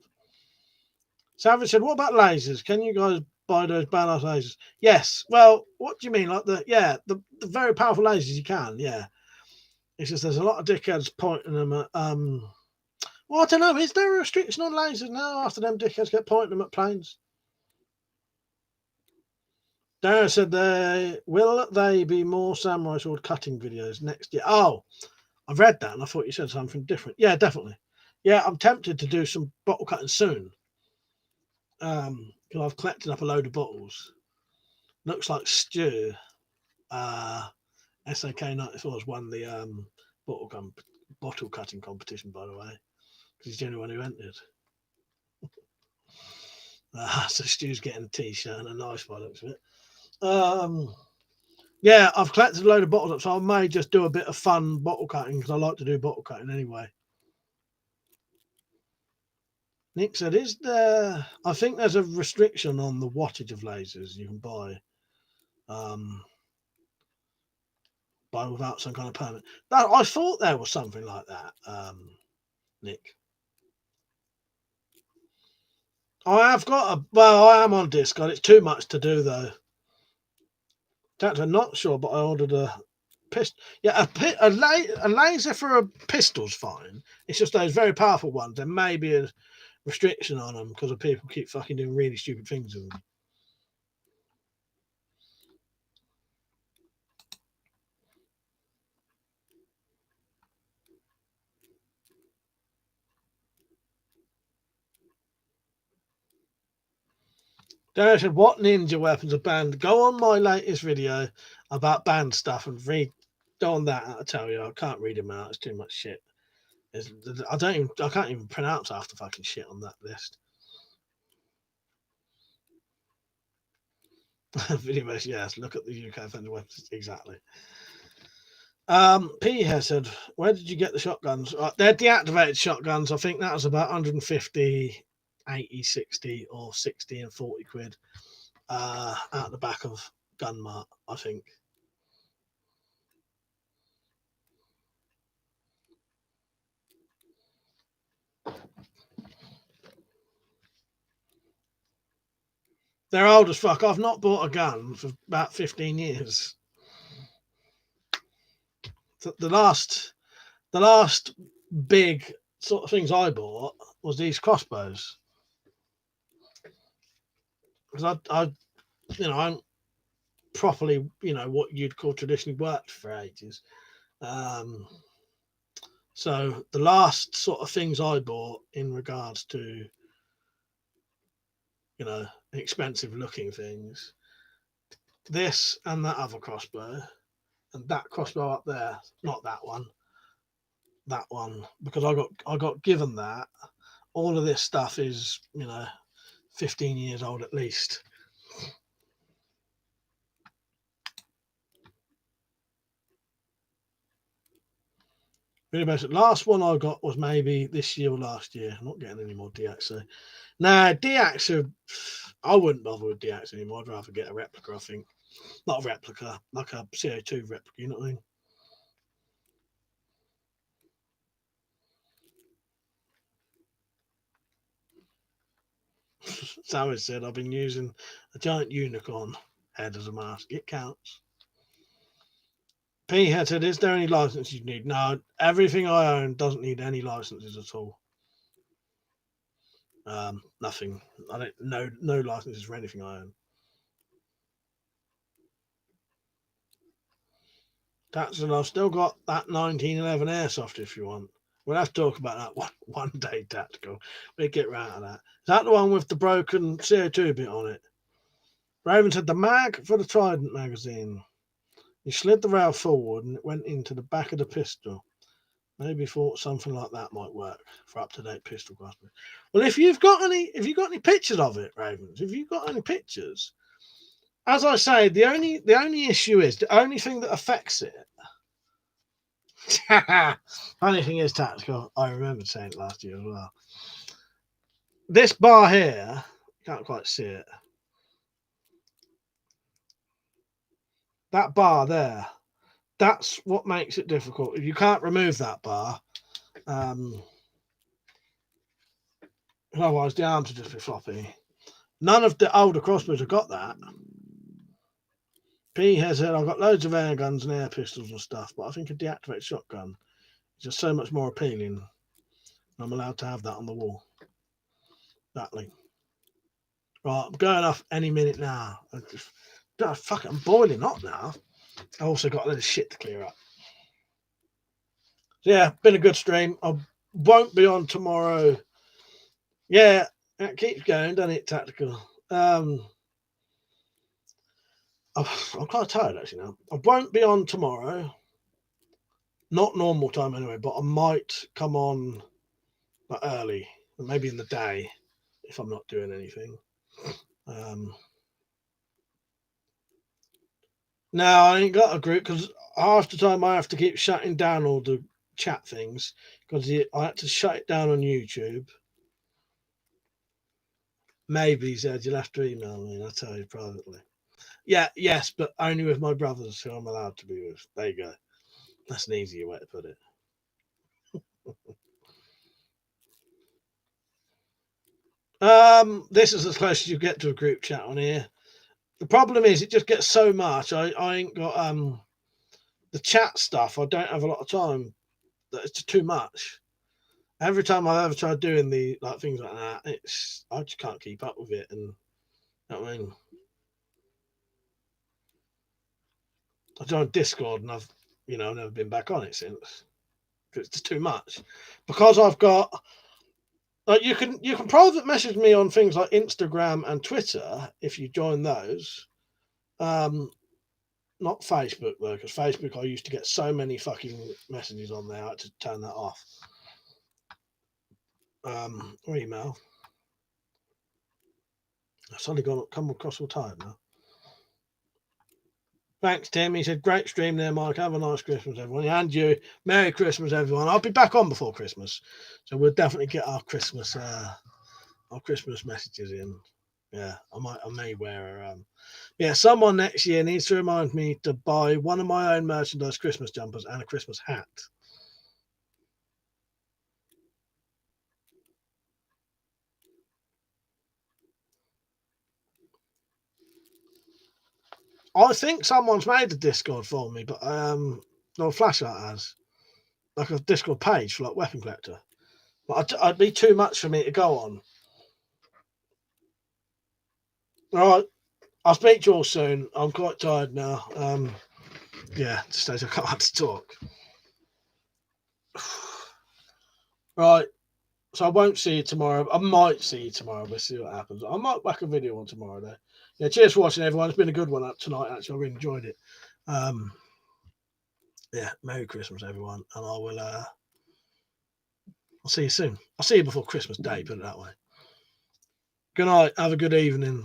Savage said, what about lasers? Can you guys buy those badass lasers? Yes. Well, what do you mean? Like the very powerful lasers you can, yeah. It's just there's a lot of dickheads pointing them at well, I don't know, is there a restriction on lasers now after them dickheads get pointing them at planes? Dara said will they be more samurai sword cutting videos next year? Oh, I've read that and I thought you said something different. Yeah, definitely. Yeah, I'm tempted to do some bottle cutting soon. Because I've collected up a load of bottles. Looks like Stu, SAK94 has won the bottle cutting competition, by the way, because he's the only one who entered. So Stu's getting a t-shirt and a knife by the looks of it. Yeah, I've collected a load of bottles up, so I may just do a bit of fun bottle cutting because I like to do bottle cutting anyway. Nick said, "Is there? I think there's a restriction on the wattage of lasers you can buy, without some kind of permit." That I thought there was something like that, Nick. I have got I am on Discord. It's too much to do though. I'm not sure, but I ordered a pistol. Yeah, a laser for a pistol's fine. It's just those very powerful ones. There may be a restriction on them because of people keep fucking doing really stupid things with them. Darren said, what ninja weapons are banned? Go on my latest video about banned stuff and go on that. I'll tell you, I can't read them out. It's too much shit. I can't even pronounce half the fucking shit on that list. Video base, yes. Look at the UK offender weapons. Exactly. P has said, where did you get the shotguns? They're deactivated shotguns. I think that was about 150, 80, 60 or 60 and 40 quid out the back of Gunmart, I think. They're old as fuck. I've not bought a gun for about 15 years. The last big sort of things I bought was these crossbows. Because I'm properly, what you'd call traditionally worked for ages. So the last sort of things I bought in regards to, expensive looking things, this and that other crossbow, and that crossbow up there, not that one, because I got given that. All of this stuff is, 15 years old at least. The last one I got was maybe this year or last year. I'm not getting any more DX. So, DX I wouldn't bother with DX anymore. I'd rather get a replica, I think. Not a replica, like a CO2 replica, you know what I mean? Savage said, I've been using a giant unicorn head as a mask. It counts. P had said, is there any license you need? No, everything I own doesn't need any licenses at all. Nothing. I don't no licenses for anything I own. That's and I've still got that 1911 airsoft if you want. We'll have to talk about that one day, Tactical. We'll get round to that. Is that the one with the broken CO2 bit on it? Raven said the mag for the Trident magazine. You slid the rail forward and it went into the back of the pistol. Maybe thought something like that might work for up-to-date pistol crossbow. Well, if you've got any pictures of it, Ravens, if you've got any pictures, as I say, the only issue is the only thing that affects it Funny thing is, Tactical, I remember saying it last year as well. This bar here, you can't quite see it. That bar there, that's what makes it difficult. If you can't remove that bar, otherwise the arms would just be floppy. None of the older crossbows have got that. P has said, I've got loads of air guns and air pistols and stuff, but I think a deactivated shotgun is just so much more appealing. I'm allowed to have that on the wall. Exactly. Right, I'm going off any minute now. I'm boiling hot now. I also got a little shit to clear up. So yeah, been a good stream. I won't be on tomorrow. Yeah, it keeps going, doesn't it, Tactical? I'm quite tired actually now. I won't be on tomorrow. Not normal time anyway, but I might come on early, maybe in the day if I'm not doing anything. Now I ain't got a group because half the time I have to keep shutting down all the chat things because I had to shut it down on YouTube. Maybe he said you'll have to email me and I'll tell you privately. Yeah, yes, but only with my brothers who I'm allowed to be with. There you go. That's an easier way to put it. This is as close as you get to a group chat on here. The problem is it just gets so much. I ain't got the chat stuff. I don't have a lot of time. It's just too much. Every time I've ever tried doing the things like that, I just can't keep up with it. And you know what I mean, I joined Discord and I've never been back on it since. It's just too much. Because I've got you can private message me on things like Instagram and Twitter if you join those. Not Facebook though, because Facebook I used to get so many fucking messages on there. I had to turn that off. Or email. I've suddenly come across all tired now. Thanks, Tim. He said, great stream there, Mike. Have a nice Christmas, everyone. And you. Merry Christmas, everyone. I'll be back on before Christmas. So we'll definitely get our Christmas messages in. Yeah, I may wear someone next year needs to remind me to buy one of my own merchandise Christmas jumpers and a Christmas hat. I think someone's made a Discord for me, but no, Flashart has like a Discord page for WeaponCollector. But I'd be too much for me to go on. All right, I'll speak to you all soon. I'm quite tired now. Just as I can't have to talk. Right, so I won't see you tomorrow. I might see you tomorrow. We'll see what happens. I might whack a video on tomorrow though. Yeah, cheers for watching, everyone. It's been a good one up tonight. Actually, I really enjoyed it. Merry Christmas, everyone, and I will. I'll see you soon. I'll see you before Christmas Day. Put it that way. Good night. Have a good evening.